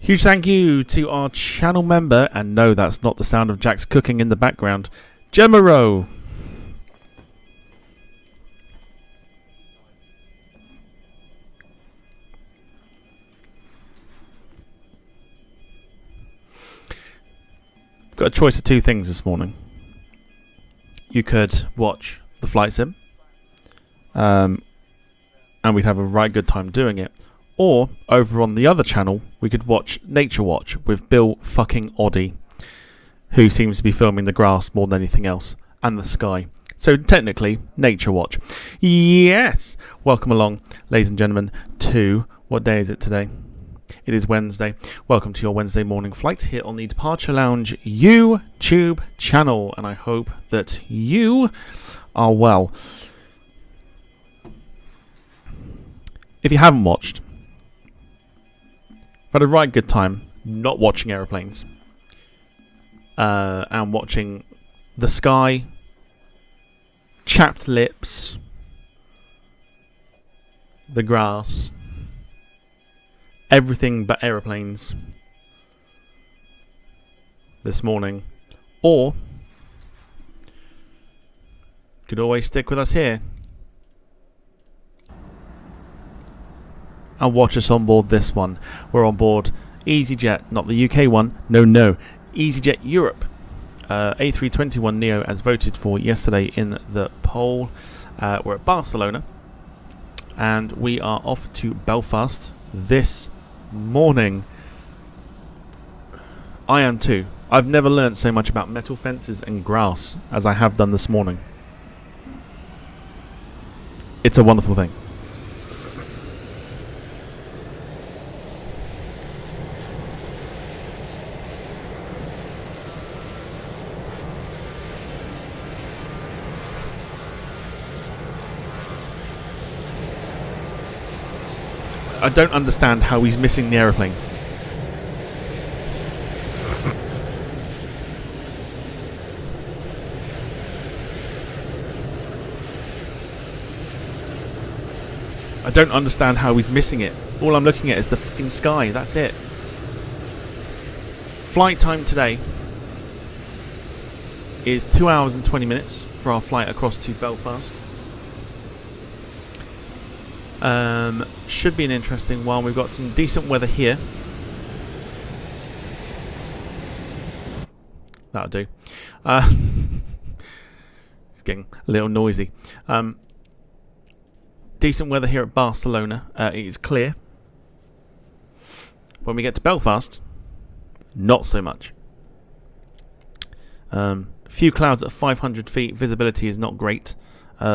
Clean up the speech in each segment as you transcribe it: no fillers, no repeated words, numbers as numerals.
Huge thank you to our channel member, and no, that's not the sound of Jack's cooking in the background, Gemma Rowe. Got a choice of two things this morning. You could watch the flight sim, and we'd have a right good time doing it. Or, over on the other channel, we could watch Nature Watch with Bill fucking Oddie, who seems to be filming the grass more than anything else, and the sky. So, technically, Nature Watch. Yes! Welcome along, ladies and gentlemen, to... What day is it today? It is Wednesday. Welcome to your Wednesday morning flight here on the Departure Lounge YouTube channel, and I hope that you are well. If you haven't watched, I've had a right good time not watching aeroplanes and watching the sky, chapped lips, the grass, everything but aeroplanes this morning. Or you could always stick with us here and watch us on board this one. We're on board Easyjet, not the UK one, no, Easyjet Europe, A321NEO as voted for yesterday in the poll. We're at Barcelona and we are off to Belfast this morning. I am too. I've never learnt so much about metal fences and grass as I have done this morning. It's a wonderful thing. I don't understand how he's missing the aeroplanes. I don't understand how he's missing it. All I'm looking at is the fucking sky. That's it. Flight time today is 2 hours and 20 minutes for our flight across to Belfast. Should be an interesting one. We've got some decent weather here. That'll do. It's getting a little noisy. Decent weather here at Barcelona. It is clear. When we get to Belfast, not so much. A few clouds at 500 feet. Visibility is not great.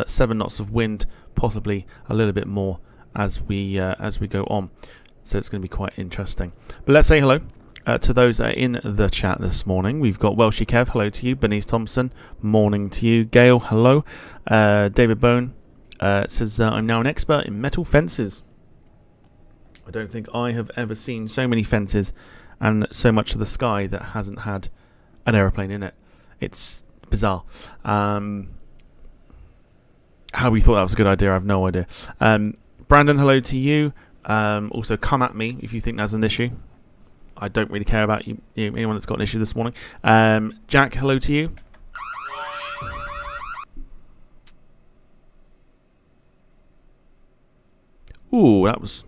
7 knots of wind, possibly a little bit more as we go on. So it's going to be quite interesting. But let's say hello to those in the chat this morning. We've got Welshie Kev, hello to you. Bernice Thompson, morning to you. Gail, hello. David Bone says, I'm now an expert in metal fences. I don't think I have ever seen so many fences and so much of the sky that hasn't had an aeroplane in it. It's bizarre. How we thought that was a good idea, I have no idea. Brandon, hello to you. Also, come at me if you think that's an issue. I don't really care about you, anyone that's got an issue this morning. Jack, hello to you. Ooh, that was...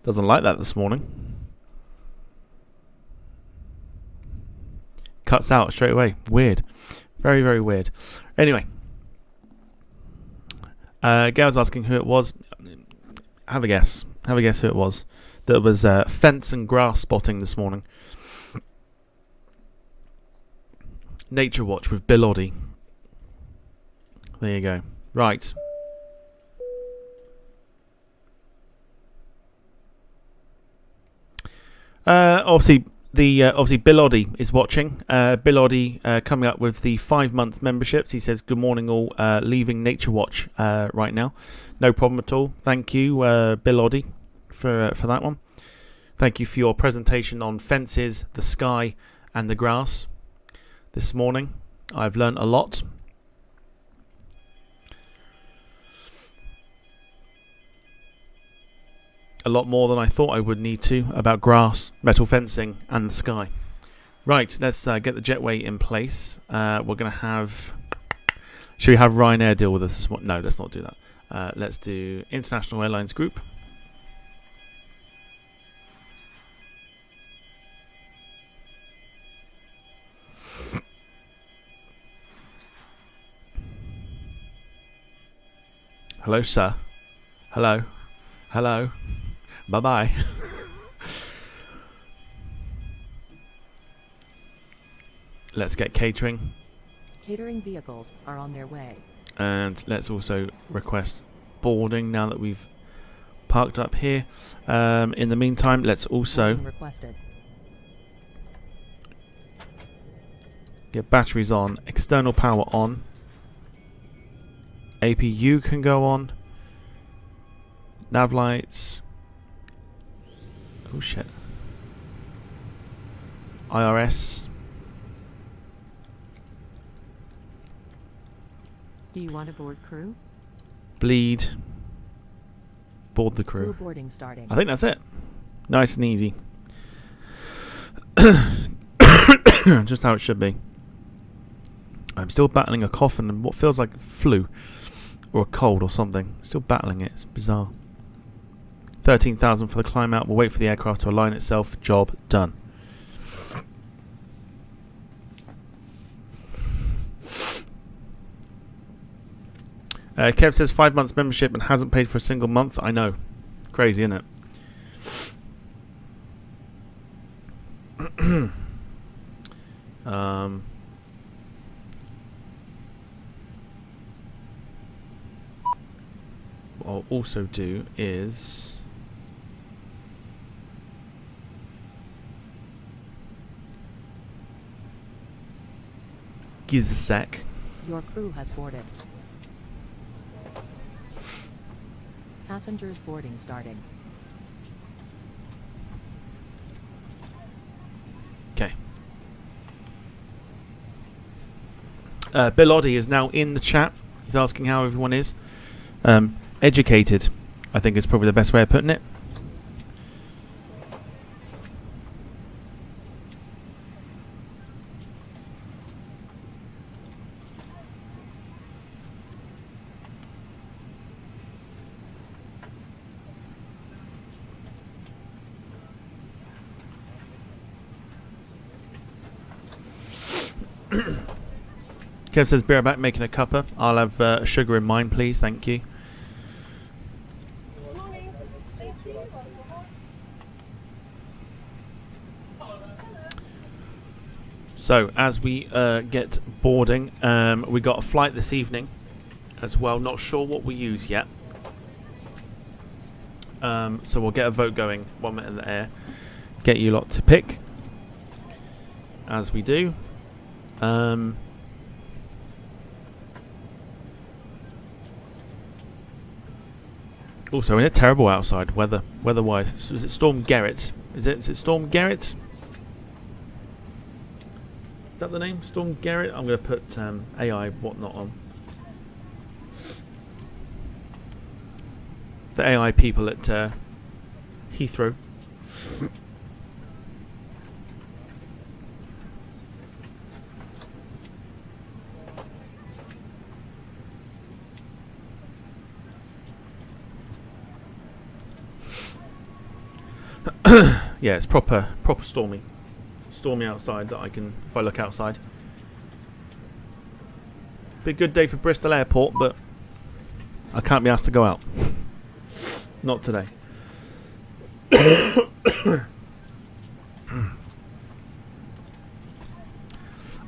Doesn't like that this morning. Cuts out straight away. Weird. Very, very weird. Anyway. Gail's asking who it was. Have a guess. Have a guess who it was. That was fence and grass spotting this morning. Nature Watch with Bill Oddie. There you go. Right. Obviously Bill Oddie is watching. Bill Oddie coming up with the 5-month memberships. He says, good morning all, leaving Nature Watch right now. No problem at all. Thank you, Bill Oddie, for that one. Thank you for your presentation on fences, the sky and the grass this morning. I've learnt a lot. a lot more than I thought I would need to about grass, metal fencing, and the sky. Right, let's get the jetway in place. We're going to have... Should we have Ryanair deal with us? No, let's not do that. Let's do International Airlines Group. Hello, sir. Hello. Hello. Bye-bye. Let's get catering. Catering vehicles are on their way. And let's also request boarding now that we've parked up here. In the meantime, let's also get batteries on, external power on. APU can go on. Nav lights. Oh shit. IRS. Do you want to board crew? Bleed. Board the crew. Crew boarding starting. I think that's it. Nice and easy. Just how it should be. I'm still battling a cough and what feels like flu. Or a cold or something. Still battling it. It's bizarre. 13,000 for the climb out. We'll wait for the aircraft to align itself. Job done. Kev says 5 months membership and hasn't paid for a single month. I know. Crazy, isn't it? What I'll also do is give us a sec. Your crew has boarded. Passengers boarding starting. Okay. Bill Oddie is now in the chat. He's asking how everyone is. Educated, I think is probably the best way of putting it. Kev says, beer back making a cuppa. I'll have sugar in mine, please. Thank you. So, as we get boarding, we got a flight this evening as well. Not sure what we use yet. So we'll get a vote going 1 minute in the air. Get you lot to pick. As we do. Also, isn't it terrible outside weather-wise? So is it Storm Gerrit? Is it Storm Gerrit? Is that the name? Storm Gerrit? I'm going to put AI whatnot on. The AI people at Heathrow. Yeah, it's proper stormy outside. That I can, if I look outside. Be a good day for Bristol Airport, but I can't be asked to go out. Not today.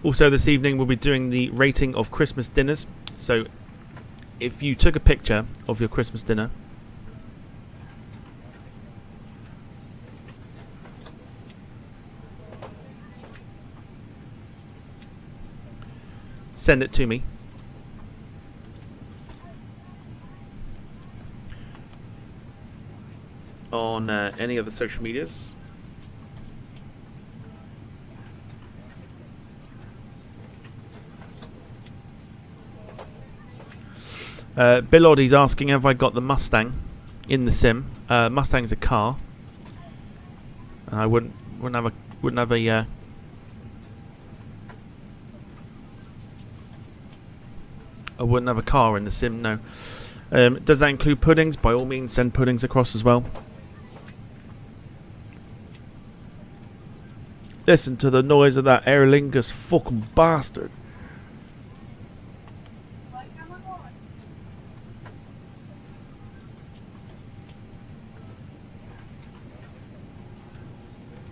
Also, this evening we'll be doing the rating of Christmas dinners. So, if you took a picture of your Christmas dinner, send it to me. On any of the social medias. Bill Oddie's asking, have I got the Mustang in the sim? Mustang's a car, and I wouldn't have a I wouldn't have a car in the sim. No. Does that include puddings? By all means, send puddings across as well. Listen to the noise of that Aer Lingus fucking bastard.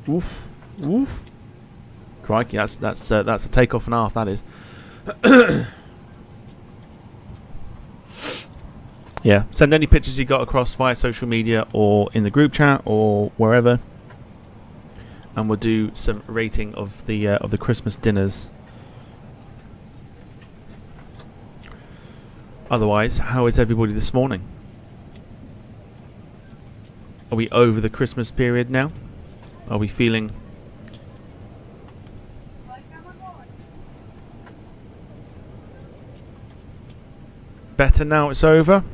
Oof, oof. Crikey, that's a takeoff and a half. That is. Yeah, send any pictures you got across via social media or in the group chat or wherever, and we'll do some rating of the Christmas dinners. Otherwise, how is everybody this morning? Are we over the Christmas period now? Are we feeling better now it's over?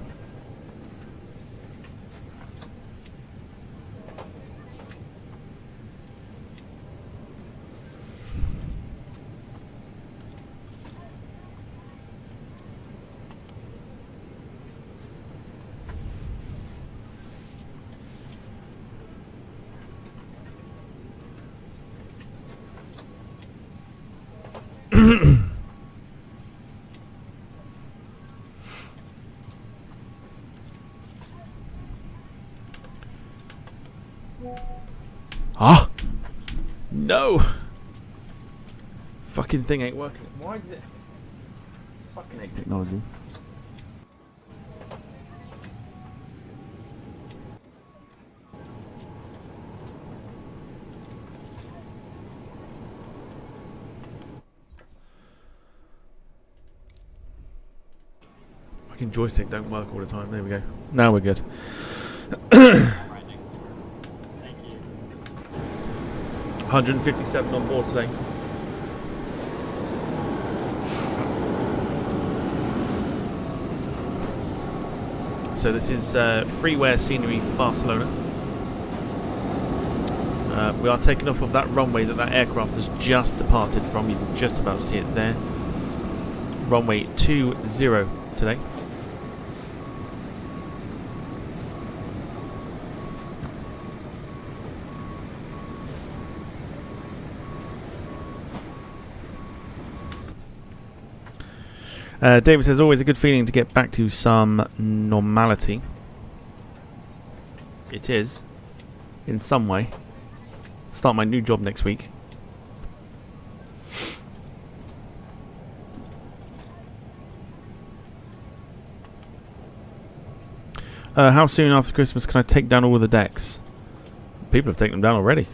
Ah! No! Fucking thing ain't working. Why is it? Fucking hate technology. Fucking joystick don't work all the time. There we go. Now we're good. 157 on board today. So this is freeware scenery for Barcelona. We are taking off of that runway that aircraft has just departed from. You can just about see it there. Runway 20 today. David says, always a good feeling to get back to some normality. It is, in some way. Start my new job next week. How soon after Christmas can I take down all of the decks? People have taken them down already.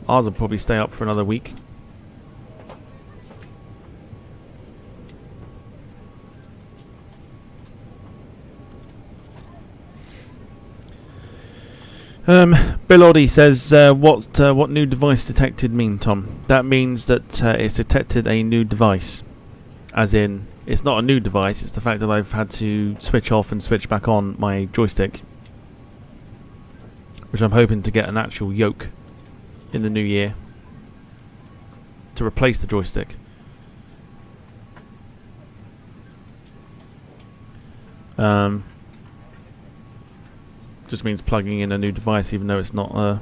Ours will probably stay up for another week. Bill Oddie says, what new device detected mean, Tom? That means that it's detected a new device. As in, it's not a new device, it's the fact that I've had to switch off and switch back on my joystick. Which I'm hoping to get an actual yoke in the new year to replace the joystick. Just means plugging in a new device, even though it's not.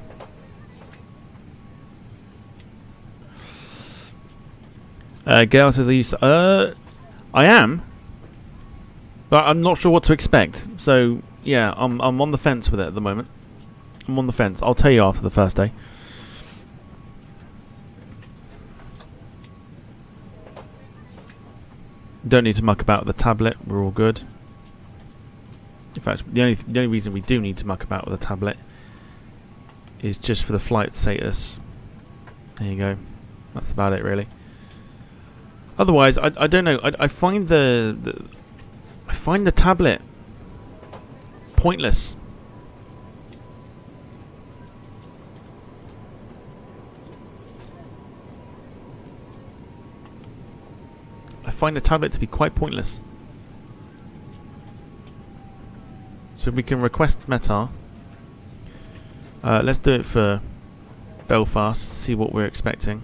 Gail says, I am, but I'm not sure what to expect. So yeah, I'm on the fence with it at the moment. I'm on the fence. I'll tell you after the first day. Don't need to muck about with the tablet. We're all good. In fact, the only reason we do need to muck about with a tablet is just for the flight status. There you go. That's about it, really. Otherwise, I don't know. I find the tablet pointless. I find the tablet to be quite pointless. So we can request METAR. Let's do it for Belfast, see what we're expecting.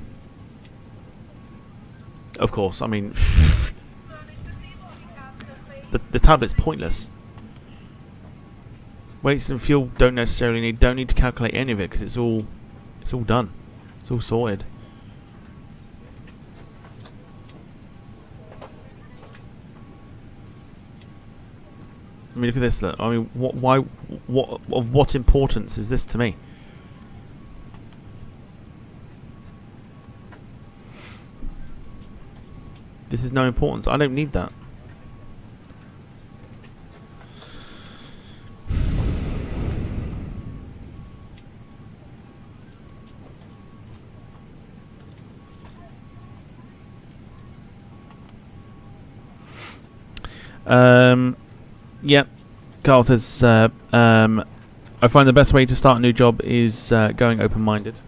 Of course, I mean, the tablet's pointless. Weights and fuel don't need to calculate any of it because it's all done. It's all sorted. I mean, look at this. Look. I mean, what importance is this to me? This is no importance. I don't need that. Yep. Carl says, I find the best way to start a new job is going open-minded.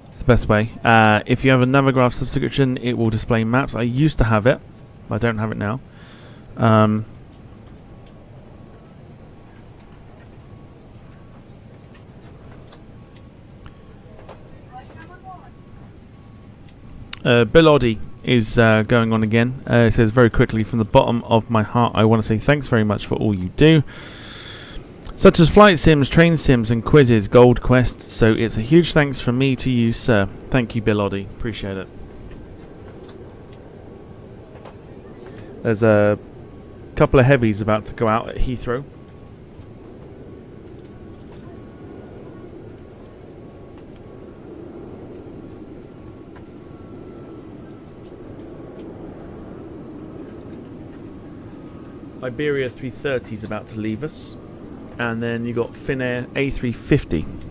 It's the best way. If you have a Navigraph subscription, it will display maps. I used to have it. I don't have it now. Bill Oddie is going on again. It says, very quickly, from the bottom of my heart, I want to say thanks very much for all you do. Such as flight sims, train sims, and quizzes, Gold Quest. So it's a huge thanks from me to you, sir. Thank you, Bill Oddie. Appreciate it. There's a couple of heavies about to go out at Heathrow. Iberia 330 is about to leave us, and then you got Finnair A350.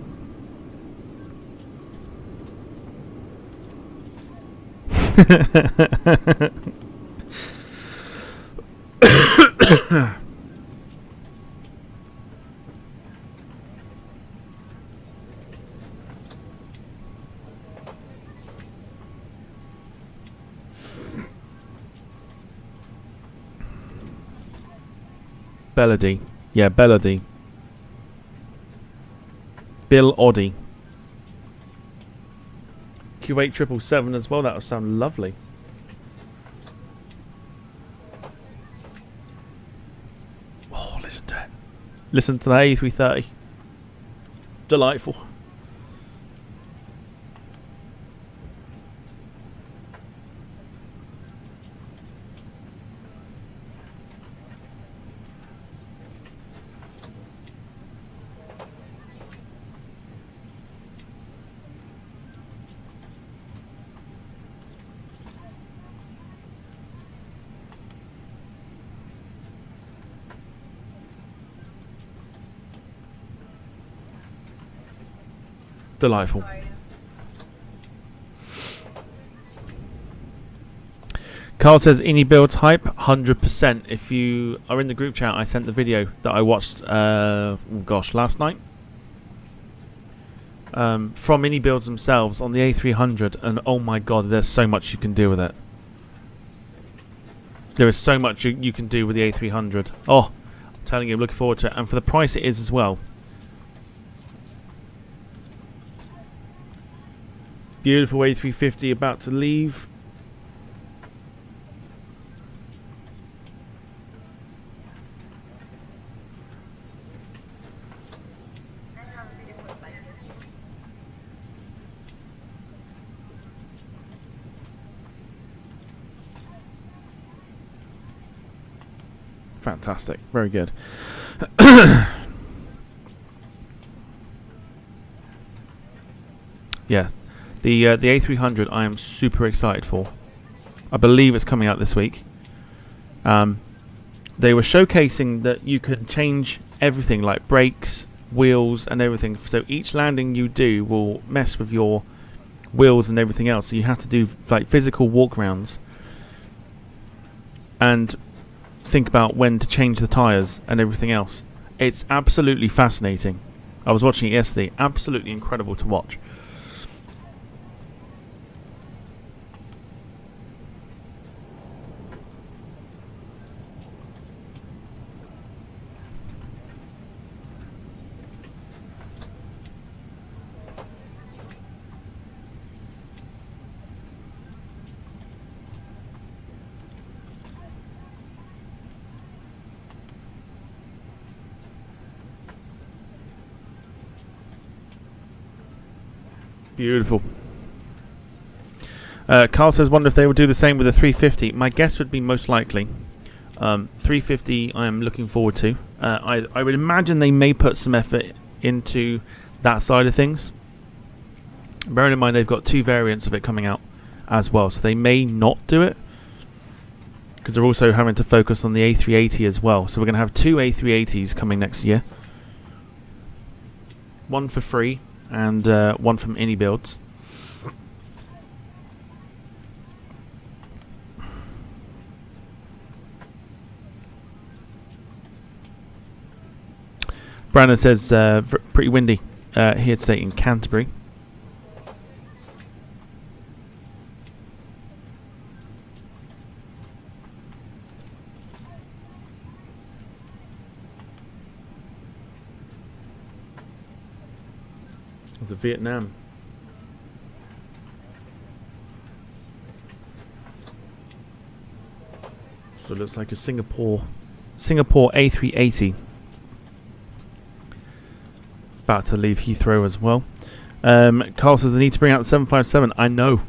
Bellady. Yeah, Bellady. Bill Oddie. Q8 777 as well, that would sound lovely. Oh, listen to it. Listen to the A330. Delightful. Delightful. Carl says, any build type, 100%. If you are in the group chat, I sent the video that I watched, last night. From mini builds themselves on the A300, and oh my god, there's so much you can do with it. There is so much you can do with the A300. Oh, I'm telling you, I'm looking forward to it. And for the price it is as well. Beautiful A350 about to leave. Fantastic. Very good. Yeah. The A300 I am super excited for. I believe it's coming out this week. They were showcasing that you could change everything like brakes, wheels and everything. So each landing you do will mess with your wheels and everything else. So you have to do like physical walk rounds and think about when to change the tyres and everything else. It's absolutely fascinating. I was watching it yesterday. Absolutely incredible to watch. Beautiful. Carl says, wonder if they will do the same with the 350. My guess would be most likely. 350 I am looking forward to. I would imagine they may put some effort into that side of things. Bearing in mind they've got 2 variants of it coming out as well, so they may not do it because they're also having to focus on the A380 as well. So we're going to have 2 A380s coming next year. One for free and one from Any Builds. Brandon says, pretty windy here today in Canterbury. There's a Vietnam. So it looks like a Singapore A380. About to leave Heathrow as well. Carl says they need to bring out the 757. I know.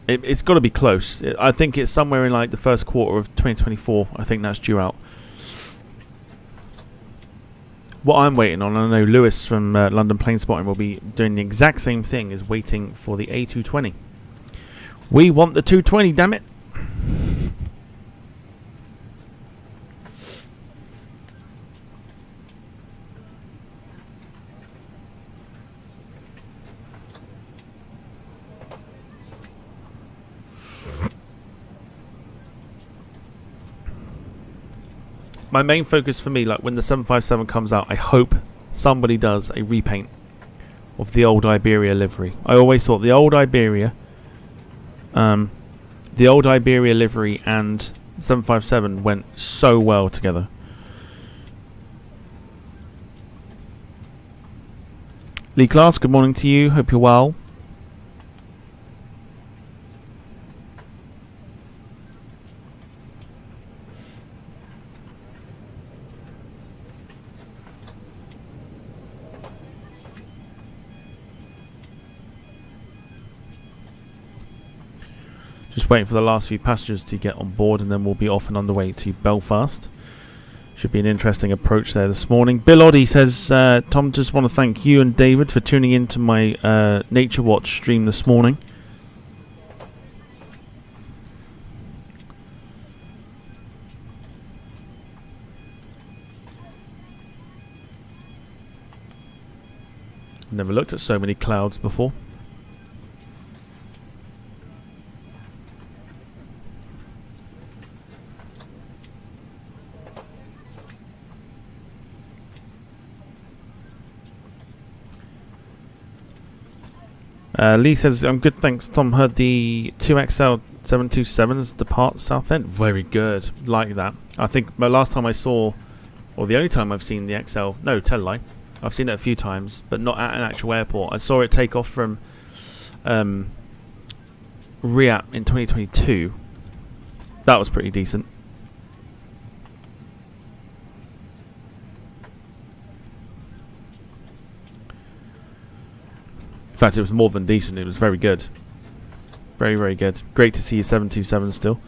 It's got to be close. I think it's somewhere in like the first quarter of 2024. I think that's due out. What I'm waiting on, I know Lewis from London Plane Spotting will be doing the exact same thing, is waiting for the A220. We want the 220, damn it. My main focus for me, like when the 757 comes out, I hope somebody does a repaint of the old Iberia livery. I always thought the old Iberia livery and 757 went so well together. Lee Class, good morning to you. Hope you're well. Just waiting for the last few passengers to get on board, and then we'll be off and on the way to Belfast. Should be an interesting approach there this morning. Bill Oddie says, Tom, just want to thank you and David for tuning in to my Nature Watch stream this morning. Never looked at so many clouds before. Lee says, I'm good, thanks. Tom, heard the 2XL 727s depart Southend. Very good. Like that. I think the last time I saw, or the only time I've seen the XL, no, tell a lie. I've seen it a few times, but not at an actual airport. I saw it take off from Riyadh in 2022. That was pretty decent. In fact, it was more than decent. It was very good. Very, very good. Great to see a 727 still.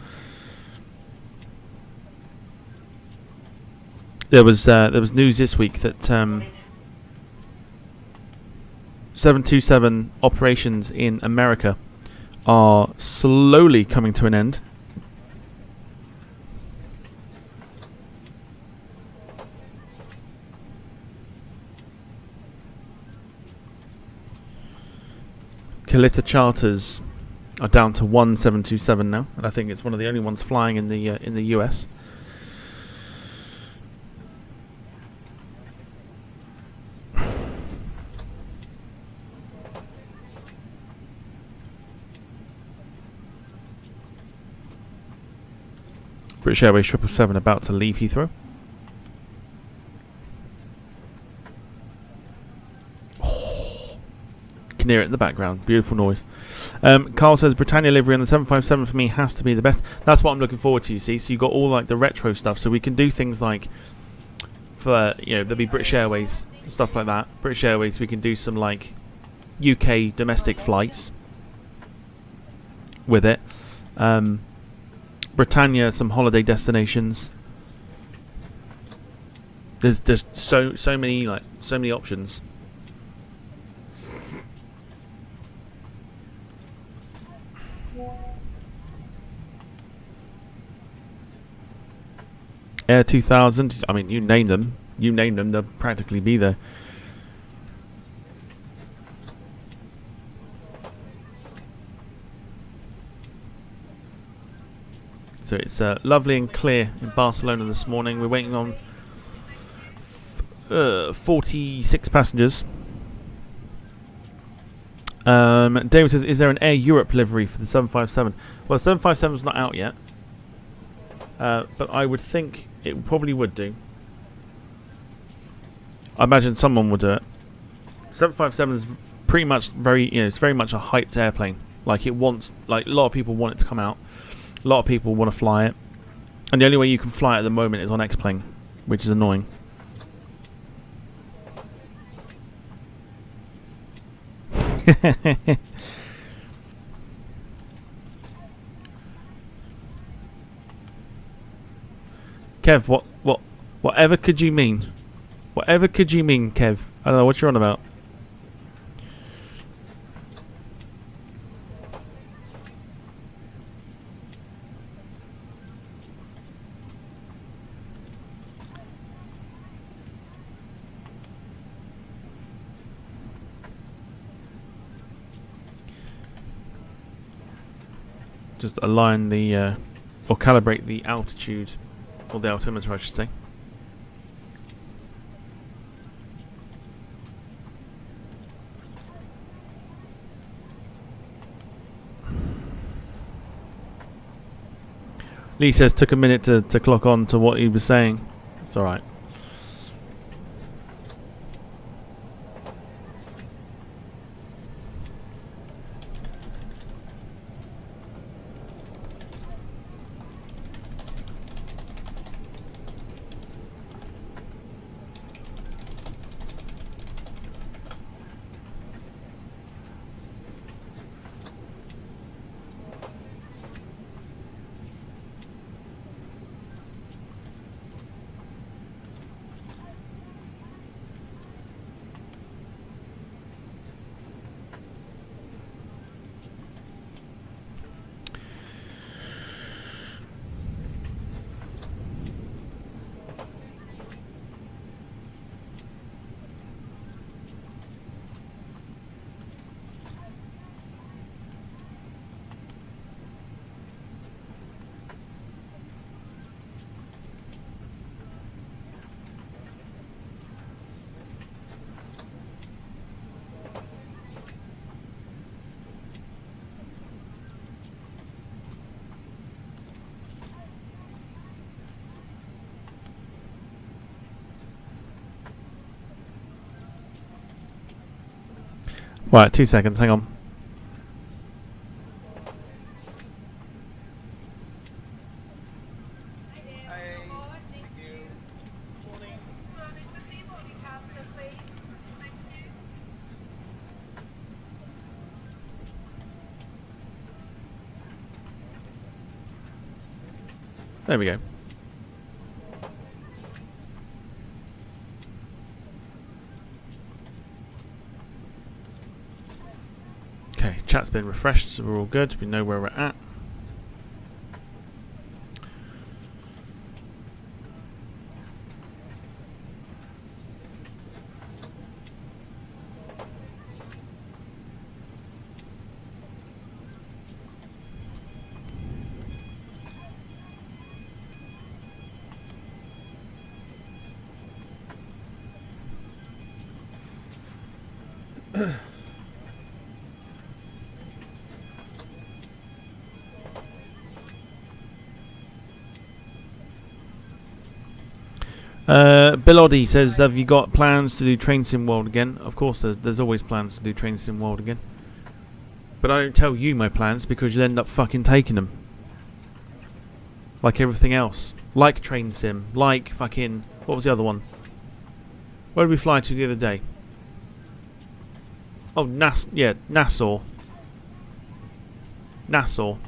There was news this week that 727 operations in America are slowly coming to an end. Kalita charters are down to 1 727 now, and I think it's one of the only ones flying in the US. British Airways 777 about to leave Heathrow. Can hear it in the background. Beautiful noise. Carl says Britannia livery on the 757 for me has to be the best. That's what I'm looking forward to, you see. So you got all like the retro stuff, so we can do things like, for there'll be British Airways stuff like that. British Airways, we can do some like UK domestic flights with it. Britannia, some holiday destinations. There's just so many options. Air 2000. I mean, you name them. They'll practically be there. So it's lovely and clear in Barcelona this morning. We're waiting on 46 passengers. David says, is there an Air Europe livery for the 757? Well, the 757's not out yet. But I would think it probably would do. I imagine someone will do it. 757 is pretty much it's very much a hyped airplane. Like a lot of people want it to come out. A lot of people want to fly it. And the only way you can fly it at the moment is on X-Plane, which is annoying. Kev, whatever could you mean? Whatever could you mean, Kev? I don't know what you're on about. Just align the or calibrate the altitude, or the altimeter I should say. Lee says took a minute to clock on to what he was saying. It's alright. Right, 2 seconds, hang on. There we go. Okay, chat's been refreshed, so we're all good. We know where we're at. Bill Oddie says, have you got plans to do Train Sim World again? Of course, there's always plans to do Train Sim World again. But I don't tell you my plans because you'll end up fucking taking them. Like everything else. Like Train Sim. Like fucking... What was the other one? Where did we fly to the other day? Oh, Nassau. Nassau.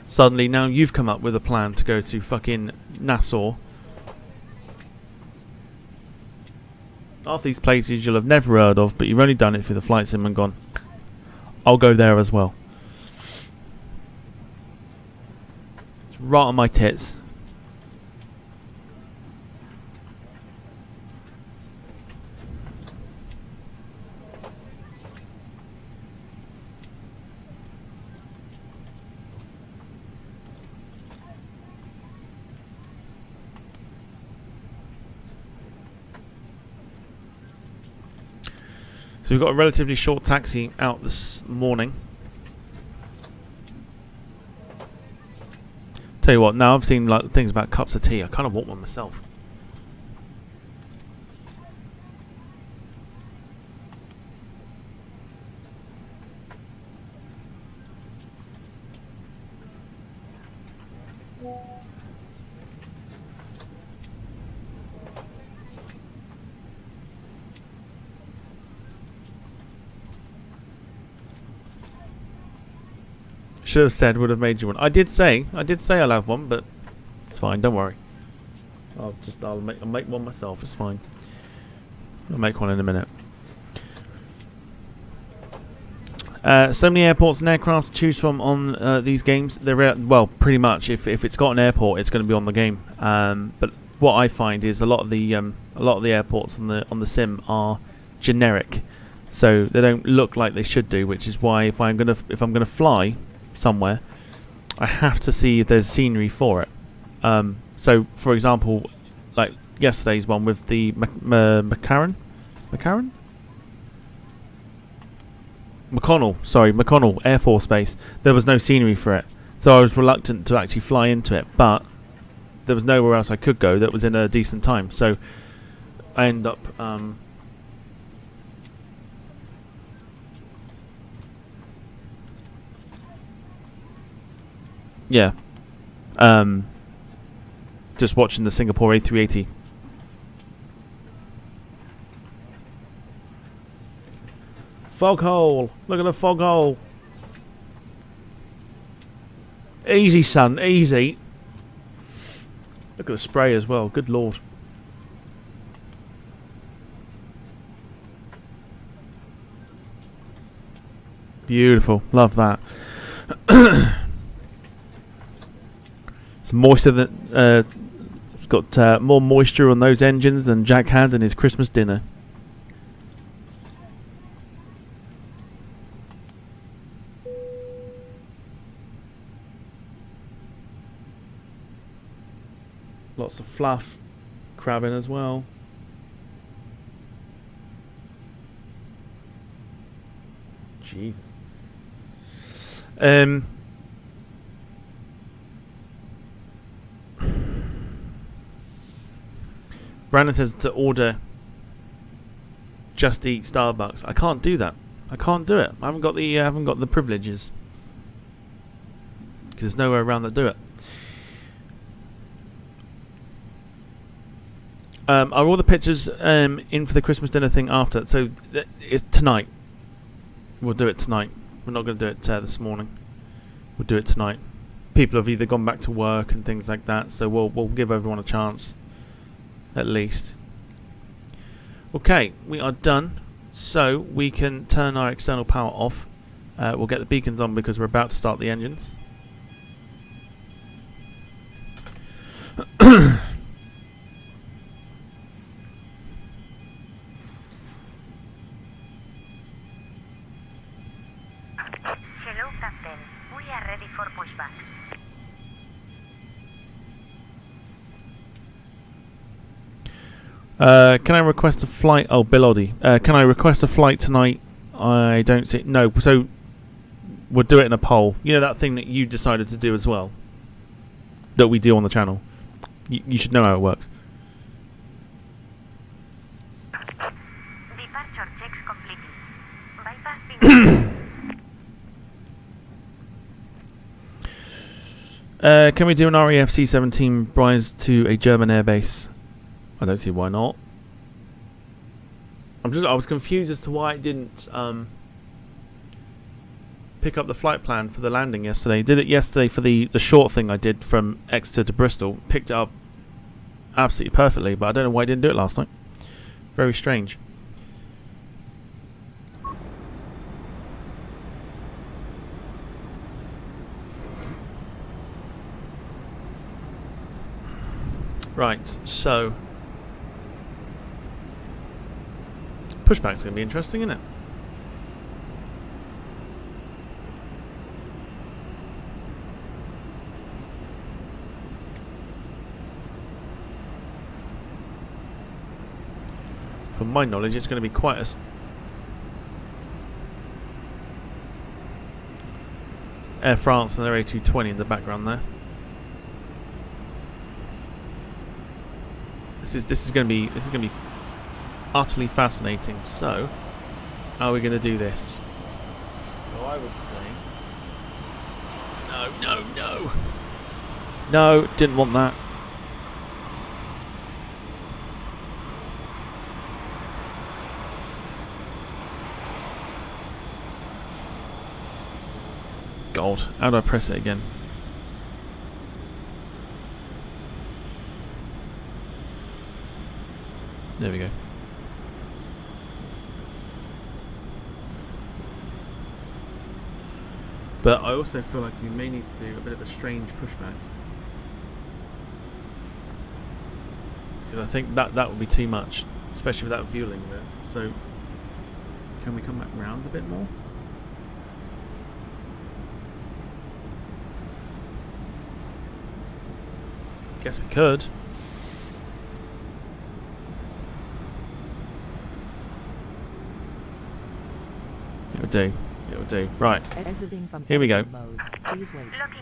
Suddenly, now you've come up with a plan to go to fucking Nassau. Half these places you'll have never heard of, but you've only done it through the flight sim and gone, I'll go there as well. It's right on my tits. So we've got a relatively short taxi out this morning. Tell you what, now I've seen like things about cups of tea. I kind of want one myself. Should have said, would have made you one. I did say I'll have one, but it's fine. Don't worry. I'll make one myself. It's fine. I'll make one in a minute. So many airports and aircraft to choose from on these games. Well, pretty much. If it's got an airport, it's going to be on the game. But what I find is a lot of the airports on the sim are generic, so they don't look like they should do. Which is why if I'm gonna fly somewhere, I have to see if there's scenery for it. So, for example, like yesterday's one with the McConnell Air Force Base, there was no scenery for it, so I was reluctant to actually fly into it, but there was nowhere else I could go that was in a decent time, so I end up just watching the Singapore A380. Foghole! Look at the foghole! Easy, son, easy. Look at the spray as well, good lord. Beautiful, love that. It's moisture than it's got more moisture on those engines than Jack had in his Christmas dinner. Lots of fluff, crabbing as well. Jesus. Brandon says to order Just Eat Starbucks. I can't do that. I can't do it. I haven't got the privileges because there's nowhere around that do it. Are all the pictures in for the Christmas dinner thing after? So it's tonight. We'll do it tonight. We're not going to do it this morning. We'll do it tonight. People have either gone back to work and things like that, so we'll give everyone a chance, at least. Okay, we are done. So we can turn our external power off. We'll get the beacons on because we're about to start the engines. Hello, Captain. We are ready for pushback. Can I request a flight? Oh, Bill Oddie. Can I request a flight tonight? I don't see. No, so we'll do it in a poll. You know that thing that you decided to do as well? That we do on the channel. You should know how it works. Departure checks completed. Bypass being Can we do an RAF C-17 rise to a German airbase? I don't see why not. I was confused as to why it didn't pick up the flight plan for the landing yesterday. Did it yesterday for the short thing I did from Exeter to Bristol. Picked it up absolutely perfectly, but I don't know why I didn't do it last night. Very strange. Right, so Pushback's going to be interesting, isn't it? From my knowledge, it's going to be quite a Air France and their A320 in the background there. This is going to be utterly fascinating. So, how are we going to do this? So I would say, no, didn't want that. God, how do I press it again? There we go. But I also feel like we may need to do a bit of a strange pushback. Because I think that would be too much, especially without fueling there. So, can we come back round a bit more? Guess we could. It'll do. It'll do. Right. Exiting from Here we go. mode. Please wait. Locking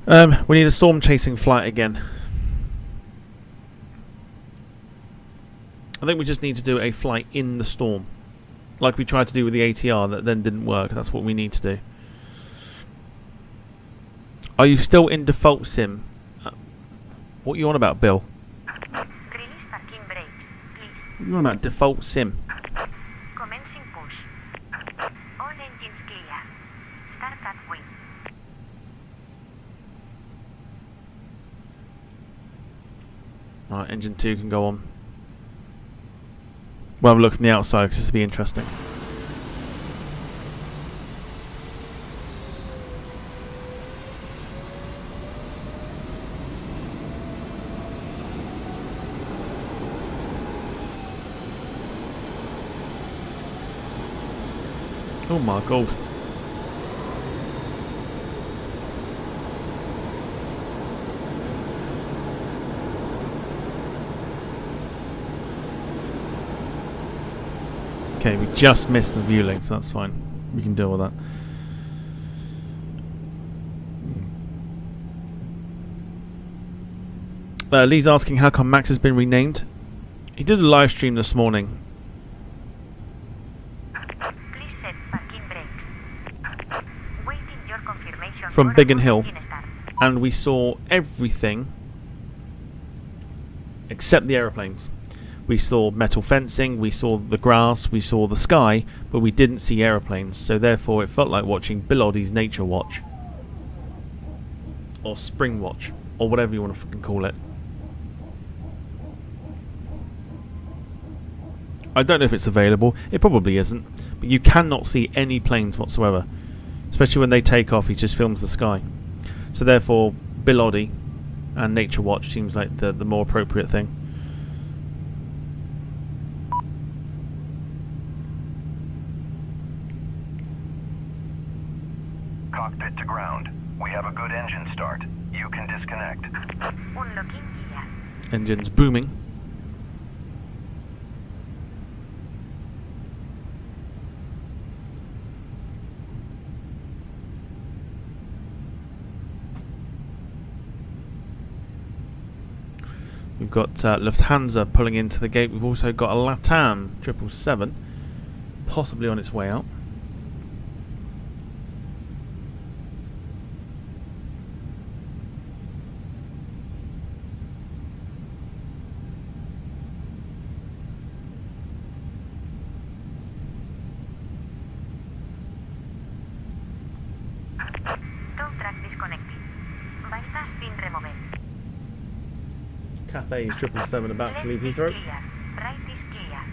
gear. We need a storm chasing flight again. I think we just need to do a flight in the storm, like we tried to do with the ATR that then didn't work. That's what we need to do. Are you still in default sim? What are you on about, Bill? Release parking brakes, please. What are you on about, default sim? Commencing push. All engines clear. Start at wing. Right, engine 2 can go on. We'll have a look from the outside because this will be interesting. Oh my god. Okay, we just missed the view link, so that's fine. We can deal with that. Lee's asking how come Max has been renamed. He did a live stream this morning. Please set parking brakes. Waiting your confirmation From for Biggin a Hill. engine start. And we saw everything except the aeroplanes. We saw metal fencing, we saw the grass, we saw the sky, but we didn't see aeroplanes. So therefore it felt like watching Bill Oddie's Nature Watch. Or Spring Watch. Or whatever you want to fucking call it. I don't know if it's available. It probably isn't. But you cannot see any planes whatsoever. Especially when they take off, he just films the sky. So therefore, Bill Oddie and Nature Watch seems like the more appropriate thing. Cockpit to ground. We have a good engine start. You can disconnect. Unlocking gear. Engines booming. We've got Lufthansa pulling into the gate. We've also got a LATAM 777 possibly on its way out. Tow truck disconnected. Bypass pin removed. Cathay 777 about to leave Left is Heathrow. clear. Right is clear.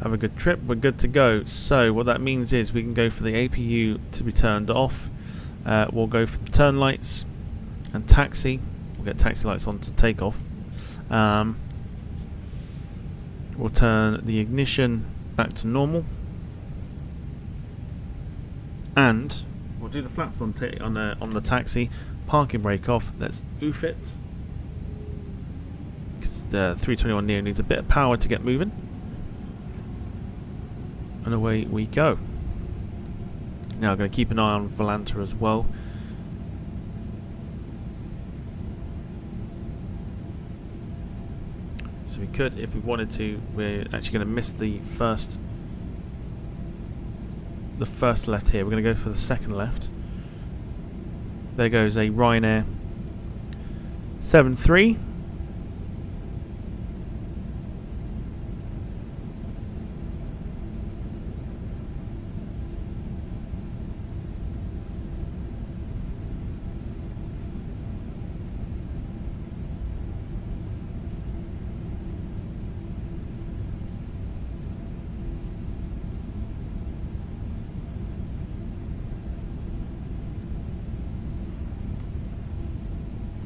Have a good trip, we're good to go. So what that means is we can go for the APU to be turned off. We'll go for the turn lights and taxi. We'll get taxi lights on to take off. We'll turn the ignition back to normal. And we'll do the flaps on the taxi. Parking brake off. Let's oof it. Because the 321NEO needs a bit of power to get moving. And away we go. Now I'm going to keep an eye on Volanta as well. So we could, if we wanted to, we're actually going to miss the first left here. We're going to go for the second left. There goes a Ryanair 73.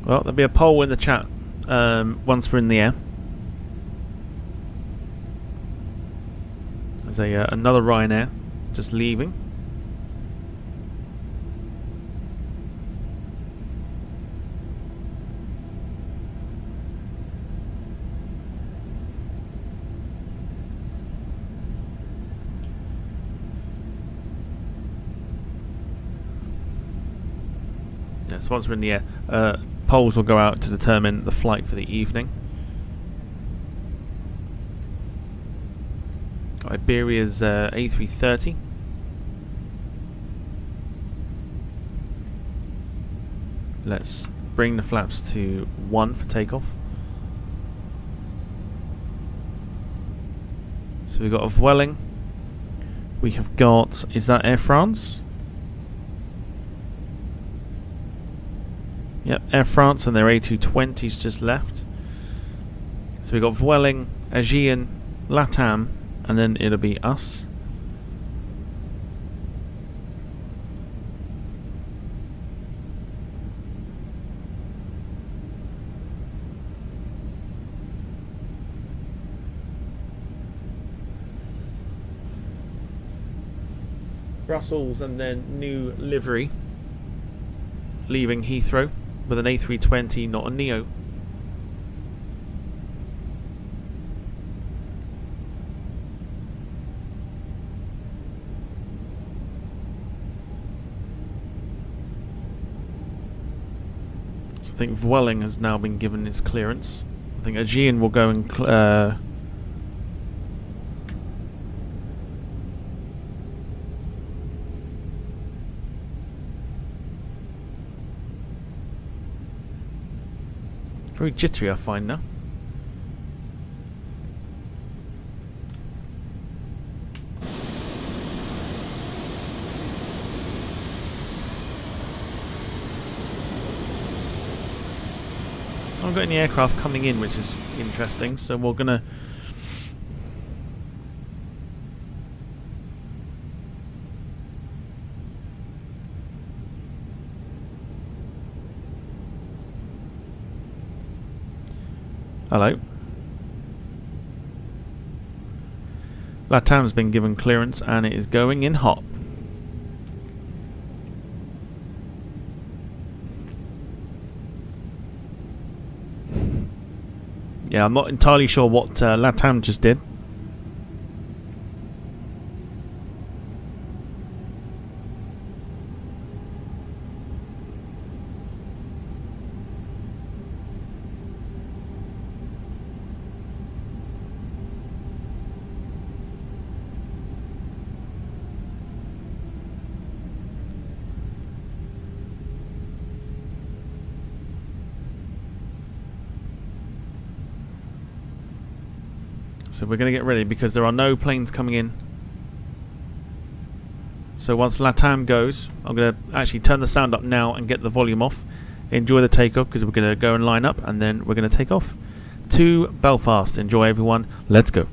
Well, there'll be a poll in the chat once we're in the air. There's another Ryanair just leaving. Yeah, so once we're in the air, polls will go out to determine the flight for the evening. Iberia's A330. Let's bring the flaps to 1 for takeoff. So we've got a Vueling. We have got, is that Air France? Yep, Air France and their A220's just left. So we've got Vueling, Aegean, LATAM, and then it'll be us. Brussels and then new livery leaving Heathrow with an A320, not a NEO. So I think Vueling has now been given its clearance. I think Aegean will go and very jittery, I find now. I haven't got any aircraft coming in, which is interesting, so we're gonna Hello. LATAM's been given clearance and it is going in hot. Yeah, I'm not entirely sure what LATAM just did. So we're going to get ready because there are no planes coming in. So once LATAM goes, I'm going to actually turn the sound up now and get the volume off. Enjoy the takeoff because we're going to go and line up and then we're going to take off to Belfast. Enjoy everyone. Let's go.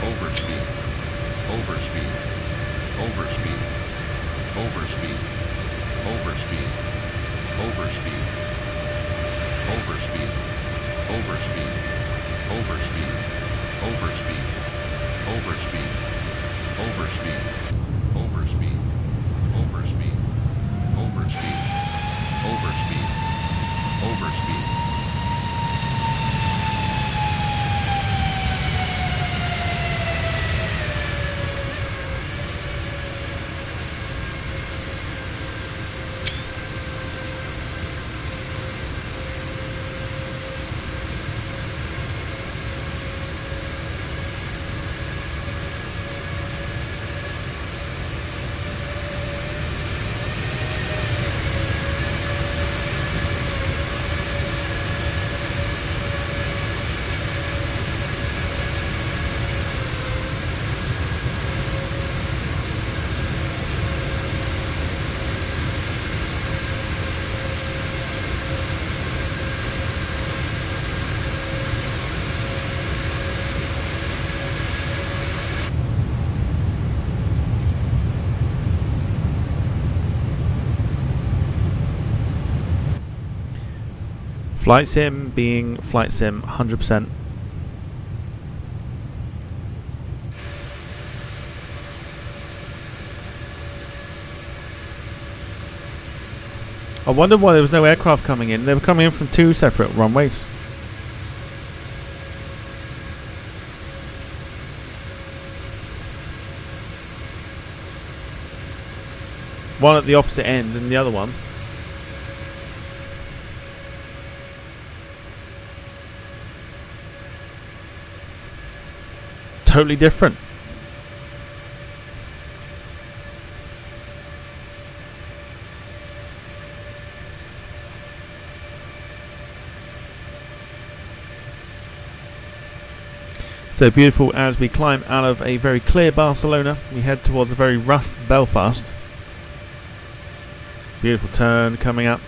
overspeed, overspeed, overspeed, overspeed, overspeed, overspeed, overspeed, overspeed, overspeed, overspeed, overspeed, overspeed, overspeed, overspeed, overspeed, overspeed, overspeed. Flight sim being flight sim 100%. I wonder why there was no aircraft coming in. They were coming in from two separate runways. One at the opposite end and the other one. Totally different. So beautiful as we climb out of a very clear Barcelona, we head towards a very rough Belfast. Beautiful turn coming up.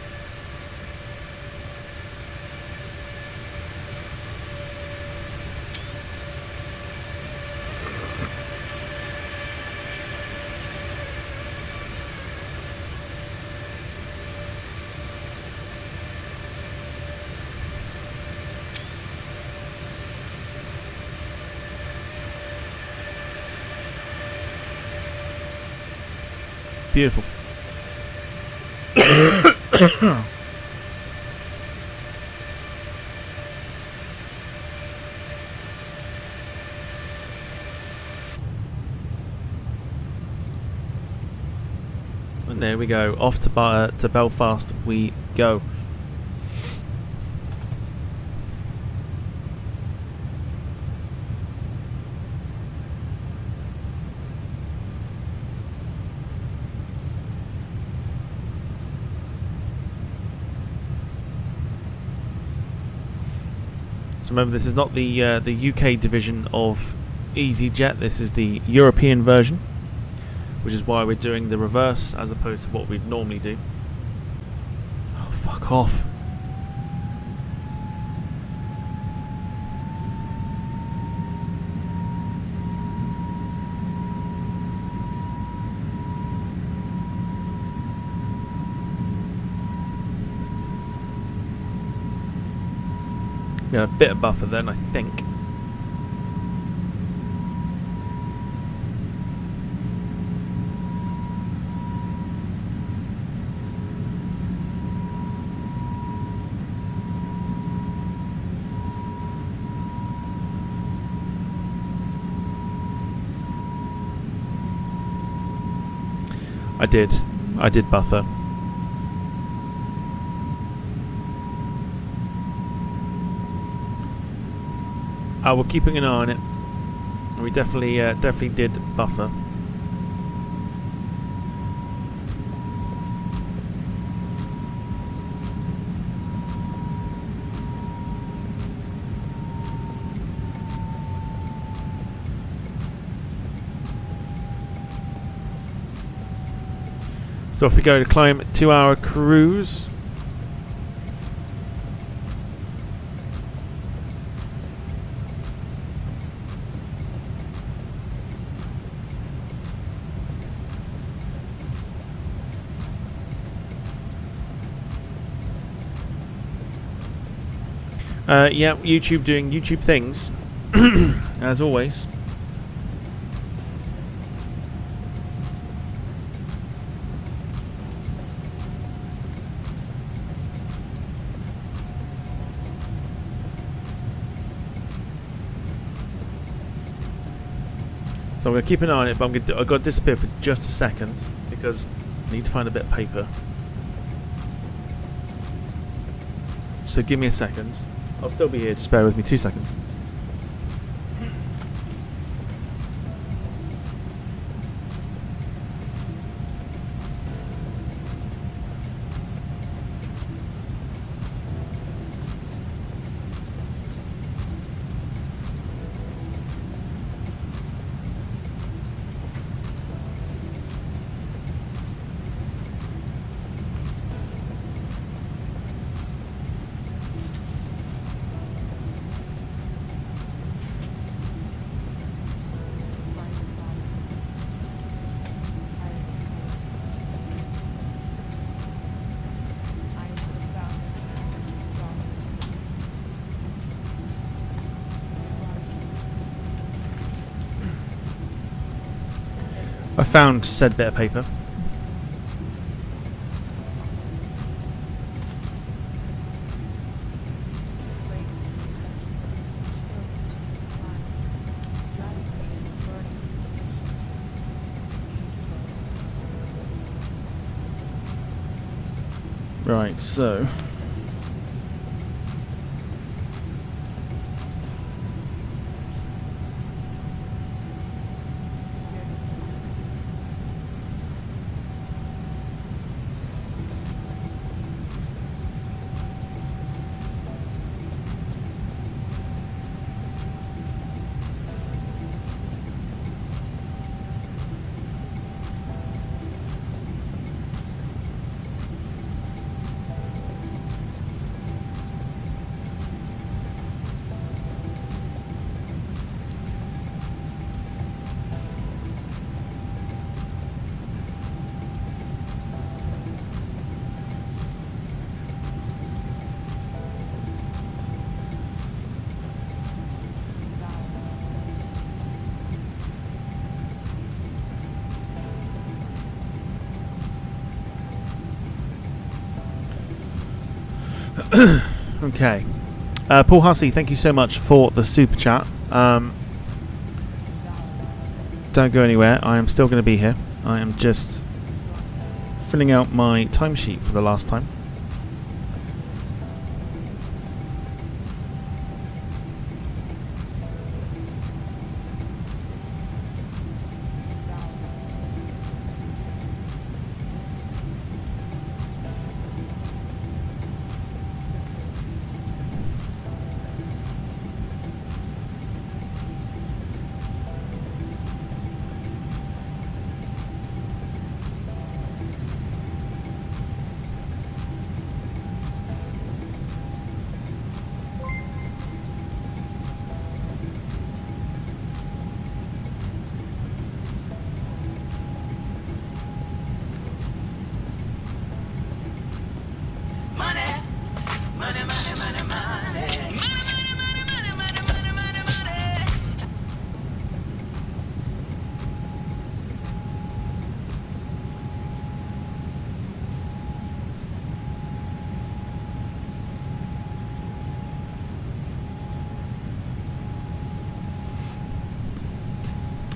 Beautiful. And there we go. Off to Belfast we go. Remember, this is not the UK division of Easyjet. This is the European version, which is why we're doing the reverse as opposed to what we'd normally do. Oh, fuck off. Yeah, a bit of buffer then, I think. I did buffer. We're keeping an eye on it. And we definitely did buffer. So if we go to climb 2-hour cruise. Yeah, YouTube doing YouTube things, as always. So I'm going to keep an eye on it, but I've got to disappear for just a second because I need to find a bit of paper. So give me a second. I'll still be here, just bear with me 2 seconds. I found said bit of paper. Right, so okay. Paul Hussey, thank you so much for the super chat. Don't go anywhere. I am still going to be here. I am just filling out my timesheet for the last time.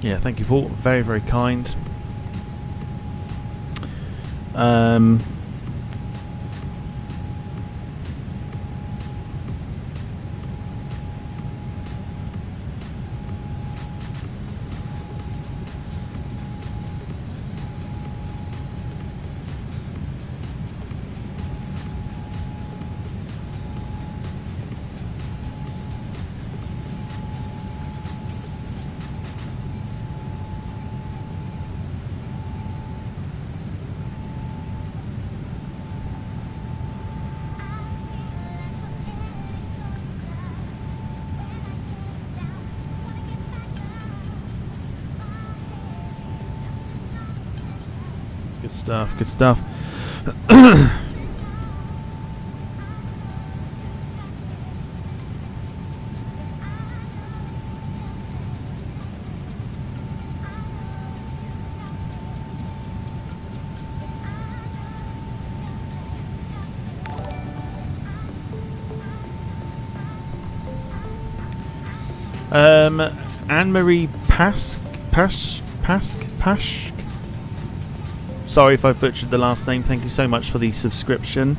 Yeah, thank you, Paul. Very, very kind. Good stuff, good stuff. Anne-Marie Pask. Sorry if I butchered the last name. Thank you so much for the subscription.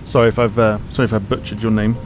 Sorry if I've butchered your name.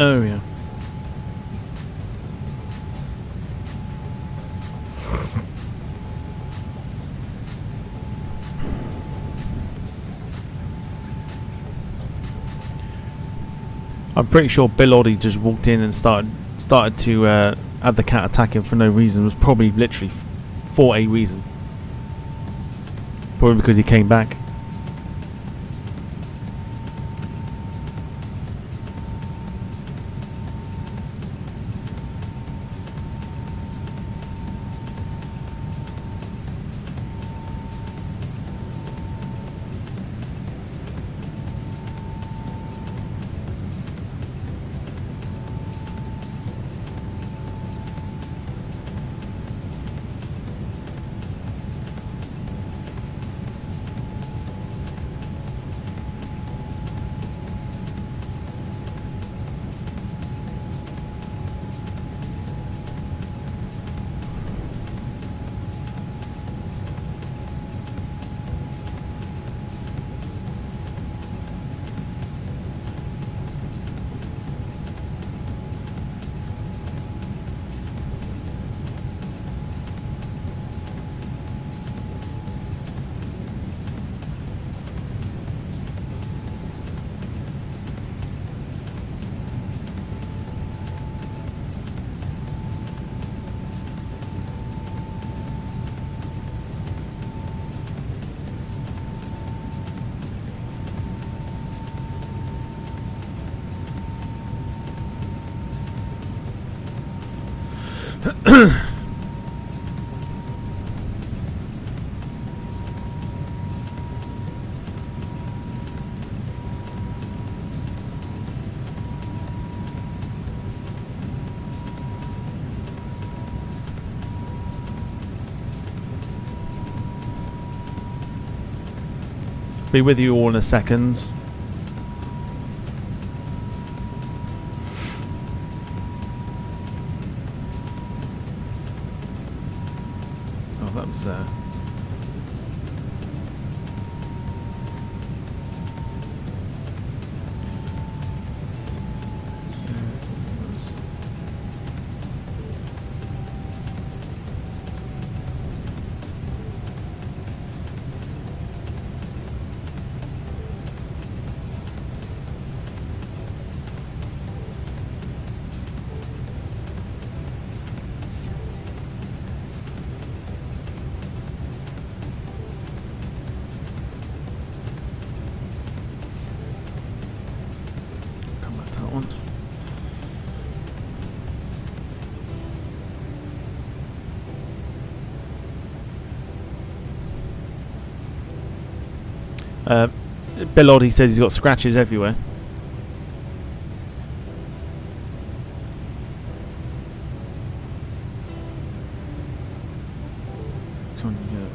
Oh yeah. I'm pretty sure Bill Oddie just walked in and started to have the cat attack him for no reason. It was probably literally for a reason. Probably because he came back. be with you all in a second. Oh, that was there. Come back to that one. Bill Oddie says he's got scratches everywhere. Which one did you get?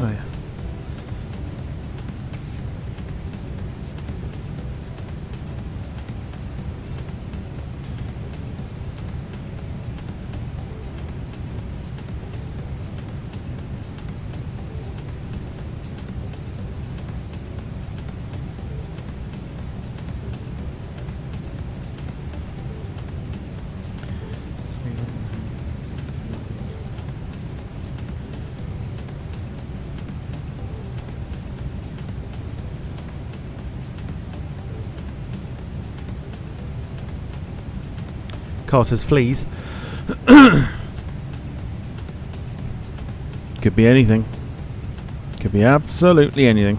Oh yeah. Carl says fleas. Could be anything. Could be absolutely anything.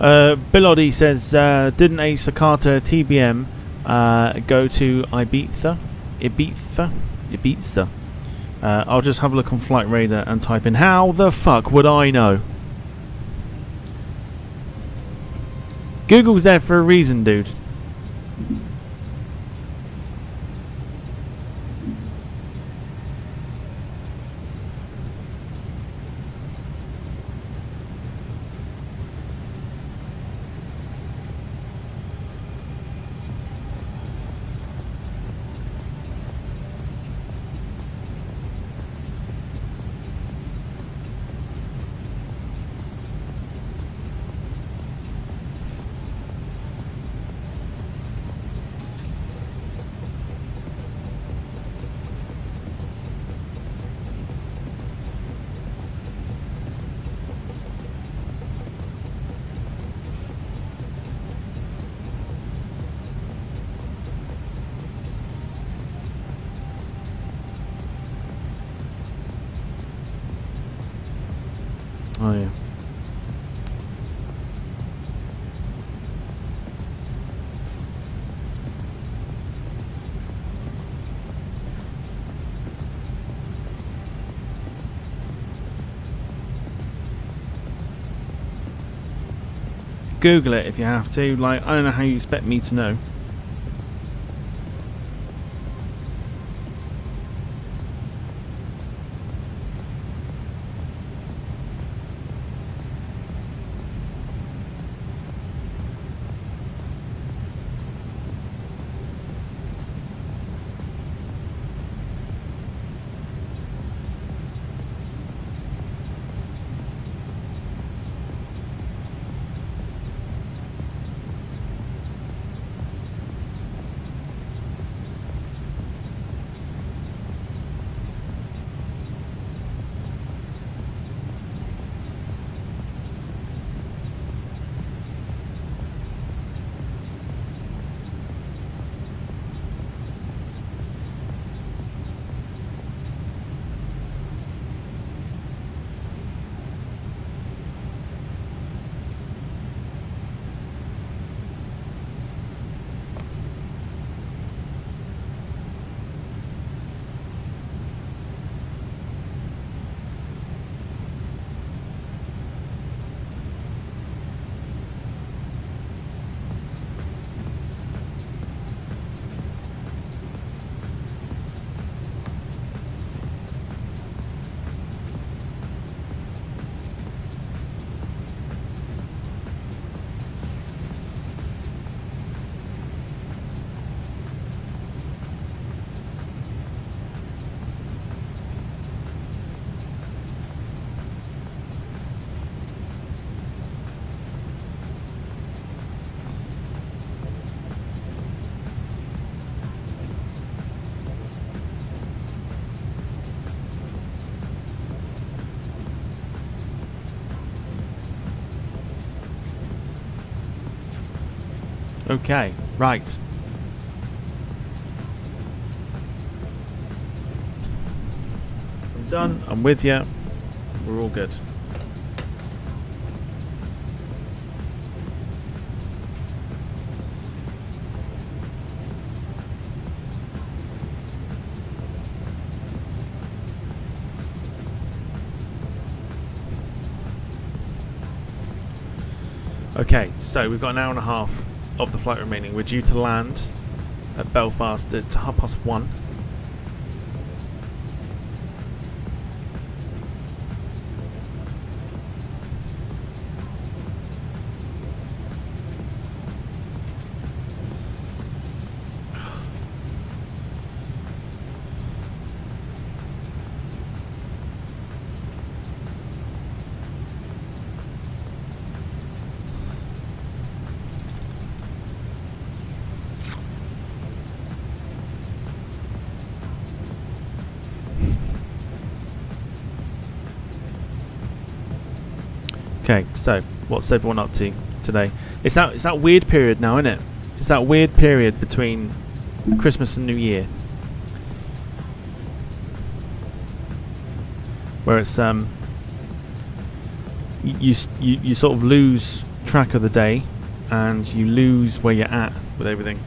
Bill Oddie says, didn't a Sakata TBM go to Ibiza? Ibiza. I'll just have a look on Flight Radar and type in, how the fuck would I know? Google's there for a reason, dude. Oh yeah. Google it if you have to. Like, I don't know how you expect me to know. Okay, right. I'm done. I'm with you. We're all good. Okay, so we've got an hour and a half of the flight remaining. We're due to land at Belfast at 1:30. Okay, so what's everyone up to today? It's that weird period now, isn't it? It's that weird period between Christmas and New Year, where it's you sort of lose track of the day, and you lose where you're at with everything.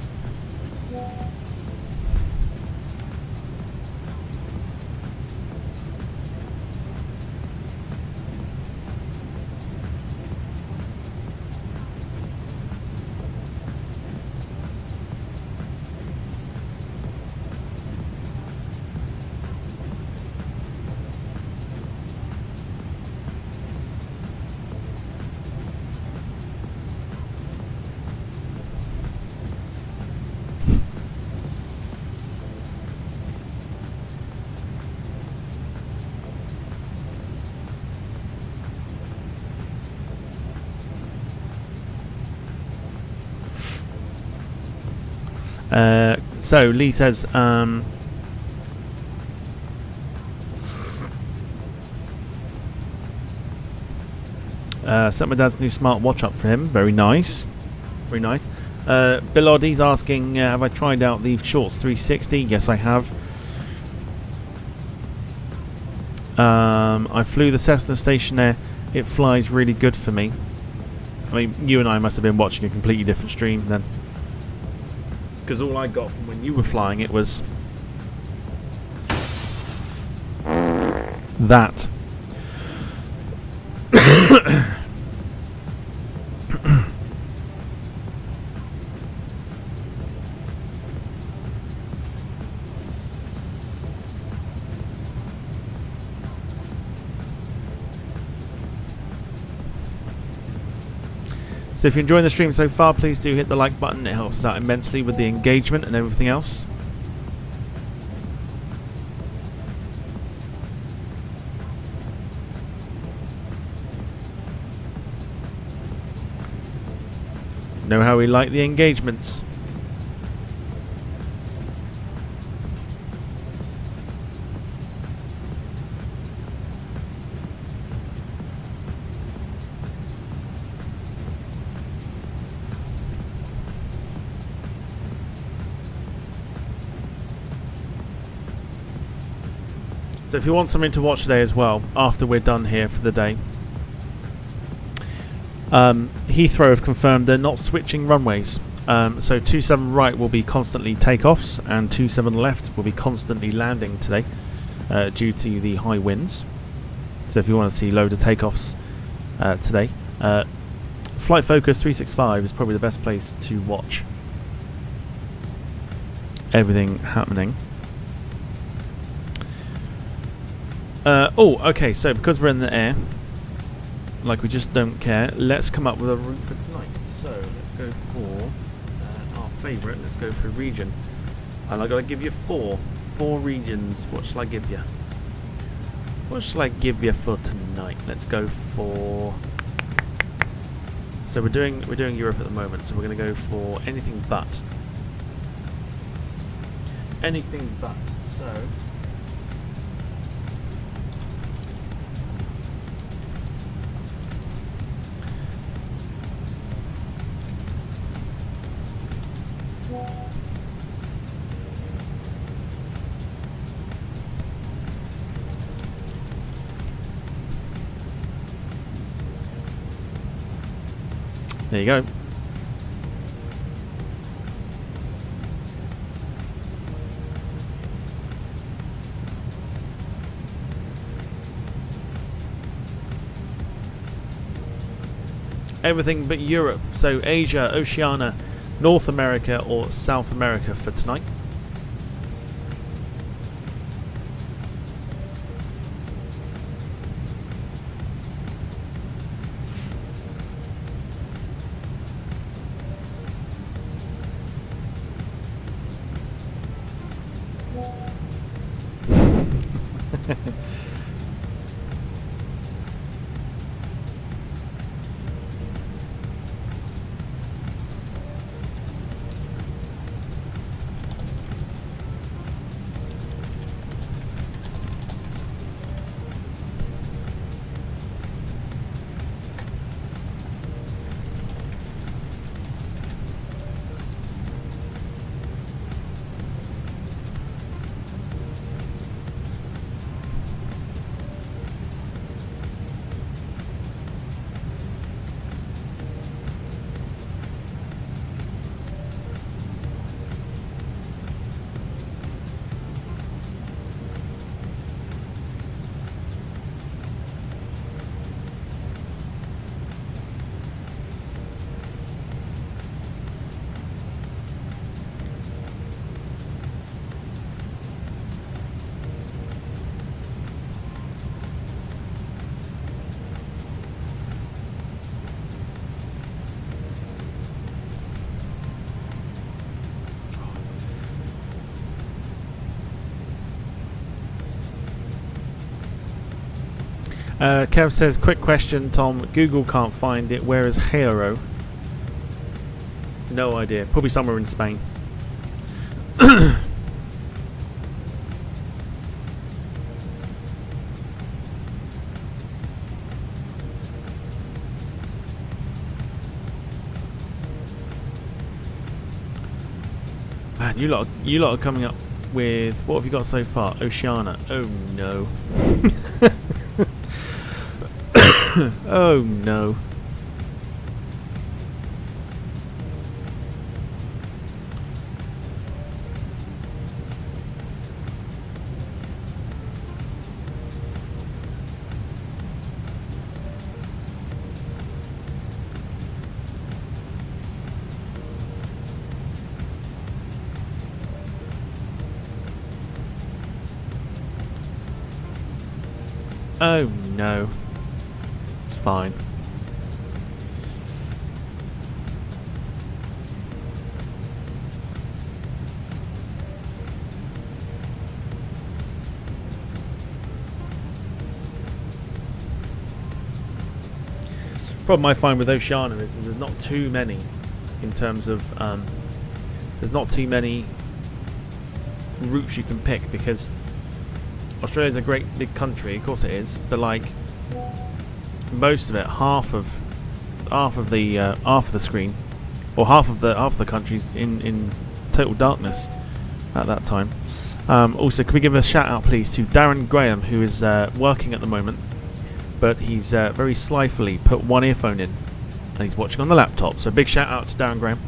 So Lee says, set my dad's new smartwatch up for him. Very nice, very nice. Bill Oddie's asking, have I tried out the Shorts 360? Yes, I have. I flew the Cessna Stationair it flies really good for me. I mean, you and I must have been watching a completely different stream then, because all I got from when you were flying it was that. So if you're enjoying the stream so far, please do hit the like button. It helps us out immensely with the engagement and everything else. Know how we like the engagements. So if you want something to watch today as well, after we're done here for the day, Heathrow have confirmed they're not switching runways. So 27 right will be constantly takeoffs, and 27 left will be constantly landing today due to the high winds. So if you want to see load of takeoffs today, Flight Focus 365 is probably the best place to watch everything happening. Okay, so because we're in the air, like we just don't care, let's come up with a route for tonight. So let's go for our favourite. Let's go for region, and I gotta give you four regions. What shall I give you? What shall I give you for tonight? Let's go for. So we're doing Europe at the moment, so we're gonna go for anything but. Anything but. So. There you go. Everything but Europe. So Asia, Oceania, North America or South America for tonight. Kev says, quick question, Tom. Google can't find it. Where is Hero? No idea. Probably somewhere in Spain. Man, you lot are coming up with, what have you got so far? Oceania. Oh no. Oh no. Oh no. It's fine. Problem I find with Oceania is there's not too many in terms of there's not too many routes you can pick, because Australia's a great big country, of course it is, but like most of it, half of the screen, or half of the country's in total darkness at that time. Also, can we give a shout out please to Darren Graham, who is working at the moment, but he's very slyly put one earphone in and he's watching on the laptop, so big shout out to Darren Graham.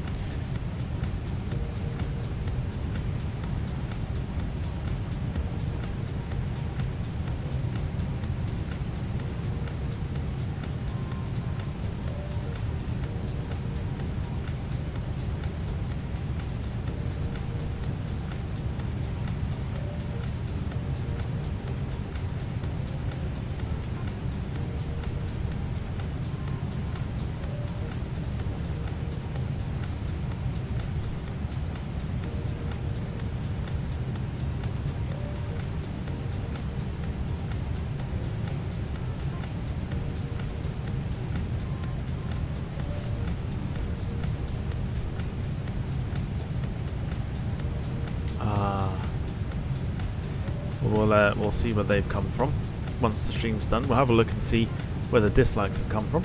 We'll see where they've come from once the stream's done. We'll have a look and see where the dislikes have come from.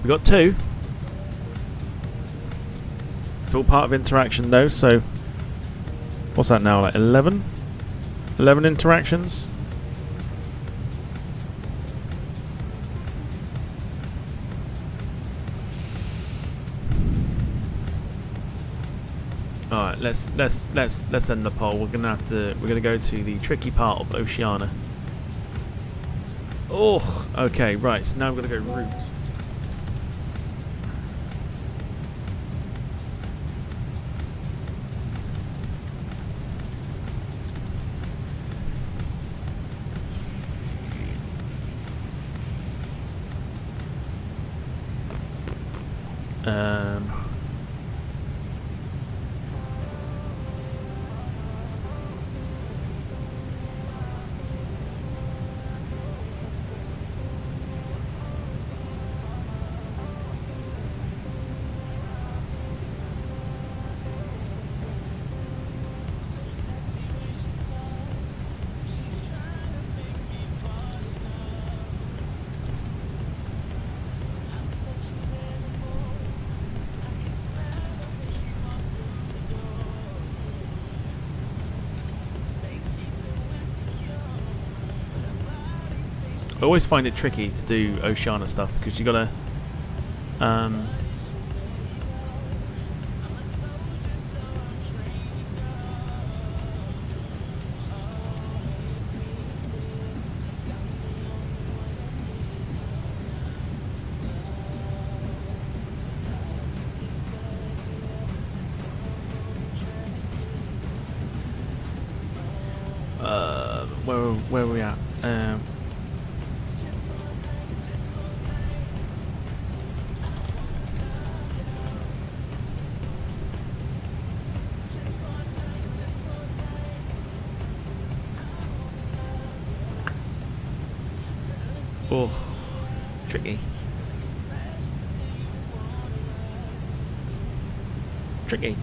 We got 2. It's all part of interaction though, so what's that now, like 11 interactions? Alright, let's end the poll. We're gonna go to the tricky part of Oceania. Oh, okay, right, so now we're gonna go route. I always find it tricky to do Oceania stuff because you gotta where are we at? Oh, tricky. Tricky.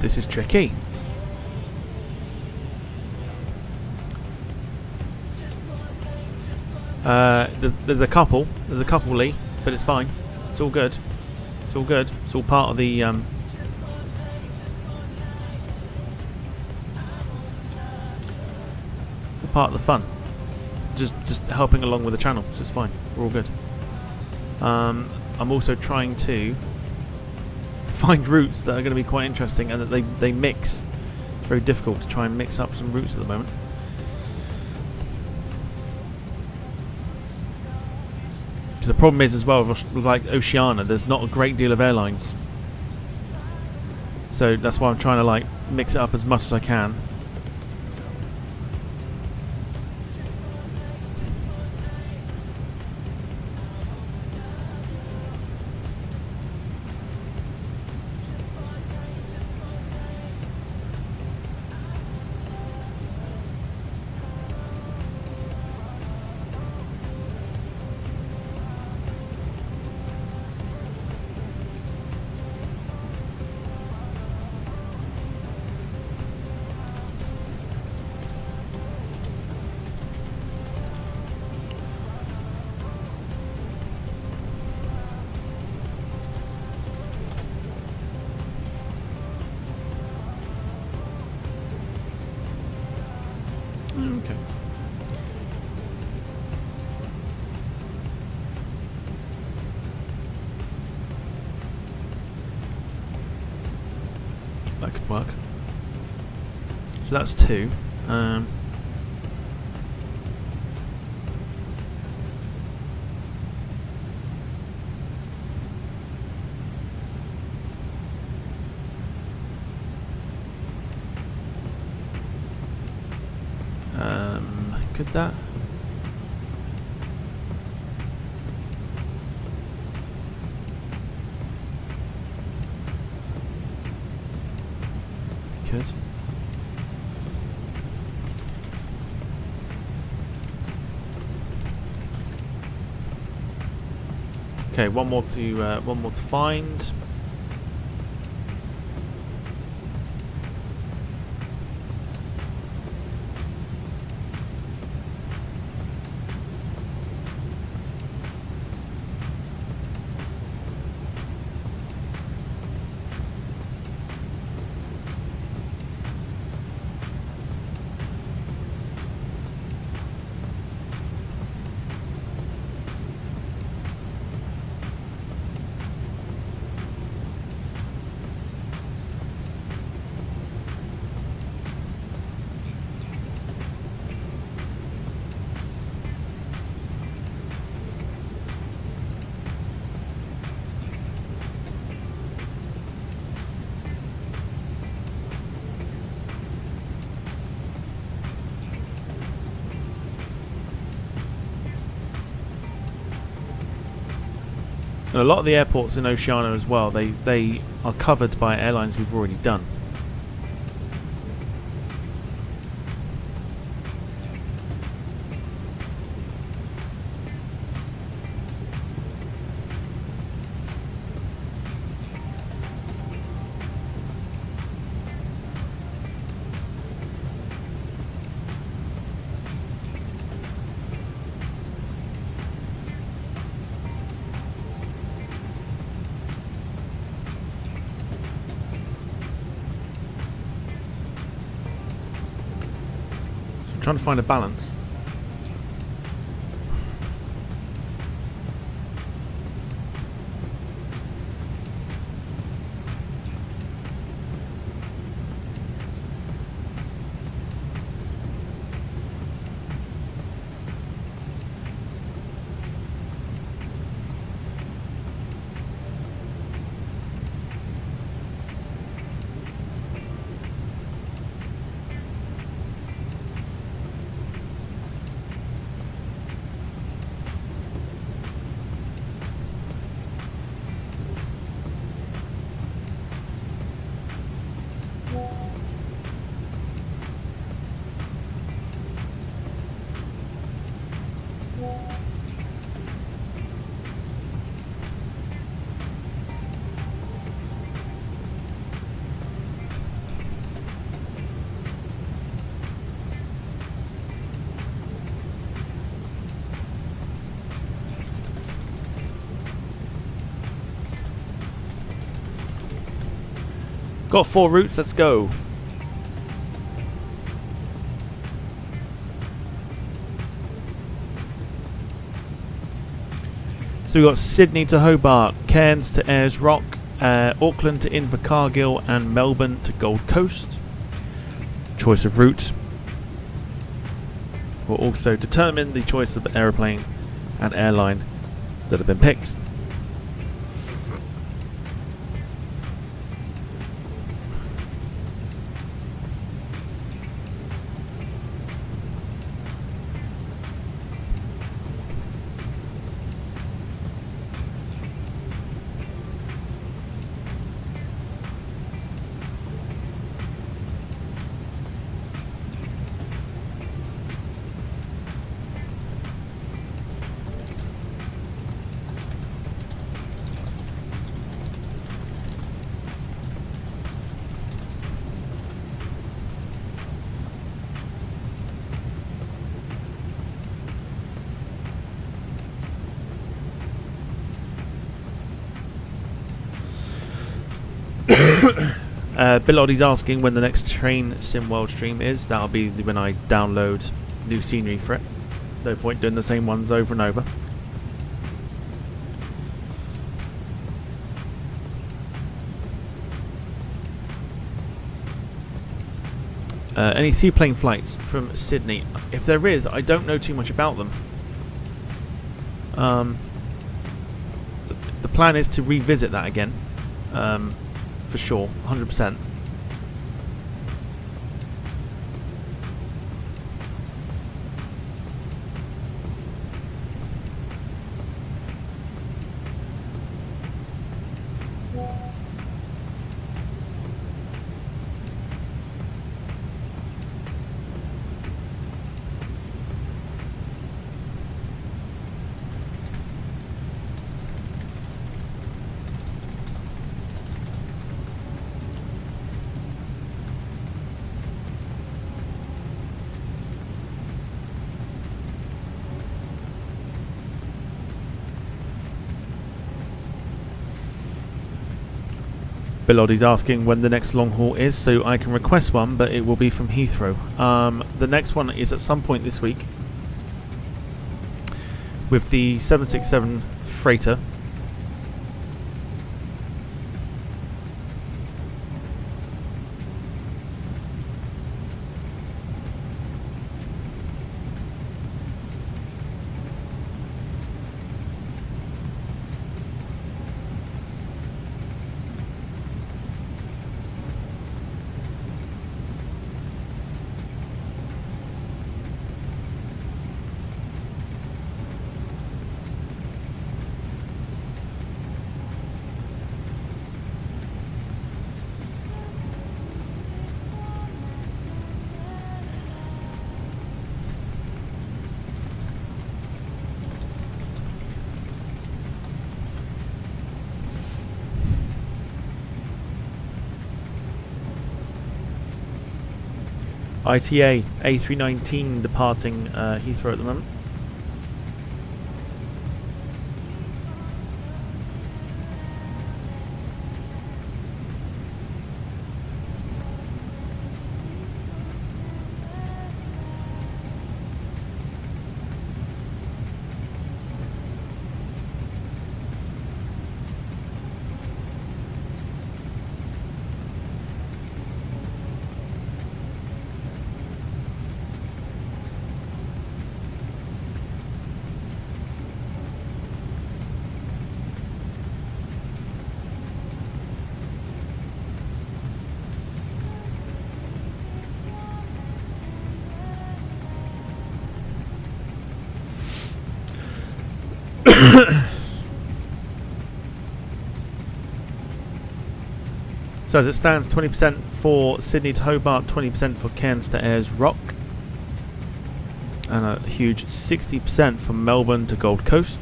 This is tricky. There's a couple, Lee, but it's fine. It's all good. It's all good. It's all part of the fun. Just helping along with the channel, so it's fine. We're all good. I'm also trying to find routes that are going to be quite interesting and that they mix. It's very difficult to try and mix up some routes at the moment. The problem is as well, like Oceania, there's not a great deal of airlines, so that's why I'm trying to like mix it up as much as I can. Okay. That could work. So that's 2. Could that? Could. Okay, one more to find. And a lot of the airports in Oceania as well, they are covered by airlines we've already done. Trying to find a balance. Got 4 routes, let's go. So we've got Sydney to Hobart, Cairns to Ayers Rock, Auckland to Invercargill, and Melbourne to Gold Coast. Choice of route will also determine the choice of the aeroplane and airline that have been picked. Bill Oddie's asking when the next train sim world stream is. That'll be when I download new scenery for it. No point doing the same ones over and over. Any seaplane flights from Sydney? If there is, I don't know too much about them. The plan is to revisit that again. For sure, 100%. Bill Oddie's asking when the next long haul is, so I can request one, but it will be from Heathrow. The next one is at some point this week with the 767 freighter. ITA A319 departing Heathrow at the moment. So as it stands, 20% for Sydney to Hobart, 20% for Cairns to Ayers Rock, and a huge 60% from Melbourne to Gold Coast.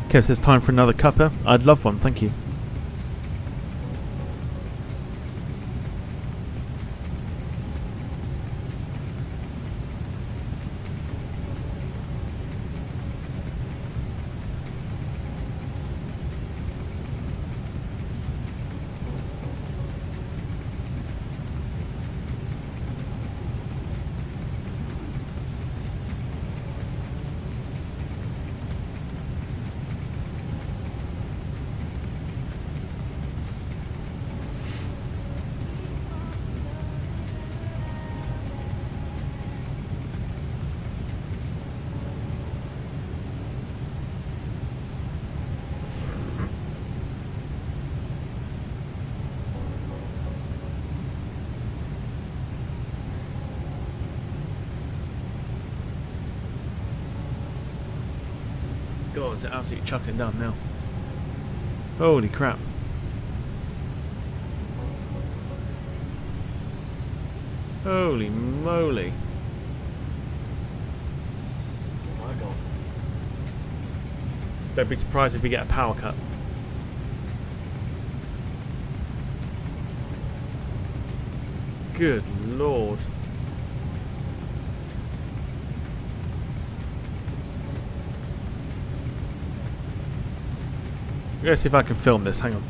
Okay, so it's time for another cuppa. I'd love one, thank you. God, is it absolutely chucking down now? Holy crap. Holy moly. Oh my God. Don't be surprised if we get a power cut. Good Lord. Let's see if I can film this. Hang on.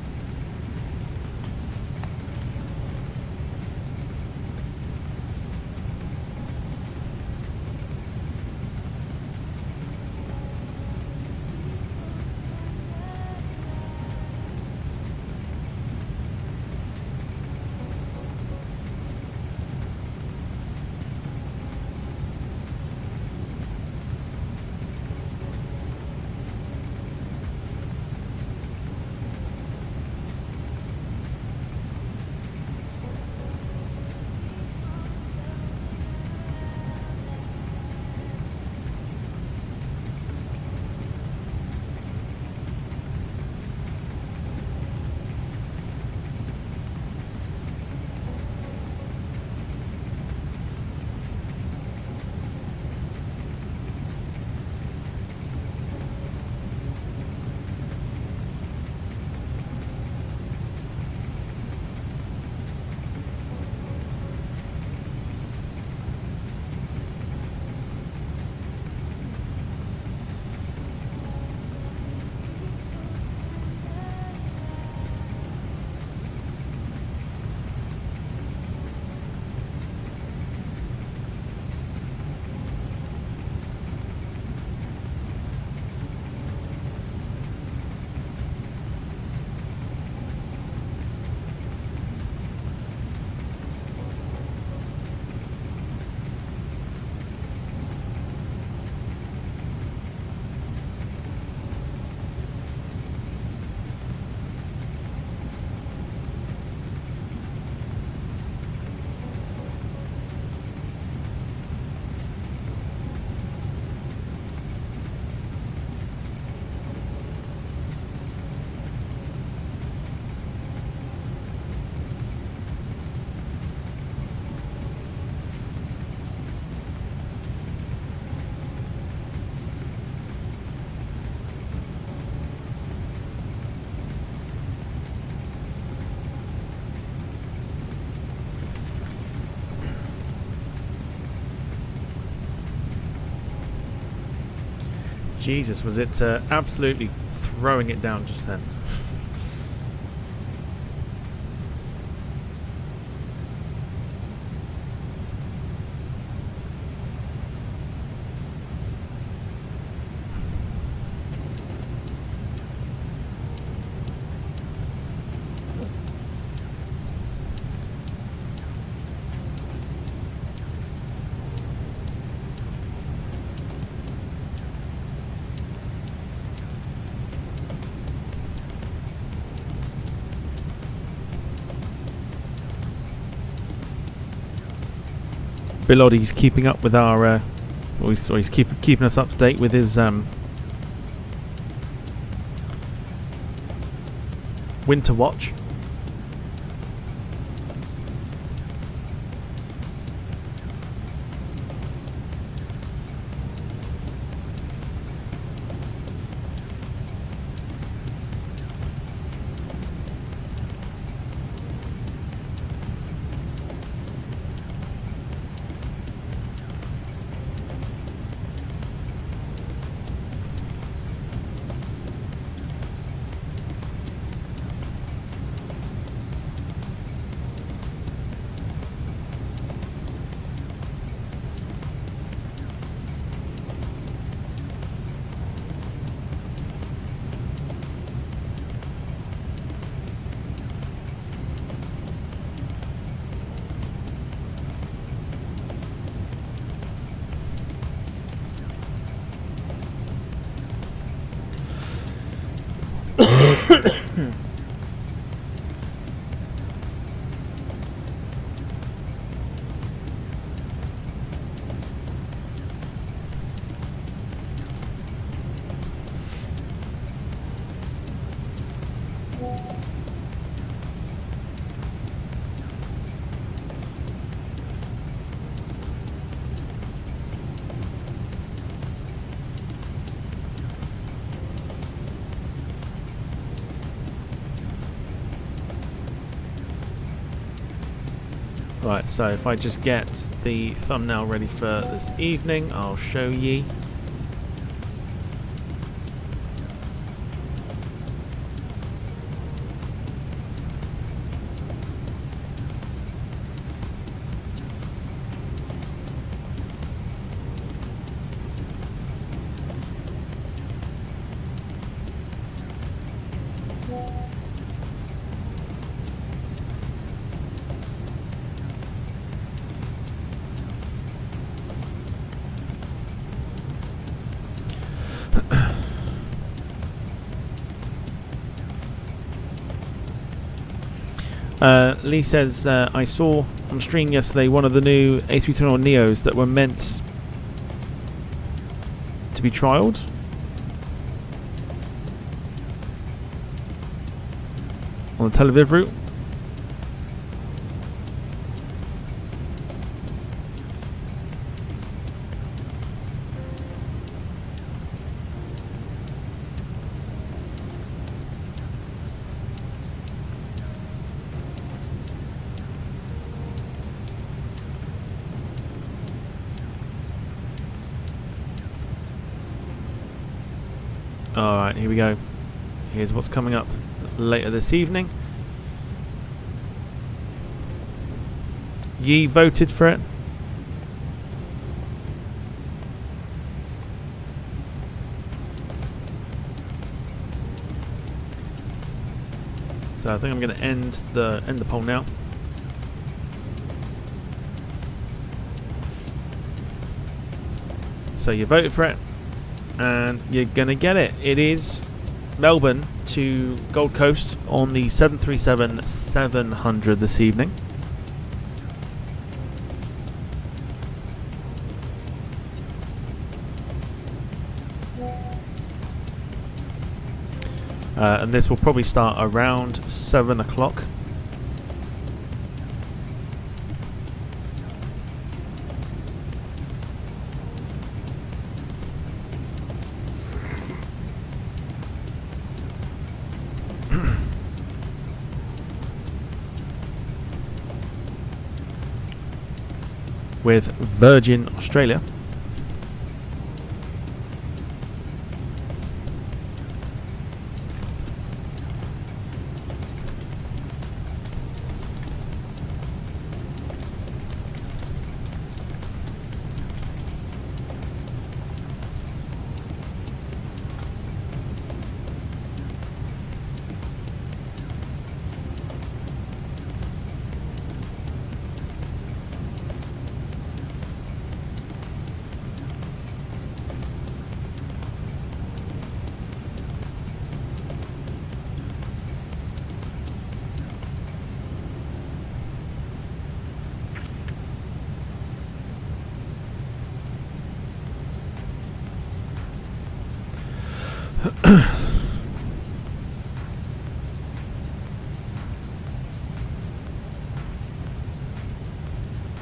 Jesus, was it absolutely throwing it down just then? Biloddy's keeping up with our, he's keeping us up to date with his winter watch. Right, so if I just get the thumbnail ready for this evening, I'll show ye. Lee says, I saw on stream yesterday one of the new A321NEOs that were meant to be trialled. On the Tel Aviv route. Alright, here we go. Here's what's coming up later this evening. Ye voted for it. So I think I'm going to end the poll now. So you voted for it, and you're going to get it. It is Melbourne to Gold Coast on the 737-700 this evening. And this will probably start around 7 o'clock. With Virgin Australia.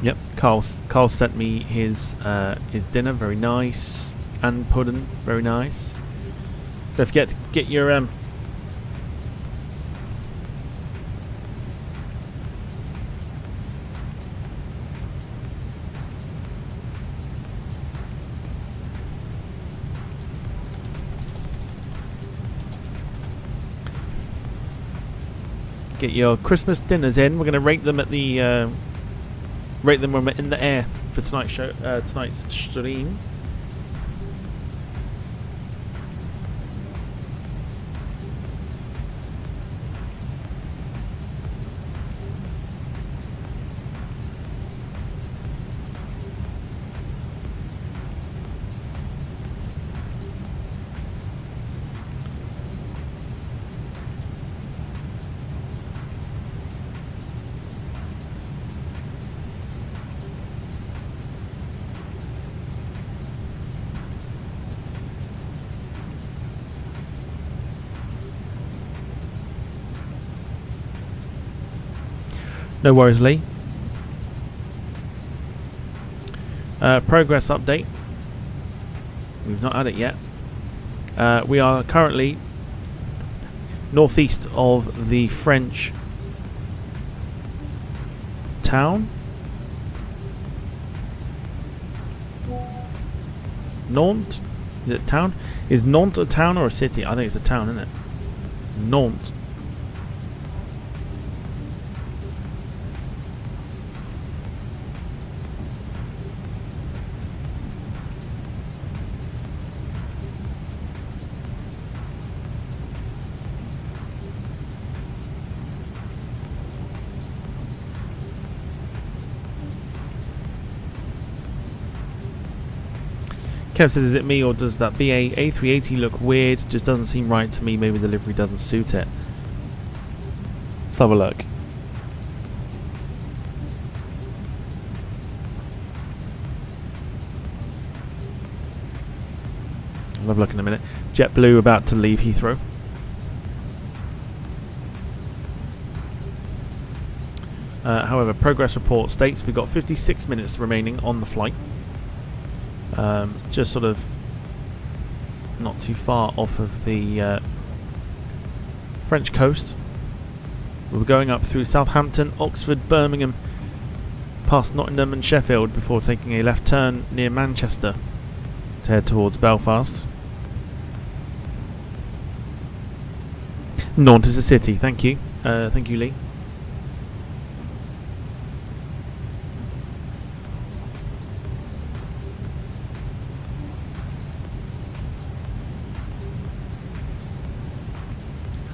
Yep, Carl sent me his dinner, very nice, and pudding, very nice. Don't forget to get your Christmas dinners in. We're going to rate them at the rate them when we're in the air for tonight's show, tonight's stream. No worries, Lee. Progress update. We've not had it yet. We are currently northeast of the French town Nantes? Is it a town? Is Nantes a town or a city? I think it's a town, isn't it? Nantes. Kev says, is it me or does that BA A380 look weird? Just doesn't seem right to me. Maybe the livery doesn't suit it. Let's have a look. I'll have a look in a minute. JetBlue about to leave Heathrow. However, progress report states we've got 56 minutes remaining on the flight. Just sort of not too far off of the French coast. We were going up through Southampton, Oxford, Birmingham, past Nottingham and Sheffield before taking a left turn near Manchester to head towards Belfast. Nantes is a city, thank you. Thank you, Lee.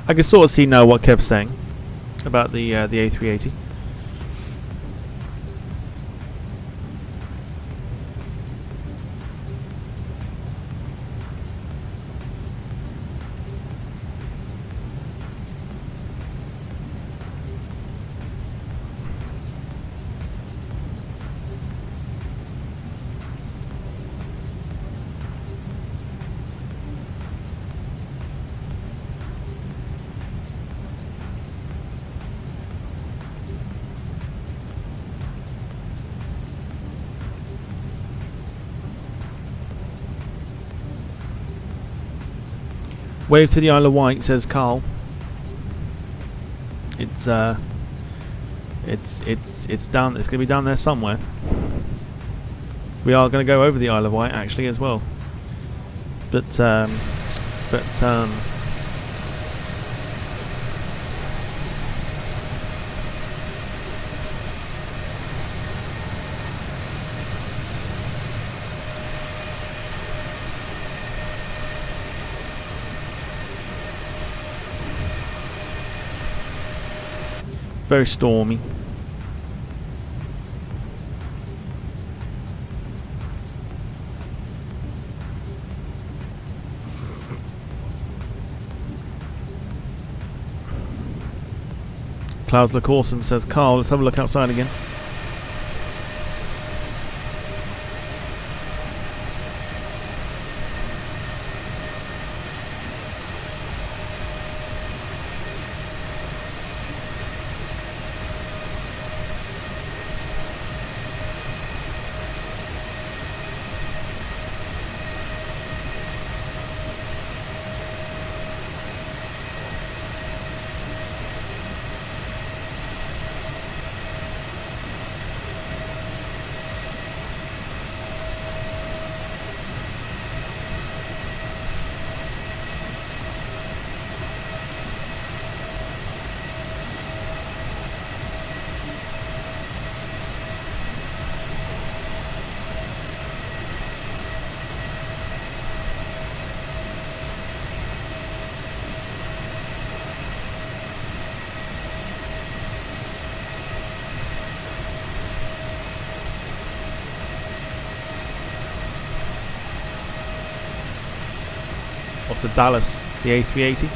I can sort of see now what Kev's saying about the A380. Wave to the Isle of Wight, says Carl. It's down. It's going to be down there somewhere. We are going to go over the Isle of Wight actually as well. But very stormy. Clouds look awesome, says Carl. Let's have a look outside again. Off the Dallas, the A380.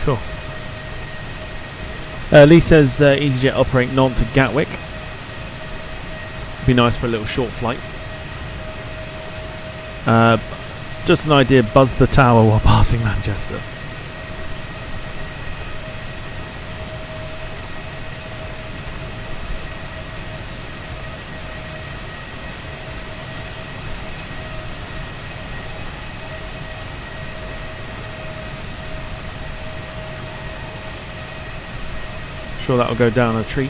Cool. Lee says EasyJet operate Nantes to Gatwick. Be nice for a little short flight. Just an idea, buzz the tower while passing Manchester. Sure that'll go down a treat.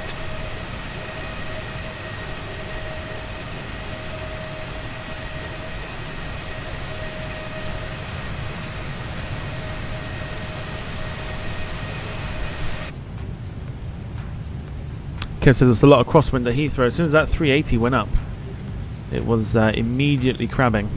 Kev says it's a lot of crosswind at Heathrow. As soon as that 380 went up, it was immediately crabbing.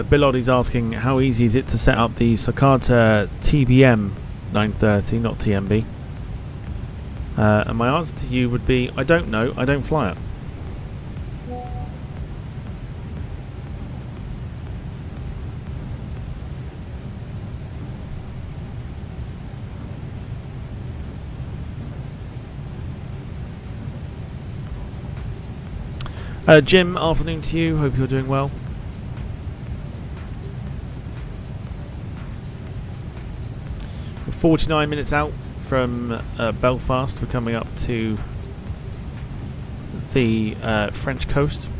Bill Oddie's asking how easy is it to set up the Socata TBM 930, not TMB. And my answer to you would be, I don't know, I don't fly it. Jim, afternoon to you, hope you're doing well. We're 49 minutes out from Belfast. We're coming up to the French coast.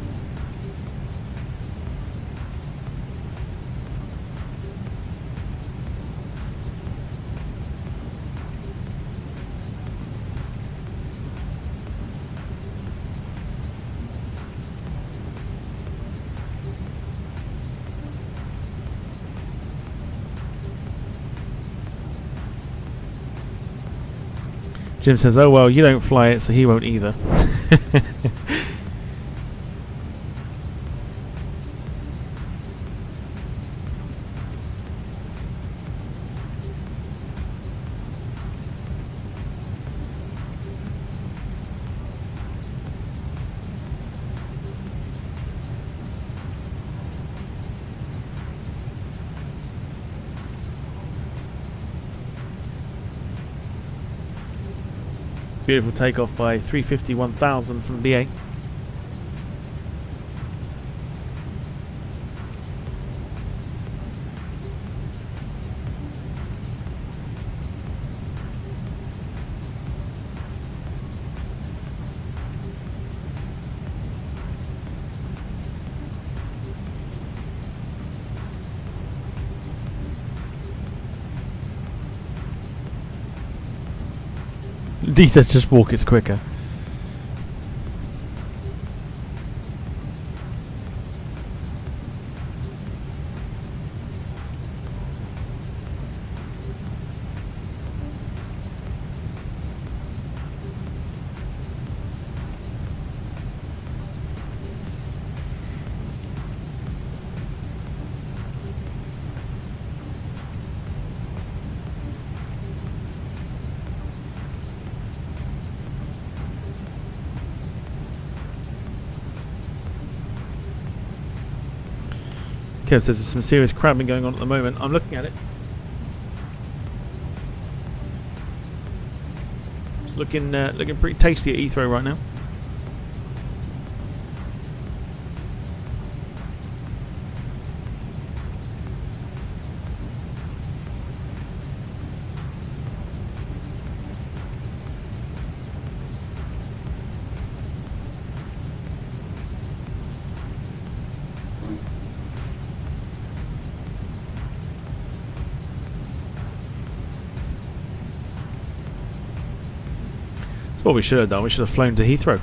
Jim says, oh well, you don't fly it, so he won't either. Beautiful takeoff by 351,000 from BA. Dita just walk, it's quicker. Kev says there's some serious crabbing going on at the moment. I'm looking at it. It's looking pretty tasty at Heathrow right now. That's what we should have done. We should have flown to Heathrow.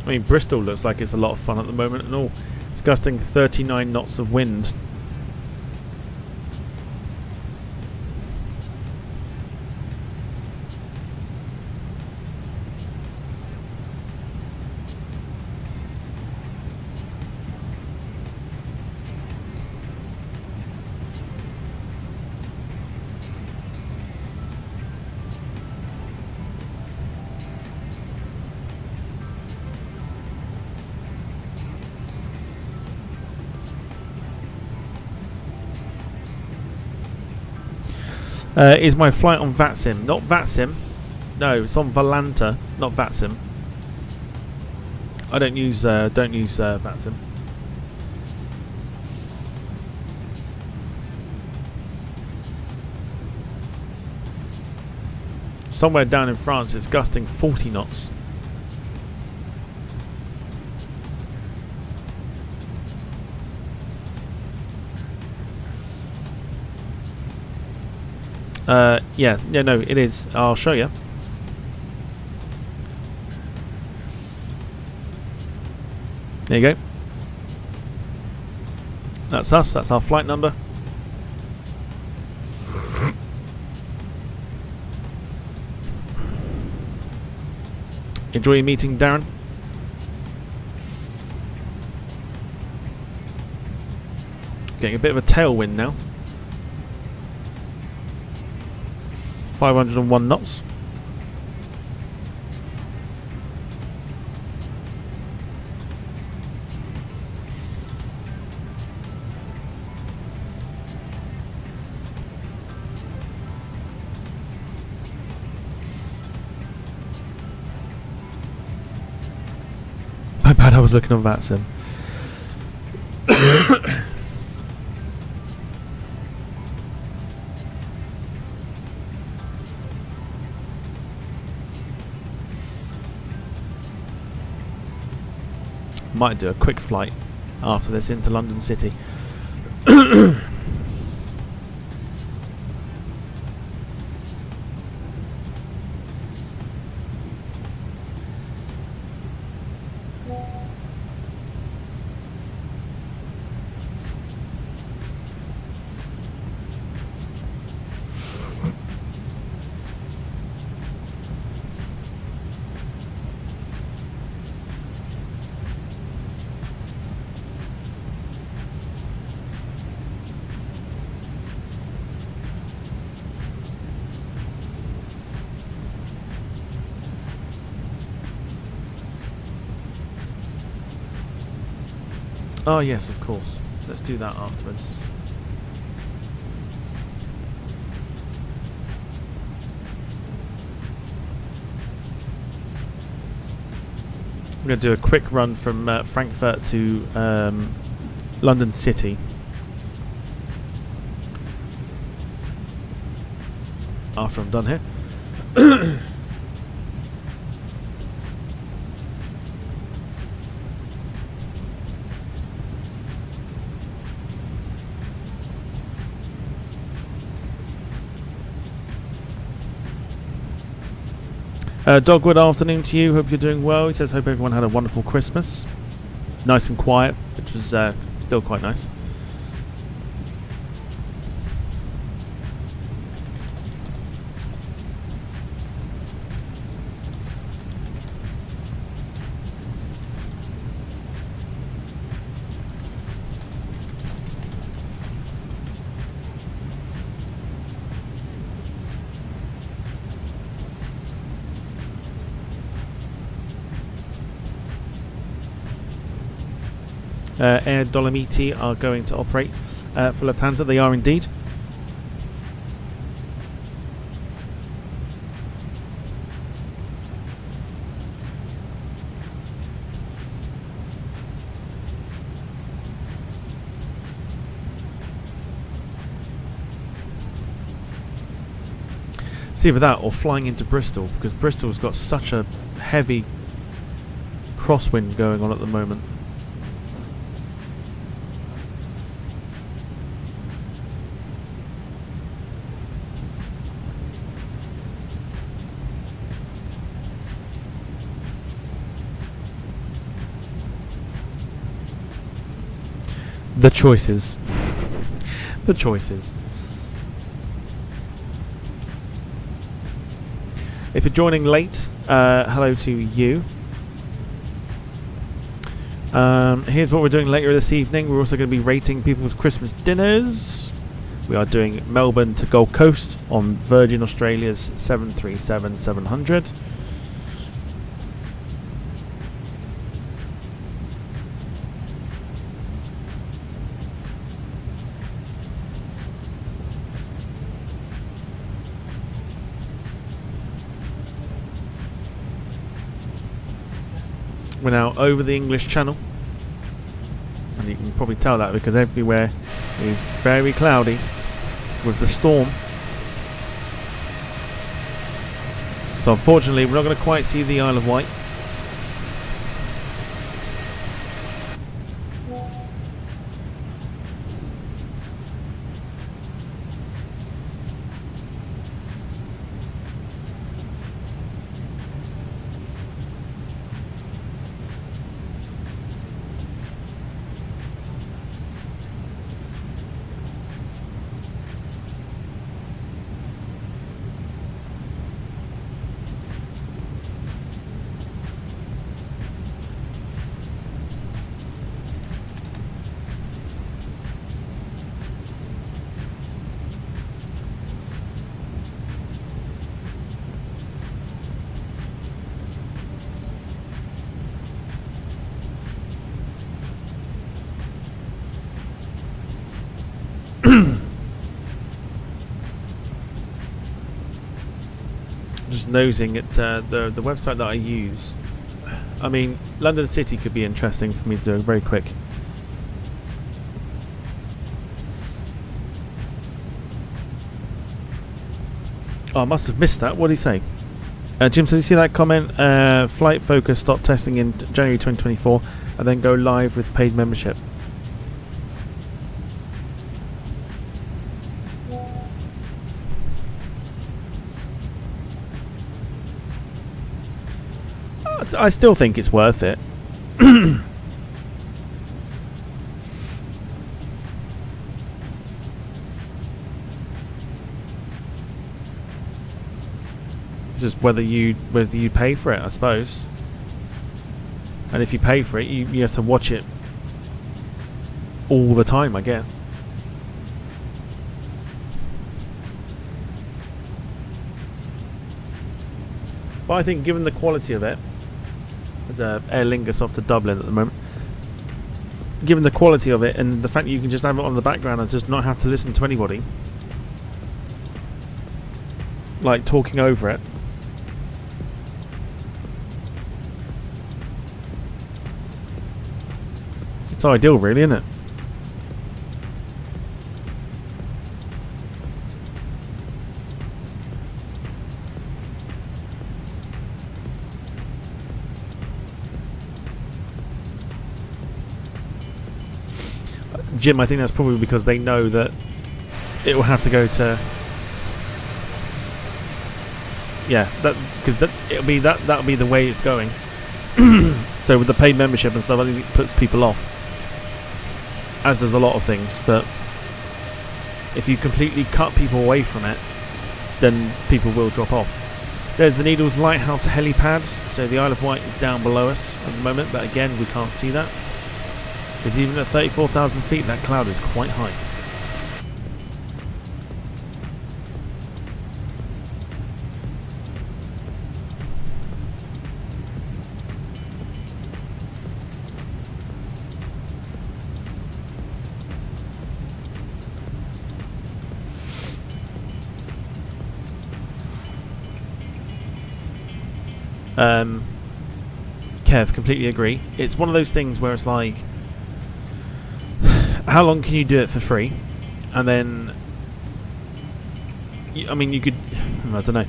I mean, Bristol looks like it's a lot of fun at the moment and all. It's gusting 39 knots of wind. Is my flight on VATSIM? Not VATSIM. No, it's on Volanta, not VATSIM. I don't use VATSIM. Somewhere down in France, it's gusting 40 knots. Yeah, no, it is. I'll show you. There you go. That's us. That's our flight number. Enjoy your meeting, Darren. Getting a bit of a tailwind now. 501 knots. My bad, I was looking on VATSIM. Might do a quick flight after this into London City. Oh yes, of course. Let's do that afterwards. I'm going to do a quick run from Frankfurt to London City. After I'm done here. Dogwood, afternoon to you. Hope you're doing well. He says, hope everyone had a wonderful Christmas. Nice and quiet, which was still quite nice. Air Dolomiti are going to operate for Lufthansa. They are indeed. It's either that or flying into Bristol, because Bristol's got such a heavy crosswind going on at the moment. The choices. The choices. If you're joining late, hello to you. Here's what we're doing later this evening. We're also going to be rating people's Christmas dinners. We are doing Melbourne to Gold Coast on Virgin Australia's 737-700. We're now over the English Channel, and you can probably tell that because everywhere is very cloudy with the storm. So unfortunately we're not going to quite see the Isle of Wight. Just nosing at the website that I use. I mean, London City could be interesting for me to do very quick. Oh, I must have missed that. What did he say? Jim says, you see that comment? Flight Focus stop testing in January 2024 and then go live with paid membership. I still think it's worth it. It's just whether you pay for it, I suppose. And if you pay for it, you have to watch it all the time, I guess. But I think given the quality of it, there's Aer Lingus off to Dublin at the moment. given the quality of it and the fact that you can just have it on the background and just not have to listen to anybody, like talking over it. It's ideal, really, isn't it? Jim, I think that's probably because they know that it will have to go to, yeah, that because that'll be the way it's going. So with the paid membership and stuff, I think it puts people off, as does a lot of things. But if you completely cut people away from it, then people will drop off. There's the Needles Lighthouse helipad. So the Isle of Wight is down below us at the moment, but again, we can't see that. Because even at 34,000 feet, that cloud is quite high. Kev, completely agree. It's one of those things where it's like, how long can you do it for free? And then, I mean, you could, I don't know.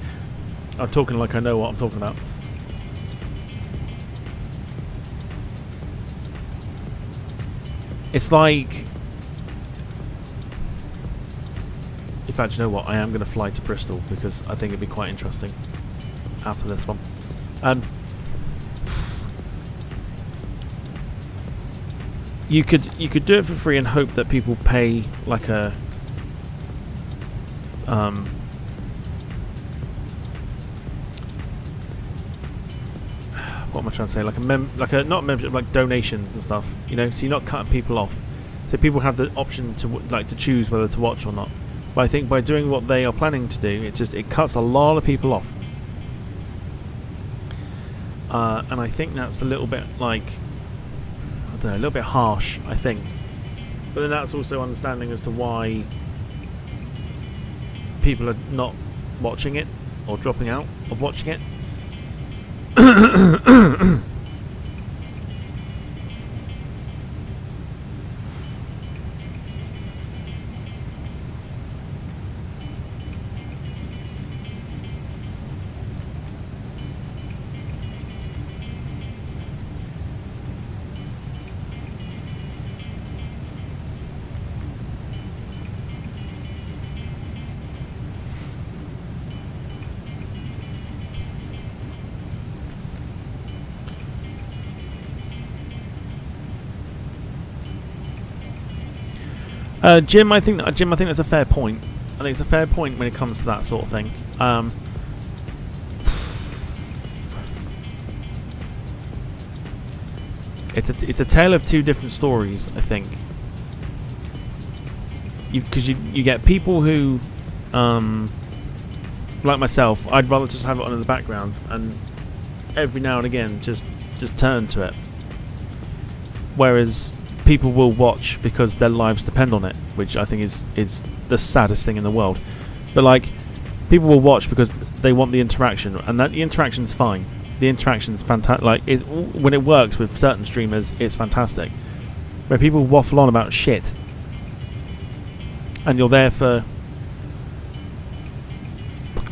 I'm talking like I know what I'm talking about. It's like, in fact, you know what? I am going to fly to Bristol because I think it'd be quite interesting after this one. You could do it for free and hope that people pay like a what am I trying to say? Like a not membership, like donations and stuff. You know, so you're not cutting people off. So people have the option to choose whether to watch or not. But I think by doing what they are planning to do, it cuts a lot of people off. And I think that's a little bit like, I don't know, a little bit harsh, I think. But then that's also understanding as to why people are not watching it or dropping out of watching it. Jim, I think that's a fair point. I think it's a fair point when it comes to that sort of thing. It's a tale of two different stories, I think. Because you get people who, like myself, I'd rather just have it on in the background and every now and again just turn to it. Whereas people will watch because their lives depend on it, which I think is the saddest thing in the world. But like, people will watch because they want the interaction, and that the interaction's fine. The interaction's fantastic. Like, when it works with certain streamers, it's fantastic. Where people waffle on about shit, and you're there for,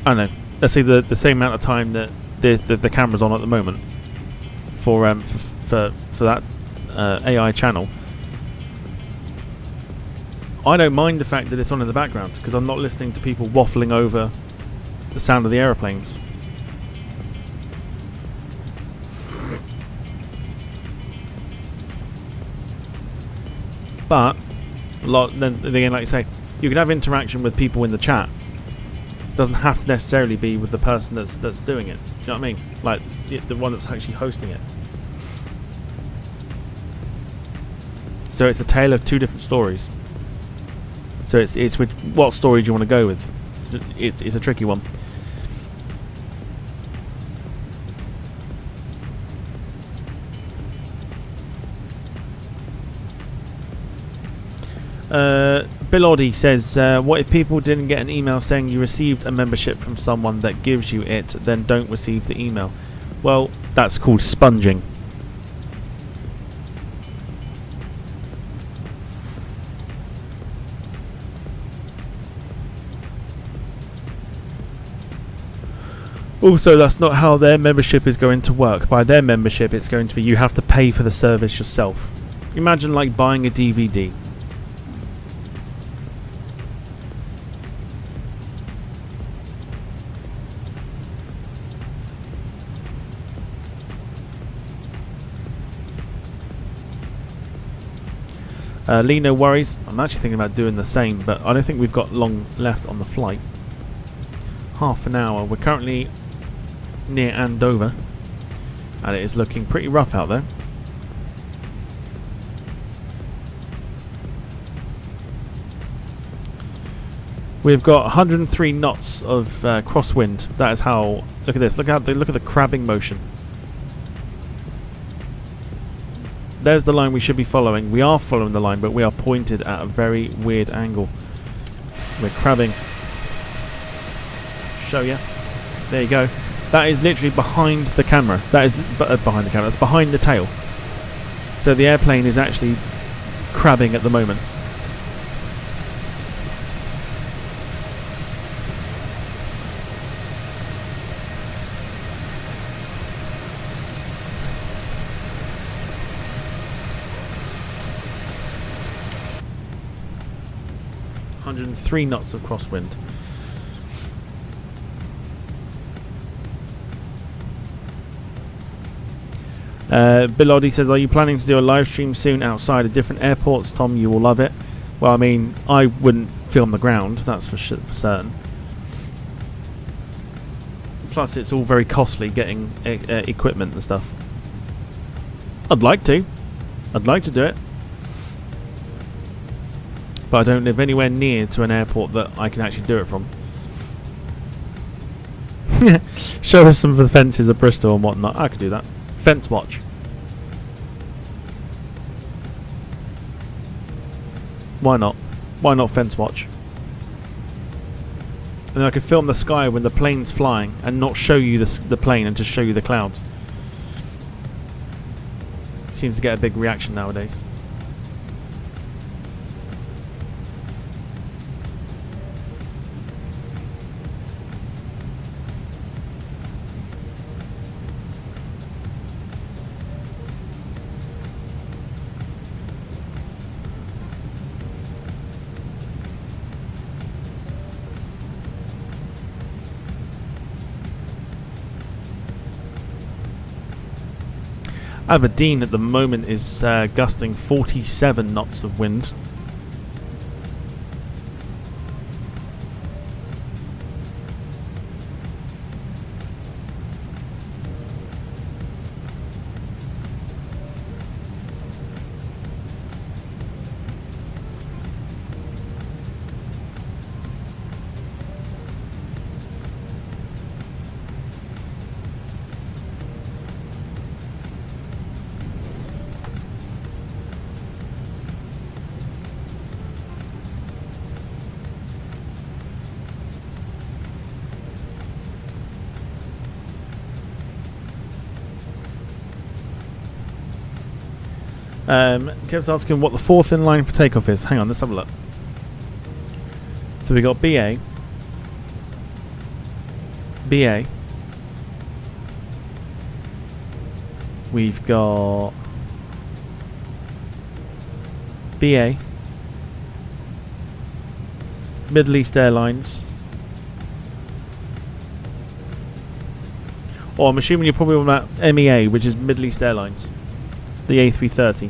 I don't know, let's say the same amount of time that the camera's on at the moment for that AI channel. I don't mind the fact that it's on in the background because I'm not listening to people waffling over the sound of the aeroplanes. But then again, like you say, you can have interaction with people in the chat. It doesn't have to necessarily be with the person that's doing it. Do you know what I mean? Like the one that's actually hosting it. So it's a tale of two different stories. So it's with what story do you want to go with? It's a tricky one. Bill Oddie says, what if people didn't get an email saying you received a membership from someone that gives you it, then don't receive the email? Well, that's called sponging. Also, that's not how their membership is going to work. By their membership, it's going to be you have to pay for the service yourself. Imagine like buying a DVD. Lee, no worries. I'm actually thinking about doing the same, but I don't think we've got long left on the flight. Half an hour. We're currently near Andover, and it is looking pretty rough out there. We've got 103 knots of crosswind. That is how. Look at this. Look at the crabbing motion. There's the line we should be following. We are following the line, but we are pointed at a very weird angle. We're crabbing. Show ya. There you go. That is literally behind the camera. That is behind the camera. That's behind the tail. So the airplane is actually crabbing at the moment. Three knots of crosswind. Bill Oddie says, are you planning to do a live stream soon outside of different airports? Tom, you will love it. Well, I mean, I wouldn't film the ground, that's for certain. Plus, it's all very costly getting equipment and stuff. I'd like to do it. But I don't live anywhere near to an airport that I can actually do it from. Show us some of the fences of Bristol and whatnot. I could do that. Fence watch. Why not? Why not fence watch? And then I could film the sky when the plane's flying and not show you the plane and just show you the clouds. Seems to get a big reaction nowadays. Aberdeen at the moment is gusting 47 knots of wind. Kev's asking what the fourth in line for takeoff is. Hang on, let's have a look. So we got BA, BA, we've got BA, Middle East Airlines. Or I'm assuming you're probably on that MEA, which is Middle East Airlines. The A330.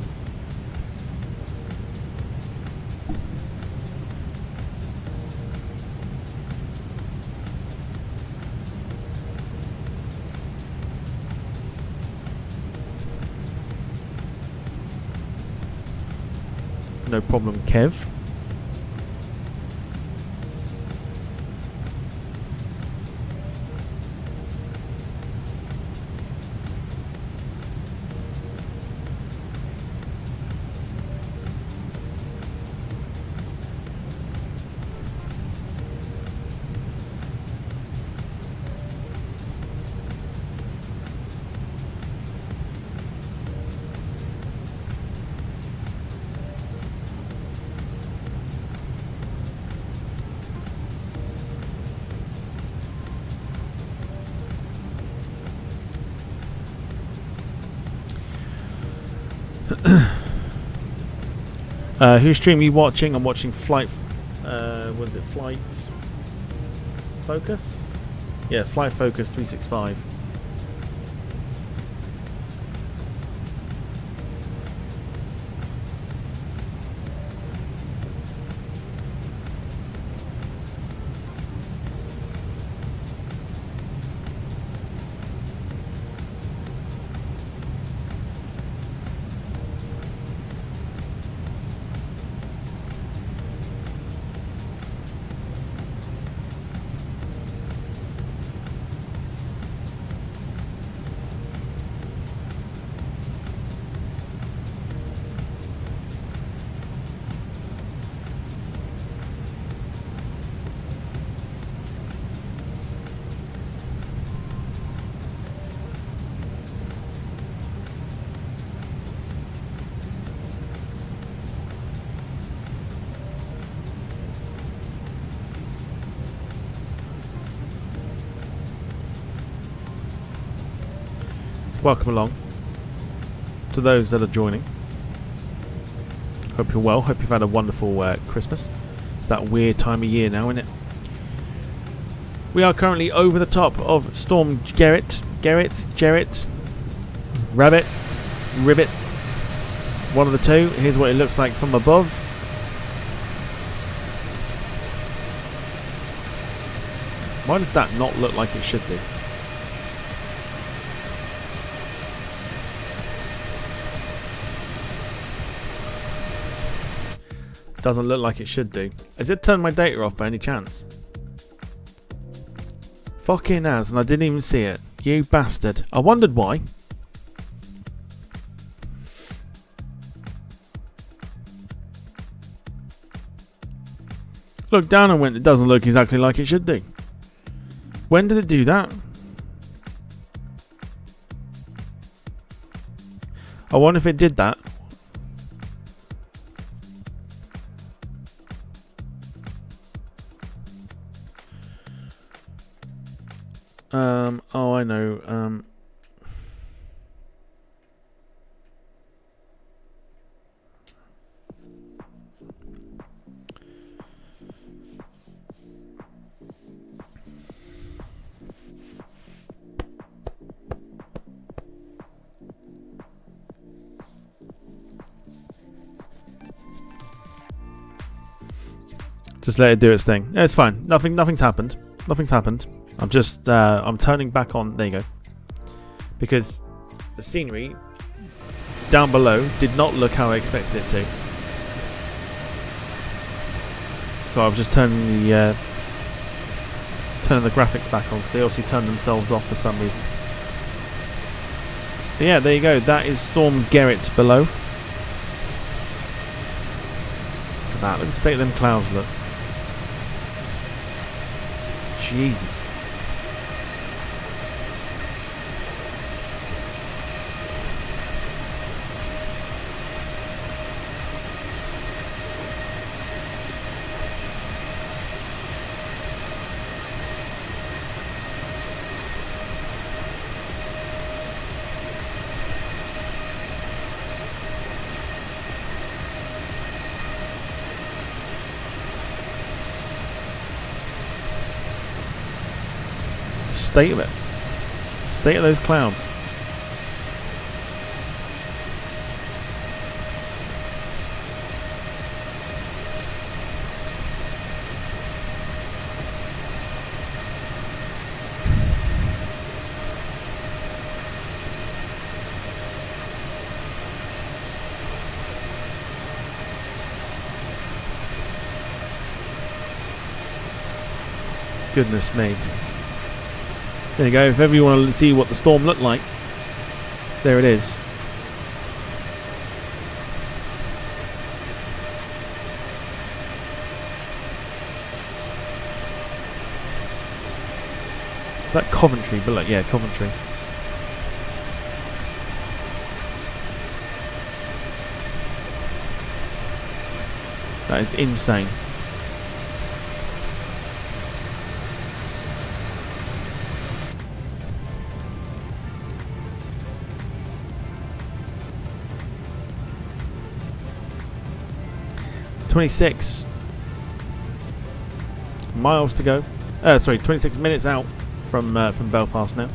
No problem, Kev. Whose stream are you watching? I'm watching Flight. Was it Flight Focus? Yeah, Flight Focus 365. Welcome along to those that are joining. Hope you're well. Hope you've had a wonderful Christmas. It's that weird time of year now, isn't it? We are currently over the top of Storm Gerrit, Rabbit, Ribbit. One of the two. Here's what it looks like from above. Why does that not look like it should do? Doesn't look like it should do. Has it turned my data off by any chance? Fucking has, and I didn't even see it. You bastard. I wondered why. Look down and went, it doesn't look exactly like it should do. When did it do that? I wonder if it did that. Oh, I know. Just let it do its thing. Yeah, it's fine. Nothing's happened. Nothing's happened. I'm just, I'm turning back on, there you go. Because the scenery down below did not look how I expected it to. So I was just turning the graphics back on, because they obviously turned themselves off for some reason. But yeah, there you go, that is Storm Gerrit below. Look at that, look at the state of them clouds, look. Jesus. State of it. State of those clouds. Goodness me. There you go, if ever you want to see what the storm looked like, there it is. Is that Coventry below? Yeah, Coventry. That is insane. 26 miles to go. 26 minutes out from Belfast now.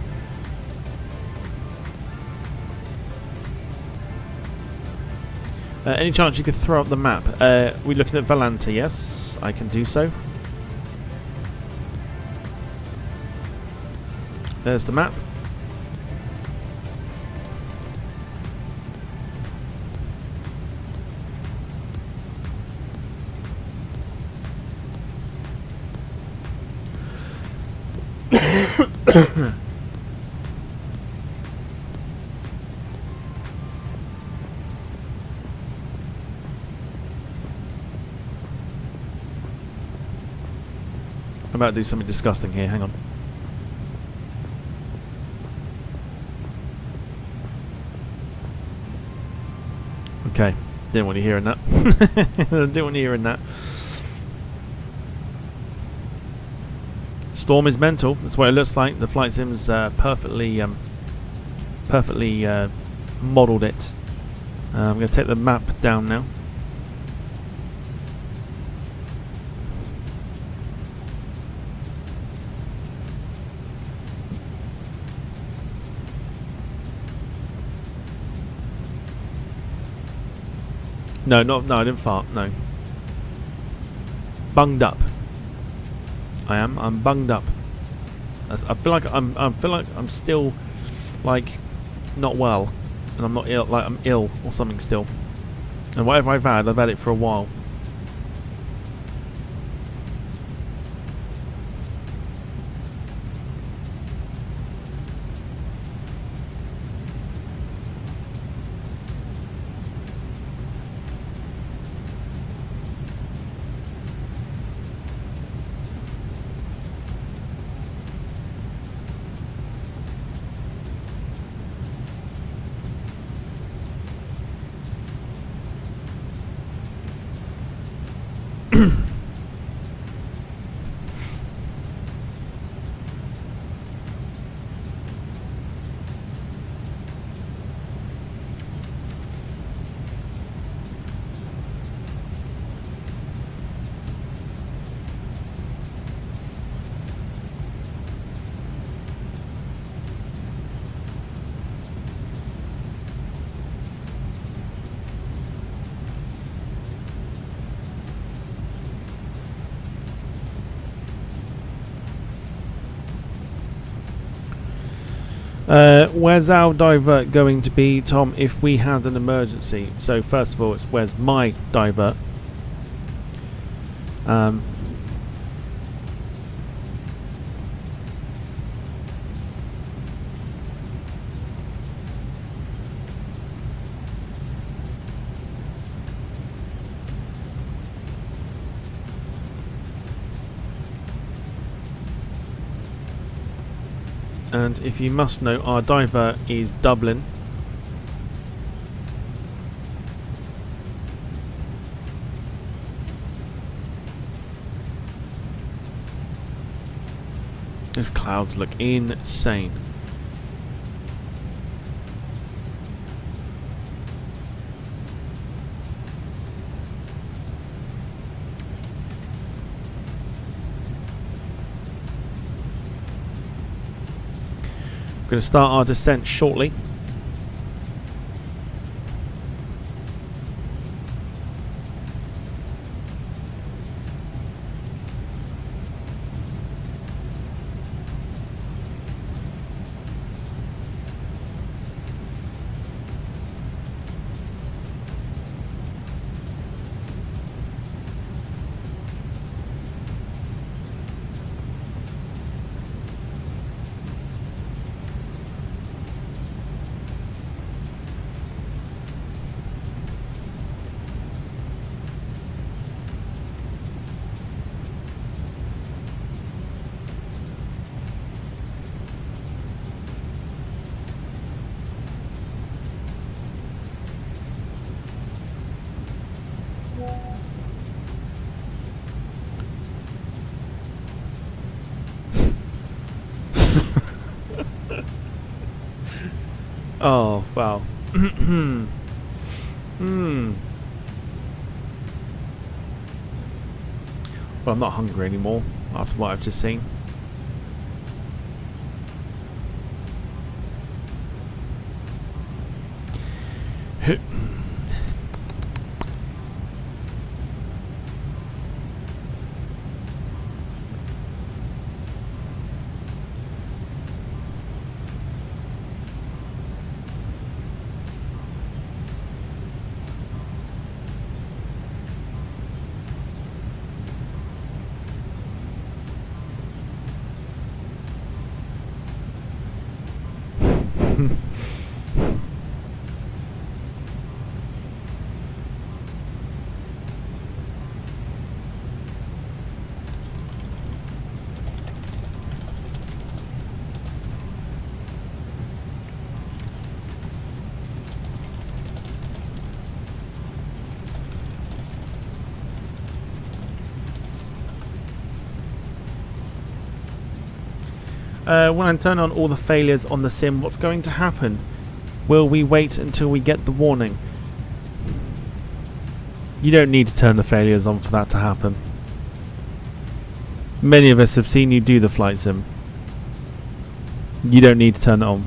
Any chance you could throw up the map? We're looking at Valanta. Yes, I can do so. There's the map. I'm about to do something disgusting here. Hang on. Okay. Didn't want you hearing that. Didn't want you hearing that. Storm is mental. That's what it looks like. The flight sim's perfectly modelled it. I'm going to take the map down now. No, I didn't fart. No. Bunged up. I'm bunged up. I feel like I'm still like not well, and I'm not ill. Like I'm ill or something still. And whatever I've had it for a while. Where's our divert going to be, Tom, if we had an emergency? So first of all, it's where's my divert? And if you must know, our divert is Dublin. Those clouds look insane. We're going to start our descent shortly. Oh, wow. Well, I'm not hungry anymore after what I've just seen. When I turn on all the failures on the sim, what's going to happen? Will we wait until we get the warning? You don't need to turn the failures on for that to happen. Many of us have seen you do the flight sim. You don't need to turn it on.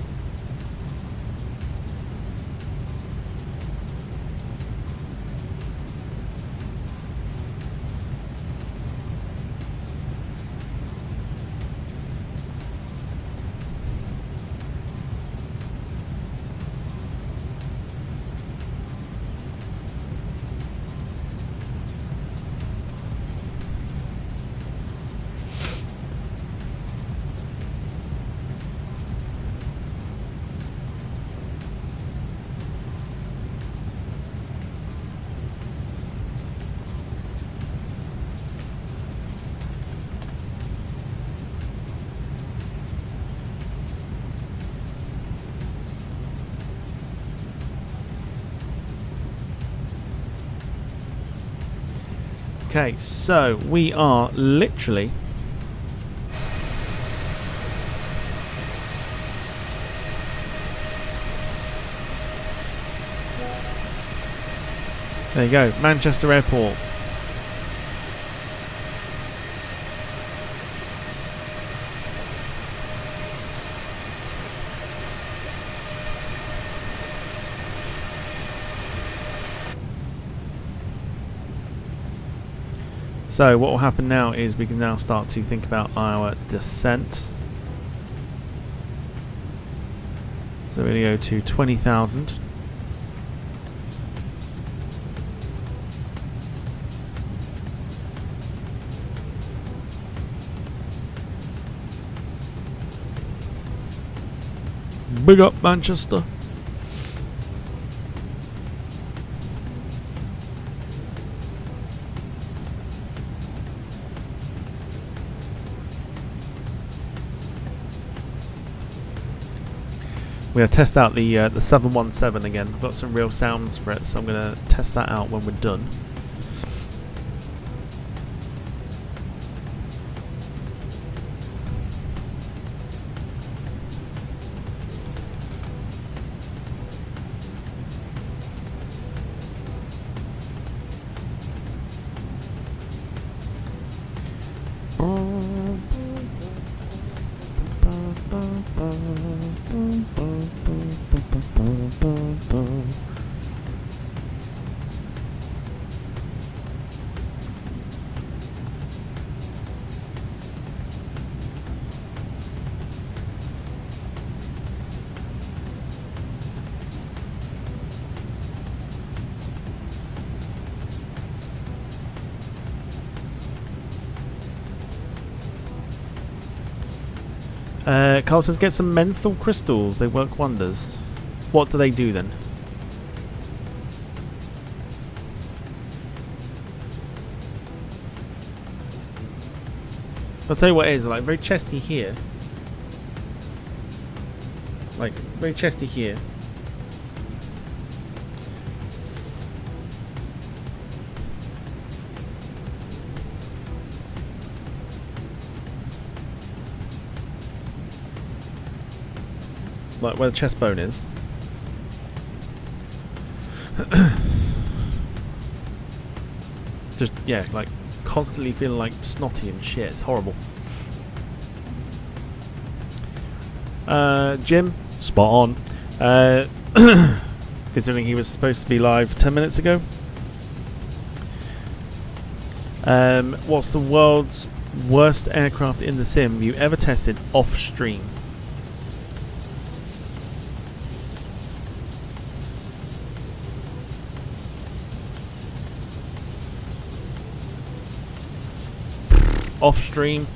Okay, so we are literally there you go, Manchester Airport. So what will happen now is we can now start to think about our descent. So we're going to go to 20,000. Big up Manchester. We're going to test out the 717 again. I've got some real sounds for it, so I'm going to test that out when we're done. Carl says get some menthol crystals, they work wonders. What do they do then? I'll tell you what it is, like very chesty here. Like very chesty here. Like where the chest bone is. Just, yeah, like constantly feeling like snotty and shit. It's horrible. Jim, spot on. Considering he was supposed to be live 10 minutes ago. What's the world's worst aircraft in the sim you ever tested off stream? Off stream,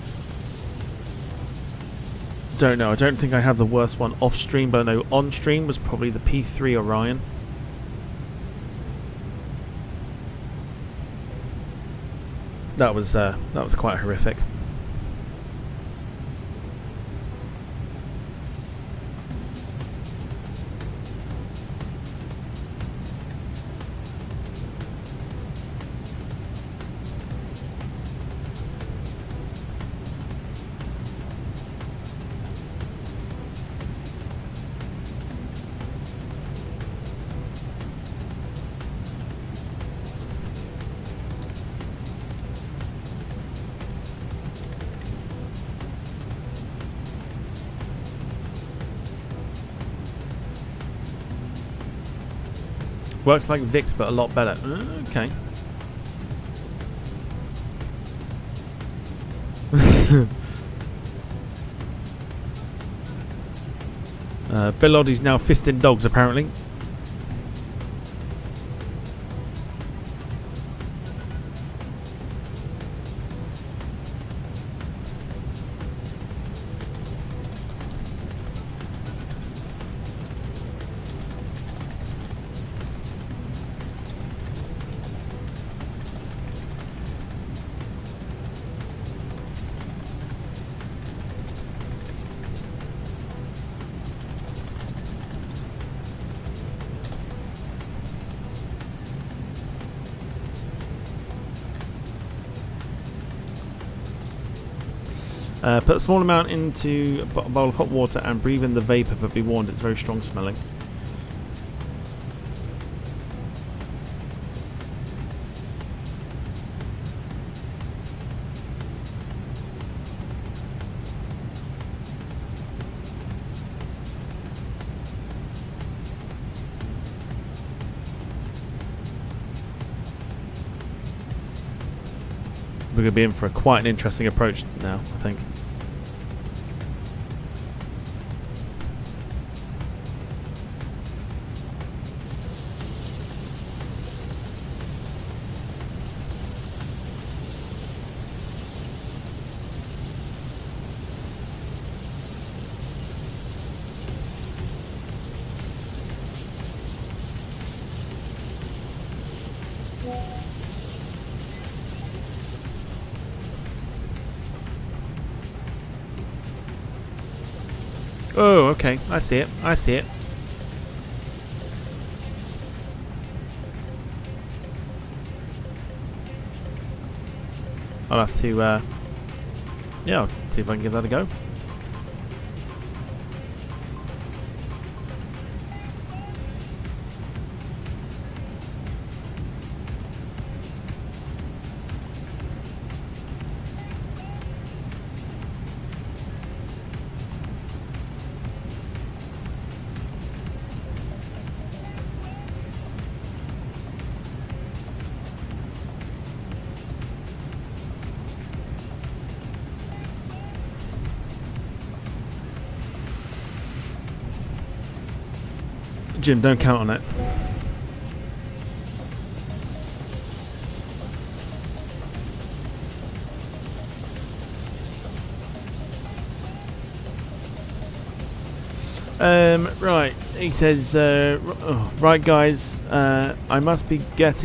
don't know. I don't think I have the worst one off stream, but I know on stream was probably the P3 Orion. That was quite horrific. Works like Vix, but a lot better. Okay. Bill Oddie's now fisting dogs, apparently. Put a small amount into a bowl of hot water and breathe in the vapor, but be warned, it's very strong smelling. We're going to be in for quite an interesting approach now, I think. Oh, okay. I see it. I see it. I'll have to, yeah, I'll see if I can give that a go. Jim, don't count on it. Right, he says, right guys, I must get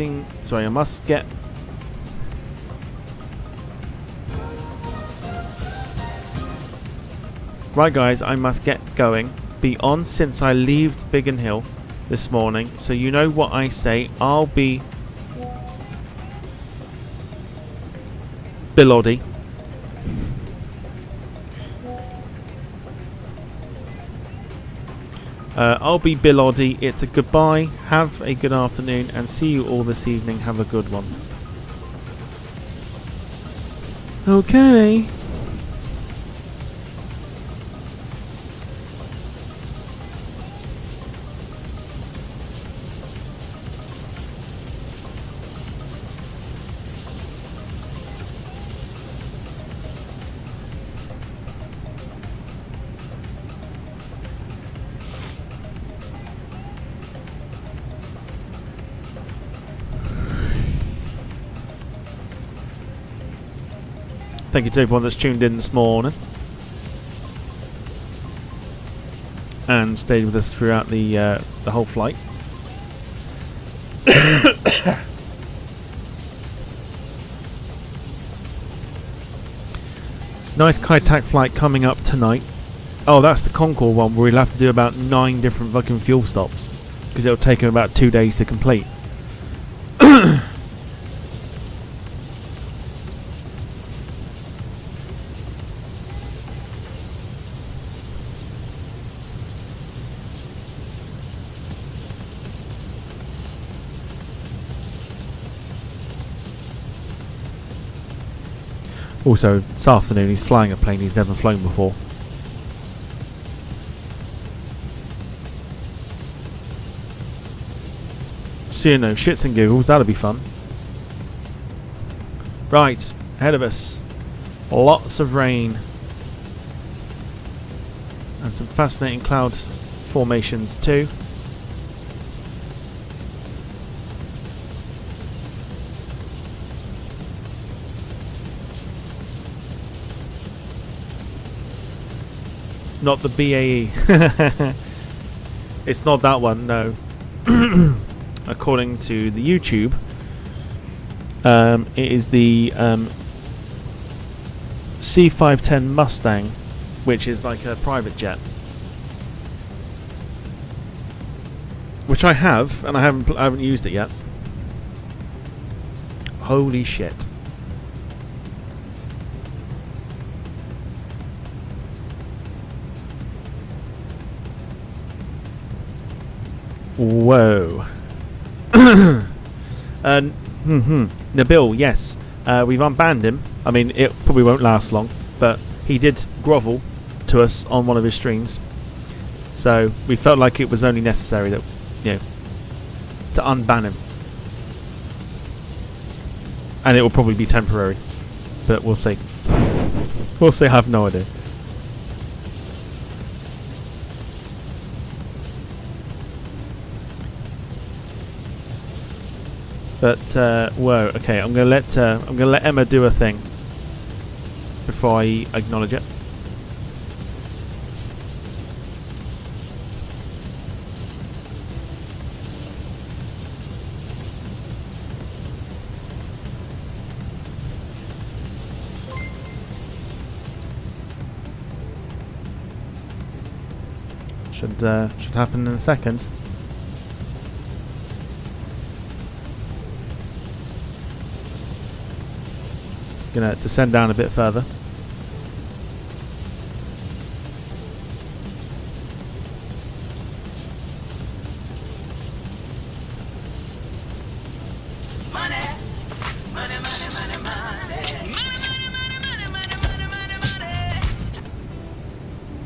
Right guys, I must get going. Be on since I left Biggin Hill this morning, so you know what I say. I'll be Bill Oddie. I'll be Bill Oddie. It's a goodbye. Have a good afternoon and see you all this evening. Have a good one. Okay. Thank you to everyone that's tuned in this morning and stayed with us throughout the whole flight. Nice Kai-Tak flight coming up tonight. Oh, that's the Concorde one where we'll have to do about 9 different fucking fuel stops because it'll take him about 2 days to complete. Also, this afternoon he's flying a plane he's never flown before. So, you know, shits and giggles, that'll be fun. Right, ahead of us, lots of rain. And some fascinating cloud formations too. Not the BAE. It's not that one, no. According to the YouTube, it is the C510 Mustang, which is like a private jet. Which I have, and I haven't used it yet. Holy shit. Whoa. Nabil, yes. We've unbanned him. I mean, it probably won't last long, but he did grovel to us on one of his streams. So we felt like it was only necessary that, you know, to unban him. And it will probably be temporary. But we'll see. We'll see, I have no idea. But whoa, okay, I'm gonna let Emma do her thing before I acknowledge it. Should happen in a second. Gonna descend down a bit further.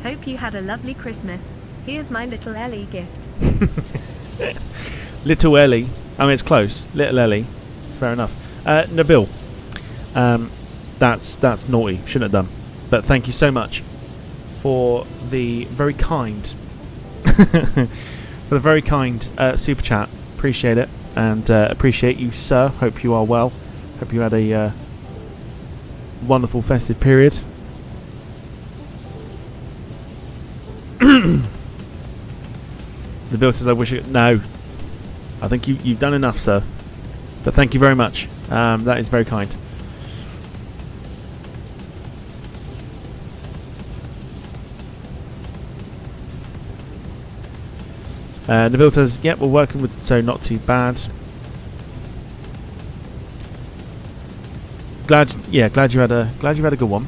Hope you had a lovely Christmas. Here's my little Ellie gift. Little Ellie. I mean, it's close. Little Ellie. It's fair enough. Nabil. That's naughty. Shouldn't have done. But thank you so much for the very kind, super chat. Appreciate it, and appreciate you, sir. Hope you are well. Hope you had a wonderful festive period. The bill says, "I wish it." No, I think you've done enough, sir. But thank you very much. That is very kind. Nabil says, "Yep, we're working with, so not too bad." Glad you had a good one.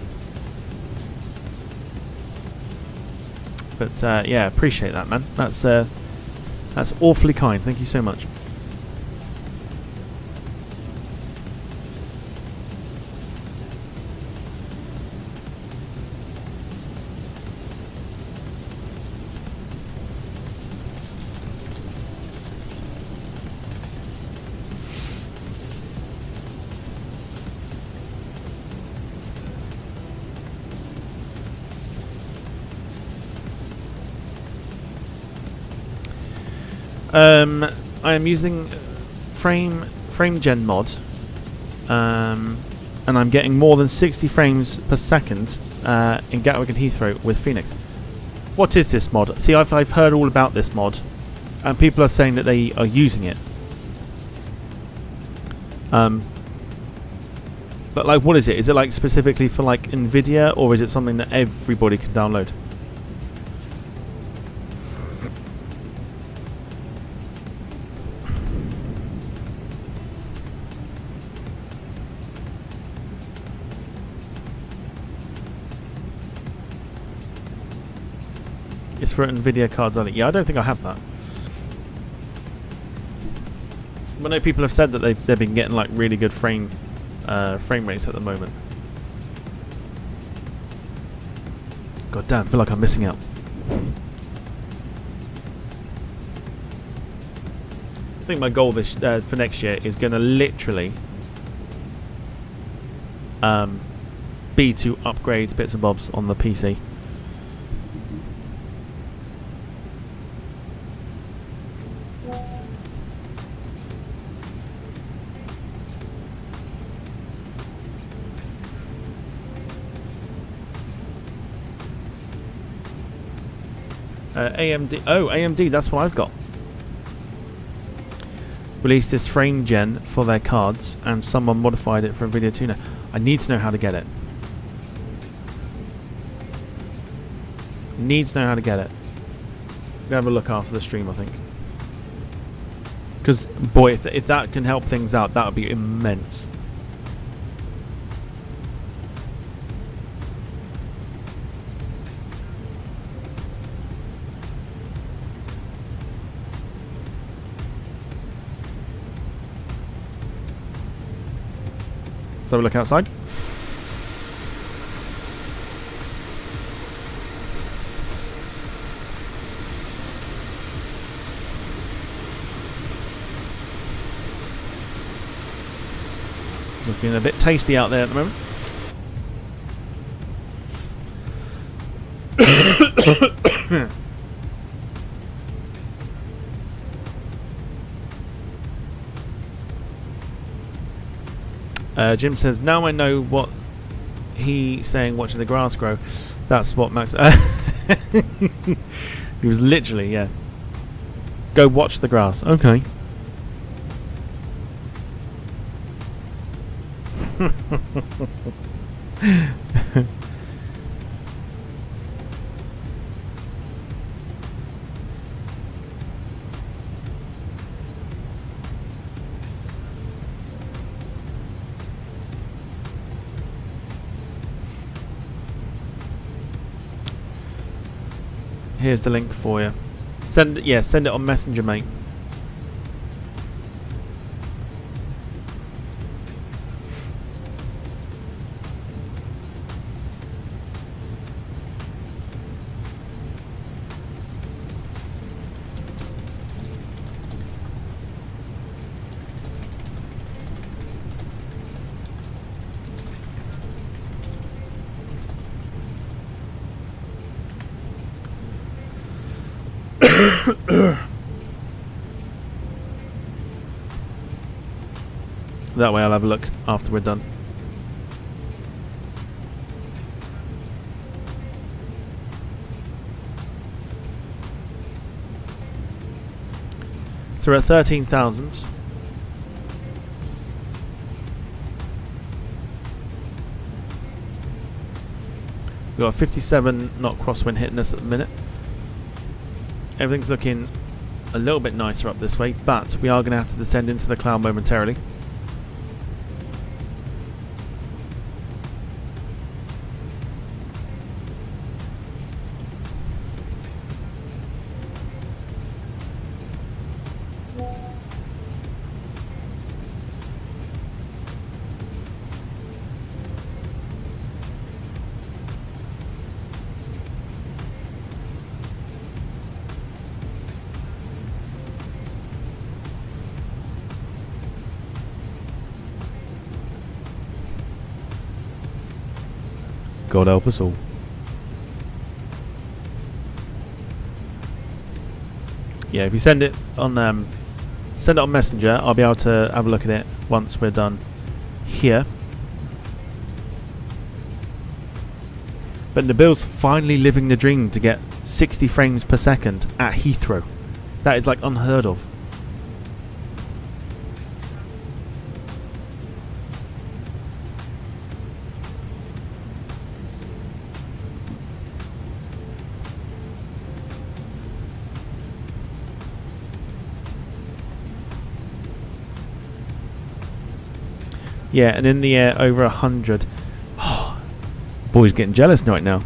But yeah, appreciate that, man. That's awfully kind. Thank you so much. I am using frame gen mod, and I'm getting more than 60 frames per second in Gatwick and Heathrow with Phoenix. What is this mod? See, I've heard all about this mod, and people are saying that they are using it. But like, what is it? Is it like specifically for like Nvidia, or is it something that everybody can download? It's for Nvidia cards only. Yeah, I don't think I have that. I know people have said that they've been getting like really good frame rates at the moment. God damn, I feel like I'm missing out. I think my goal this for next year is going to literally be to upgrade bits and bobs on the PC. AMD. Oh, AMD, that's what I've got. Released this frame gen for their cards, and someone modified it for NVIDIA Tuner. I need to know how to get it. Need to know how to get it. We're gonna have a look after the stream, I think. Because, boy, if that can help things out, that would be immense. Let's have a look outside. Looking a bit tasty out there at the moment. Jim says, now I know what he's saying watching the grass grow. That's what Max... He was literally, yeah. Go watch the grass. Okay. Here's the link for you. Send it on Messenger, mate. That way I'll have a look after we're done. So we're at 13,000. We've got a 57 knot crosswind hitting us at the minute. Everything's looking a little bit nicer up this way, but we are going to have to descend into the cloud momentarily. God help us all. yeah, if you send it on Messenger, I'll be able to have a look at it once we're done here. But Nabil's finally living the dream to get 60 frames per second at Heathrow. That is like unheard of. Yeah, and in the air over 100. Oh, boy's getting jealous right now.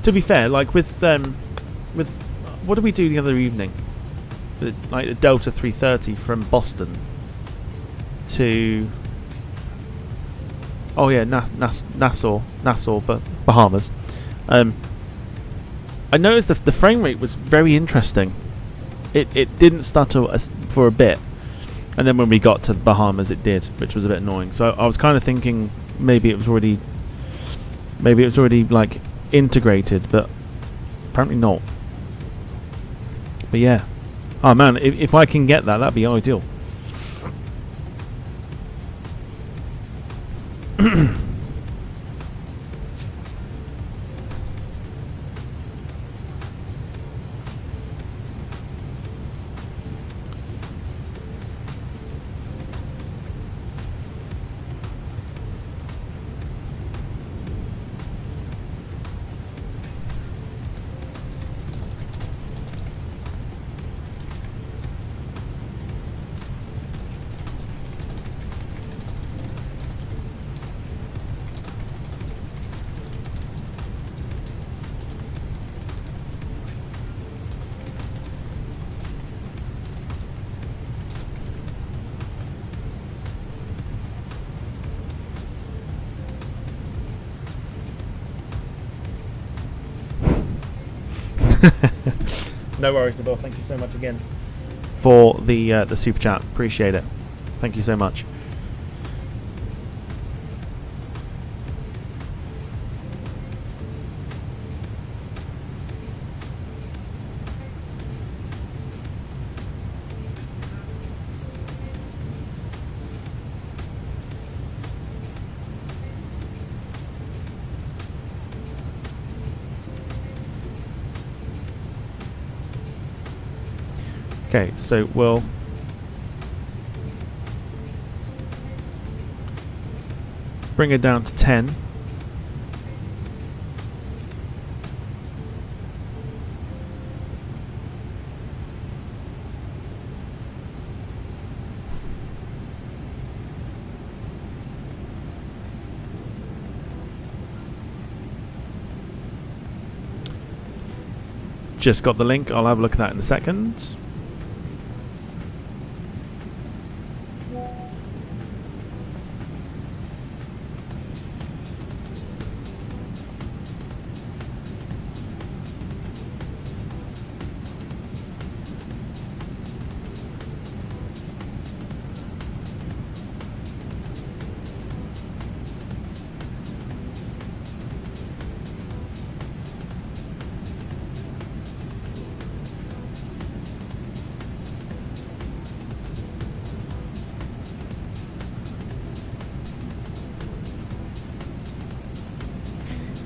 To be fair, like with what did we do the other evening? Like the Delta 330 from Boston to Nassau, but Bahamas. I noticed the frame rate was very interesting. It didn't stutter for a bit. And then when we got to the Bahamas, it did, which was a bit annoying. So I was kind of thinking maybe it was already like integrated, but apparently not. But yeah, oh man, if I can get that, that'd be ideal. No worries, Nabil. Thank you so much again for the super chat. Appreciate it. Thank you so much. Okay, so we'll bring it down to 10. Just got the link. I'll have a look at that in a second.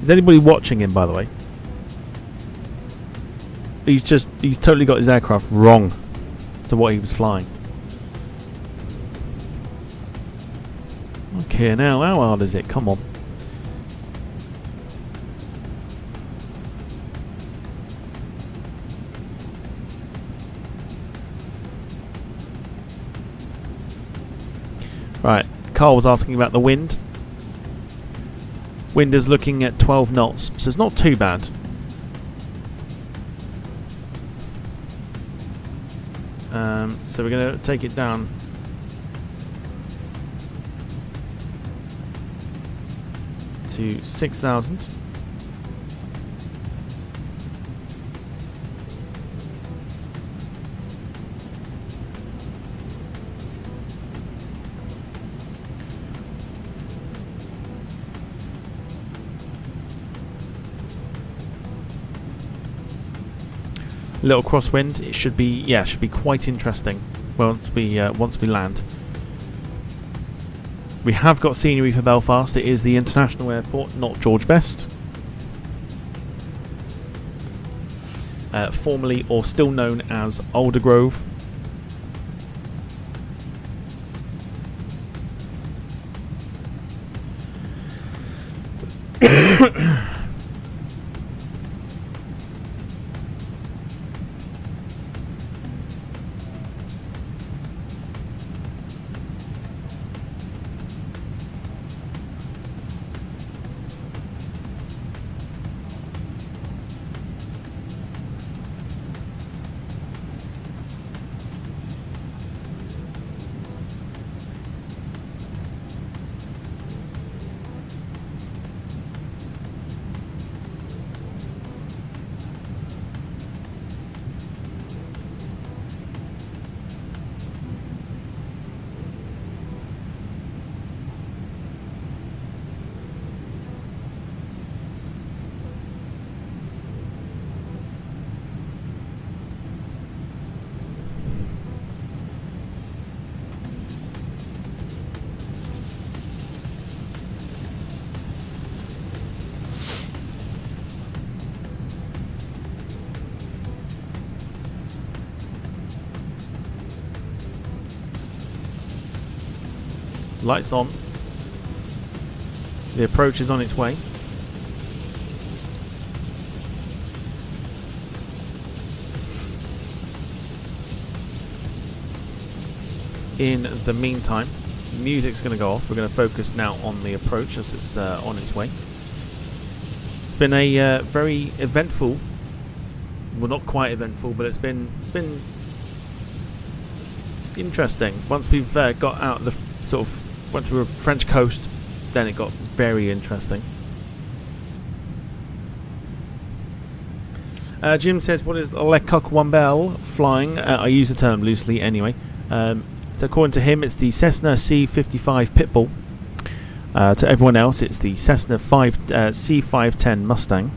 Is anybody watching him, by the way? He's totally got his aircraft wrong to what he was flying. Okay, now how hard is it? Come on. Right, Carl was asking about the wind. Wind is looking at 12 knots, so it's not too bad. So we're going to take it down to 6,000. Little crosswind. It should be quite interesting once we land. We have got scenery for Belfast. It is the international airport, not George Best. Formerly or still known as Aldergrove. Lights on. The approach is on its way. In the meantime, music's going to go off. We're going to focus now on the approach as it's on its way. It's been a very eventful, well, not quite eventful, but it's been interesting. Once we've got out the sort of went to a French coast, then it got very interesting. Jim says, what is Le Coq Wambel flying? I use the term loosely anyway. So according to him, it's the Cessna C55 Pitbull. To everyone else, it's the Cessna C510 Mustang.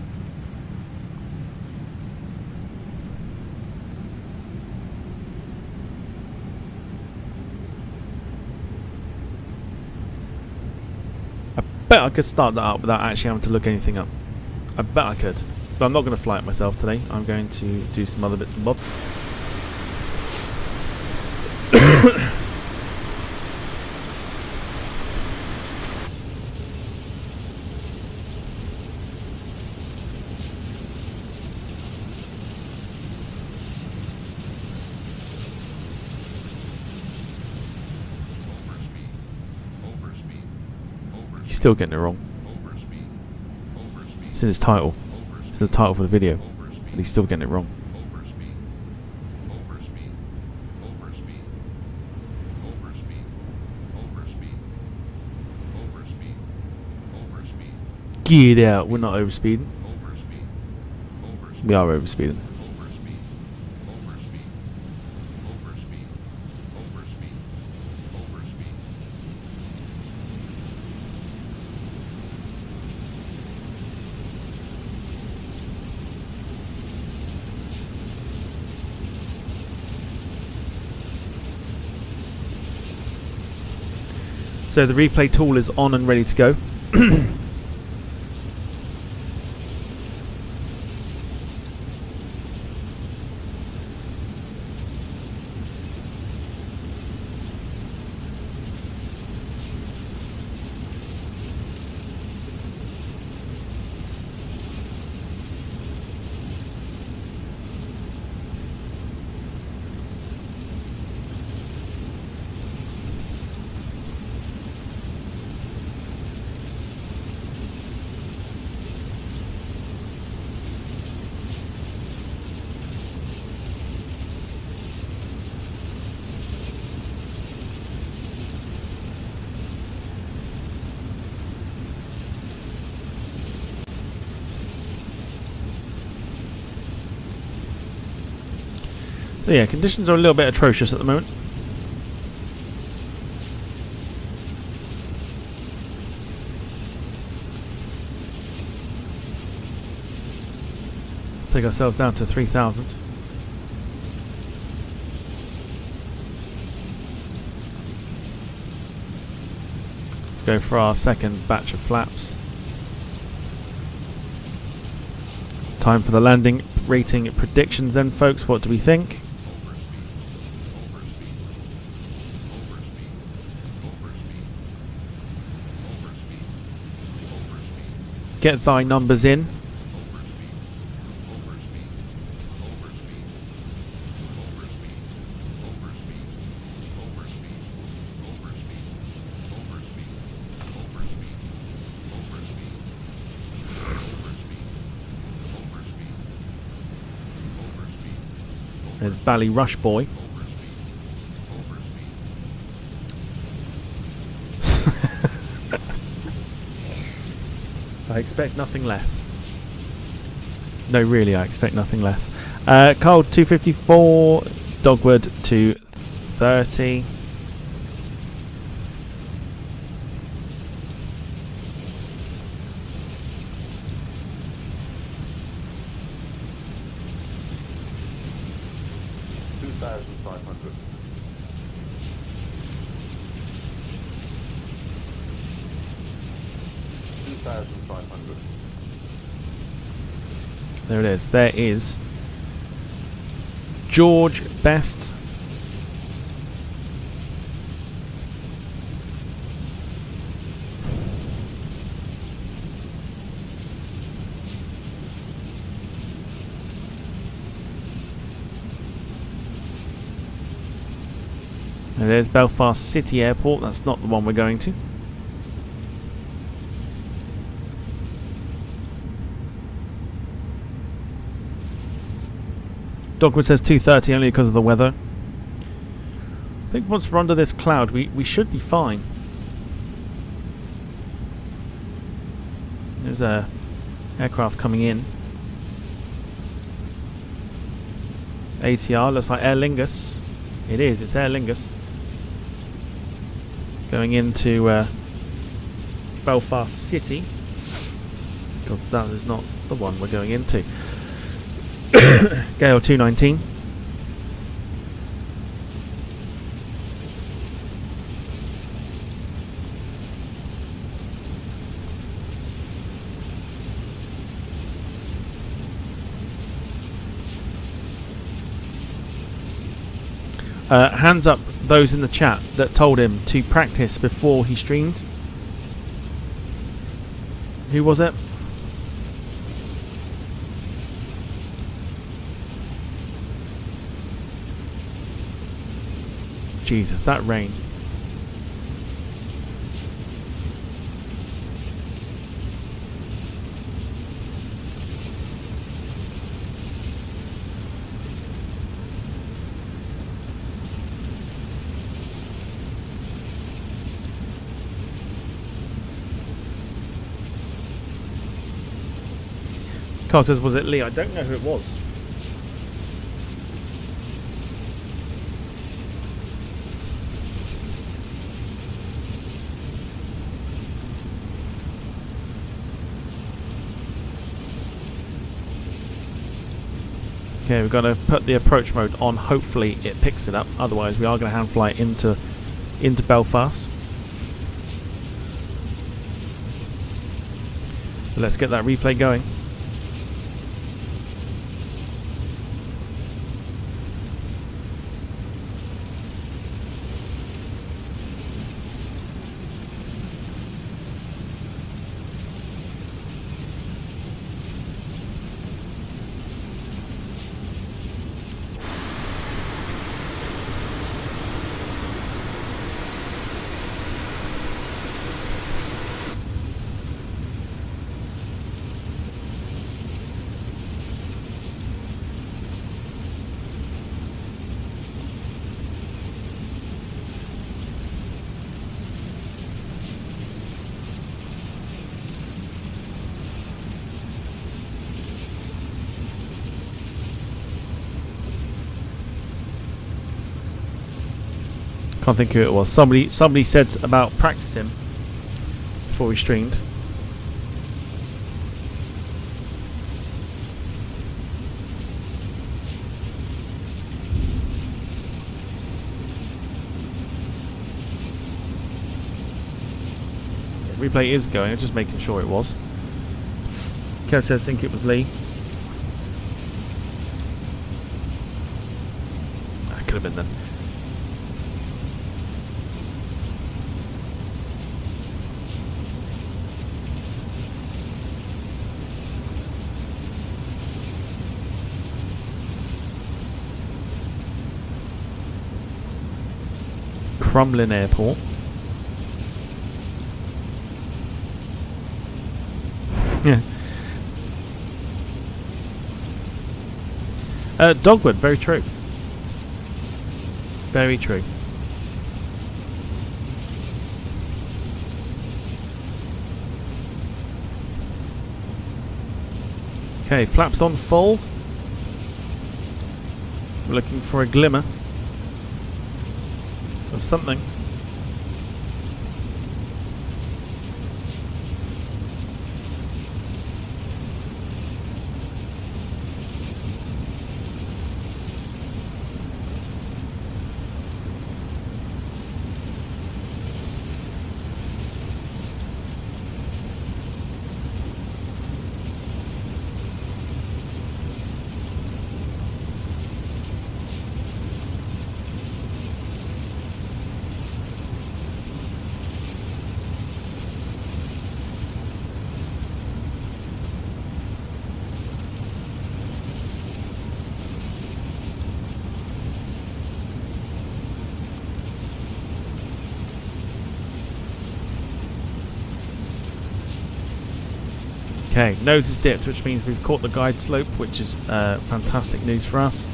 I bet I could start that up without actually having to look anything up. I bet I could. But I'm not going to fly it myself today. I'm going to do some other bits and bobs. Still getting it wrong. It's in his title. It's in the title for the video. And he's still getting it wrong. Get out. We're not overspeeding. We are overspeeding. So the replay tool is on and ready to go. So yeah, conditions are a little bit atrocious at the moment. Let's take ourselves down to 3,000. go for our second batch of flaps. Time for the landing rating predictions then, folks. What do we think? Get thy numbers in. There's Bally Rush Boy. I expect nothing less. No, really, I expect nothing less. Cold 254, Dogwood 230. There it is. There is George Best. And there's Belfast City Airport. That's not the one we're going to. Dogwood says 2:30 only because of the weather. I think once we're under this cloud, we should be fine. There's a aircraft coming in. ATR looks like Aer Lingus. It is. It's Aer Lingus. Going into Belfast City, because that is not the one we're going into. Gale 219. Hands up those in the chat that told him to practice before he streamed. Who was it? Jesus, that rain. Carl says, was it Lee? I don't know who it was. Okay, we've got to put the approach mode on. Hopefully it picks it up. Otherwise we are going to hand fly into Belfast. But let's get that replay going. Can't think who it was. Somebody said about practicing before we streamed. Replay is going. I'm just making sure it was. Kev says, think it was Lee. That could have been then. Crumlin Airport. Yeah. Dogwood, very true. Very true. Okay, flaps on full. We're looking for a glimmer of something. Okay, nose is dipped, which means we've caught the guide slope, which is fantastic news for us.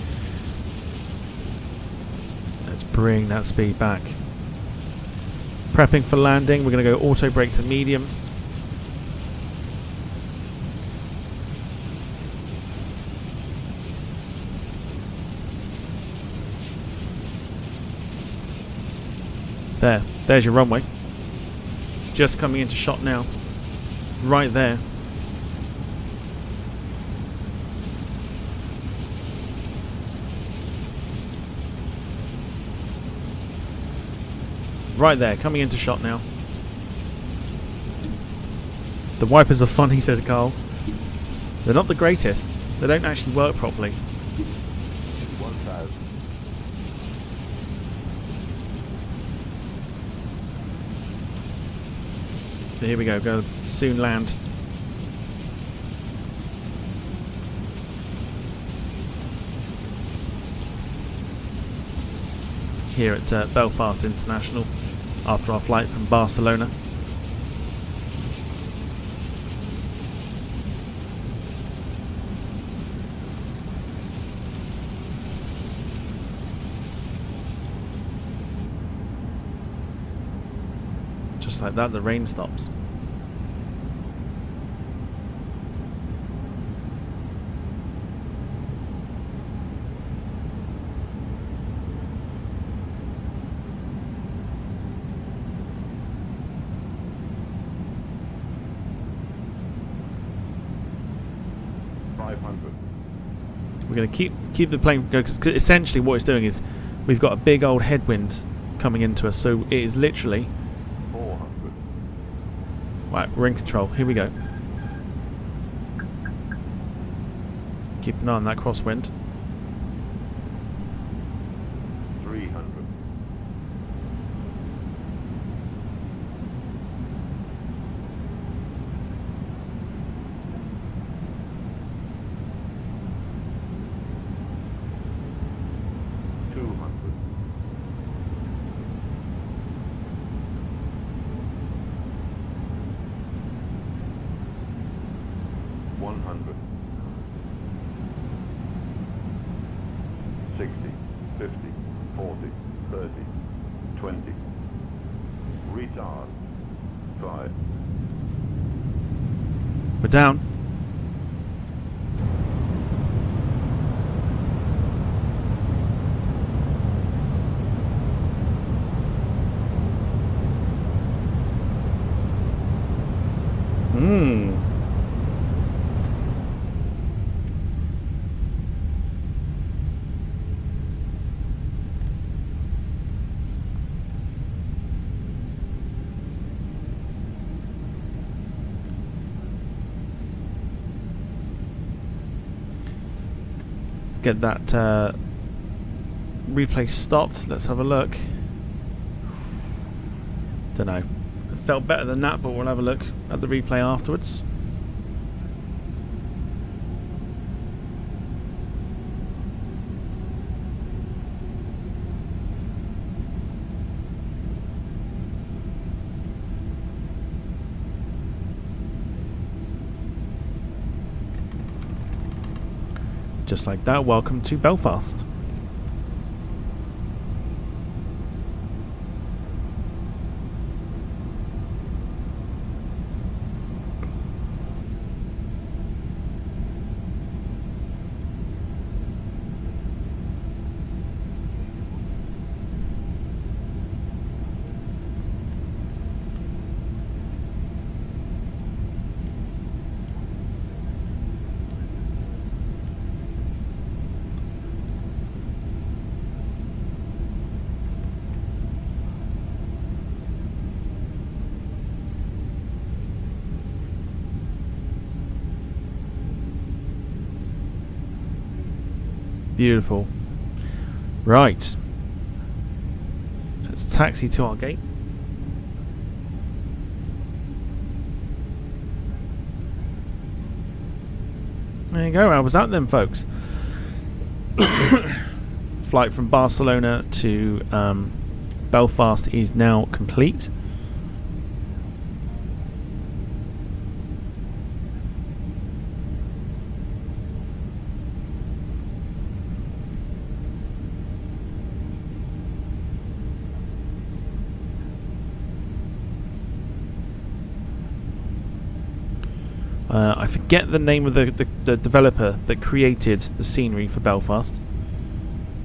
Let's bring that speed back. Prepping for landing, we're going to go auto brake to medium. There's your runway. Just coming into shot now. Right there. Right there, coming into shot now. The wipers are funny, says Carl. They're not the greatest. They don't actually work properly. 1000. So here we go, go soon land. Here at Belfast International after our flight from Barcelona. Just like that, the rain stops. We're going to keep the plane going, because essentially what it's doing is we've got a big old headwind coming into us, so it is literally 400. right. We're in control. Here we go. Keep an eye on that crosswind. 300. 200. 100. 60, 50, 40, 30, 20. Retard. 5. We're down. get that replay stopped. Let's have a look. Don't know. It felt better than that, but we'll have a look at the replay afterwards. Just like that, welcome to Belfast. Beautiful. Right. Let's taxi to our gate. There you go. How was that then, folks? Flight from Barcelona to Belfast is now complete. I forget the name of the developer that created the scenery for Belfast,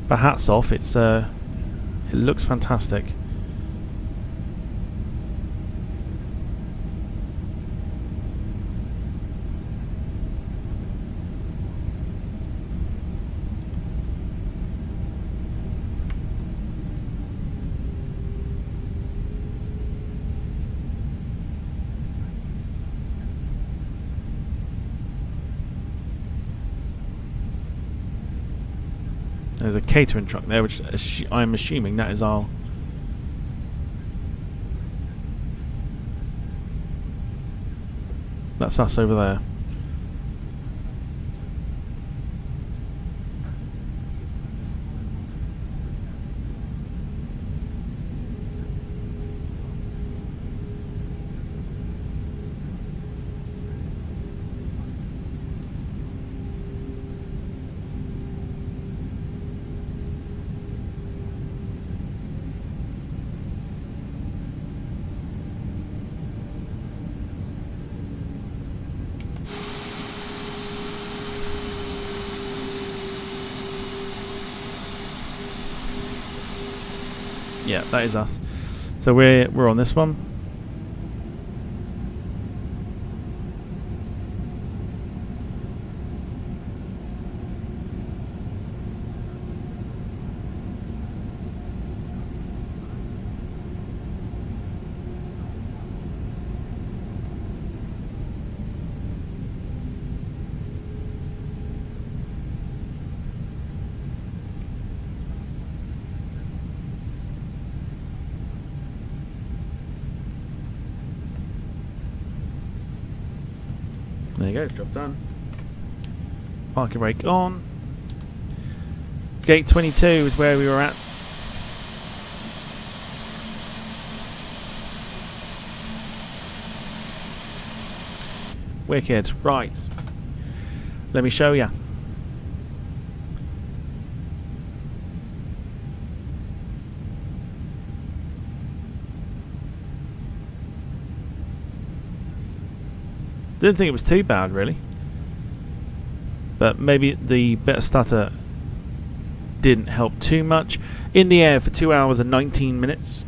but hats off, it looks fantastic. There's a catering truck there, which I'm assuming that is our... That's us over there. Yeah, that is us. So we're on this one. There you go, job done. Parking brake on. Gate 22 is where we were at. Wicked, right. Let me show you. Didn't think it was too bad, really. But maybe the better stutter didn't help too much. In the air for 2 hours and 19 minutes.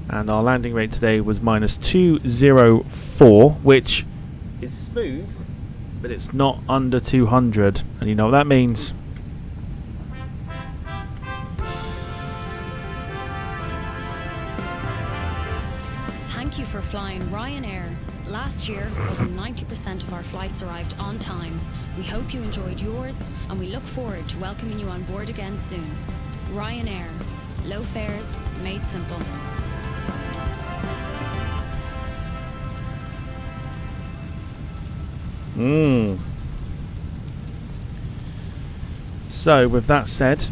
And our landing rate today was minus 204, which is smooth, but it's not under 200. And you know what that means. Thank you for flying Ryanair. Last year, over 90% of our flights arrived on time. We hope you enjoyed yours, and we look forward to welcoming you on board again soon. Ryanair. Low fares, made simple. So, with that said,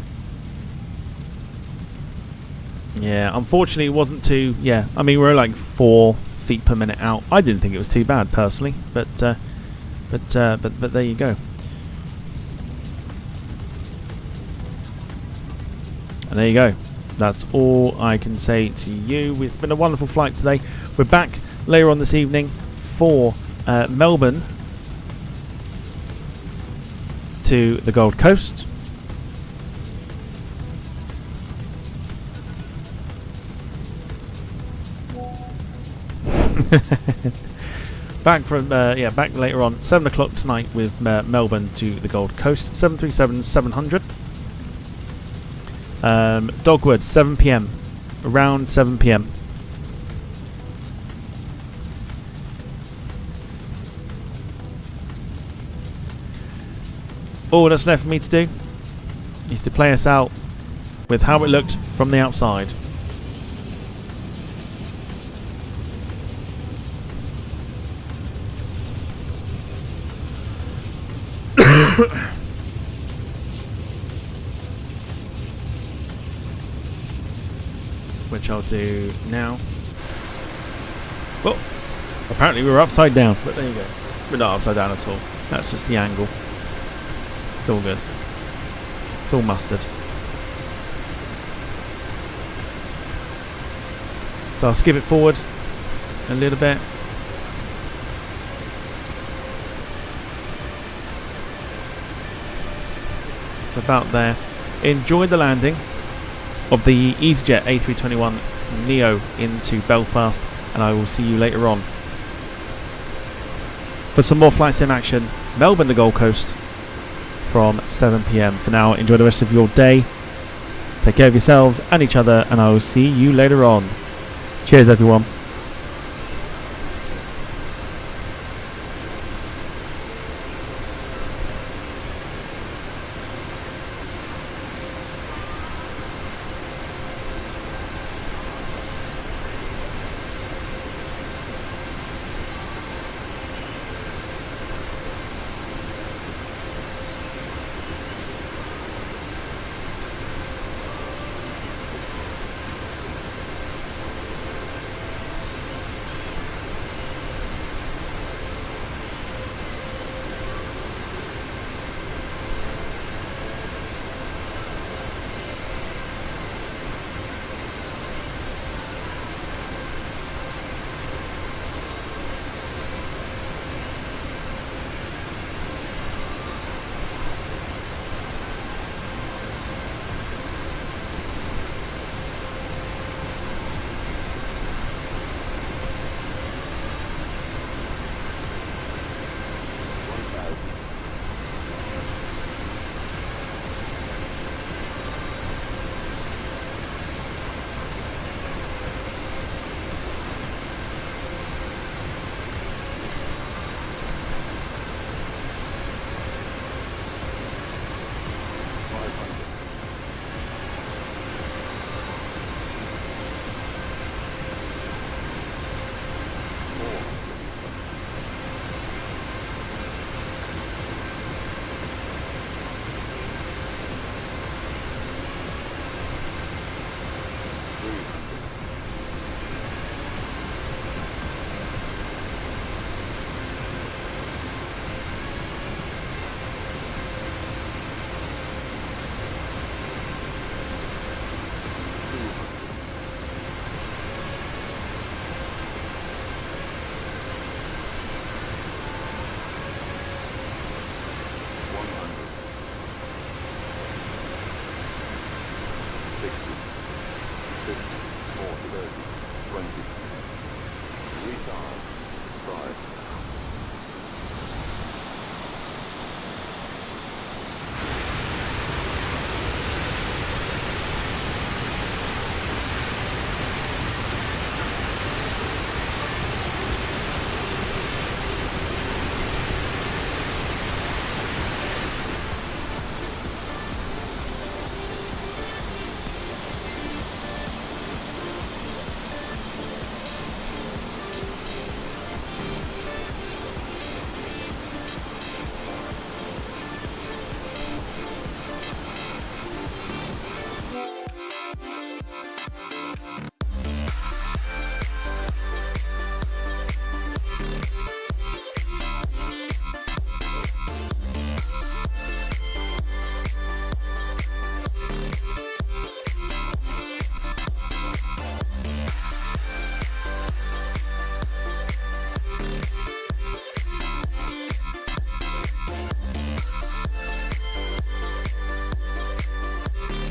yeah, unfortunately it wasn't too, I mean, we're like 4 feet per minute out. I didn't think it was too bad personally, but there you go. And there you go. That's all I can say to you. It's been a wonderful flight today. We're back later on this evening for Melbourne to the Gold Coast. Back later on, 7 o'clock tonight with Melbourne to the Gold Coast. 737-700. Dogwood, 7 p.m. Around 7 p.m. All that's left for me to do is to play us out with how it looked from the outside. Which I'll do now. Well, apparently we were upside down, but there you go. We're not upside down at all. That's just the angle. It's all good. It's all mustard. So I'll skip it forward a little bit. About there. Enjoy the landing of the Easyjet A321NEO into Belfast, and I will see you later on for some more flight sim action. Melbourne to Gold Coast from 7 p.m. For now, enjoy the rest of your day. Take care of yourselves and each other, and I will see you later on. Cheers, everyone.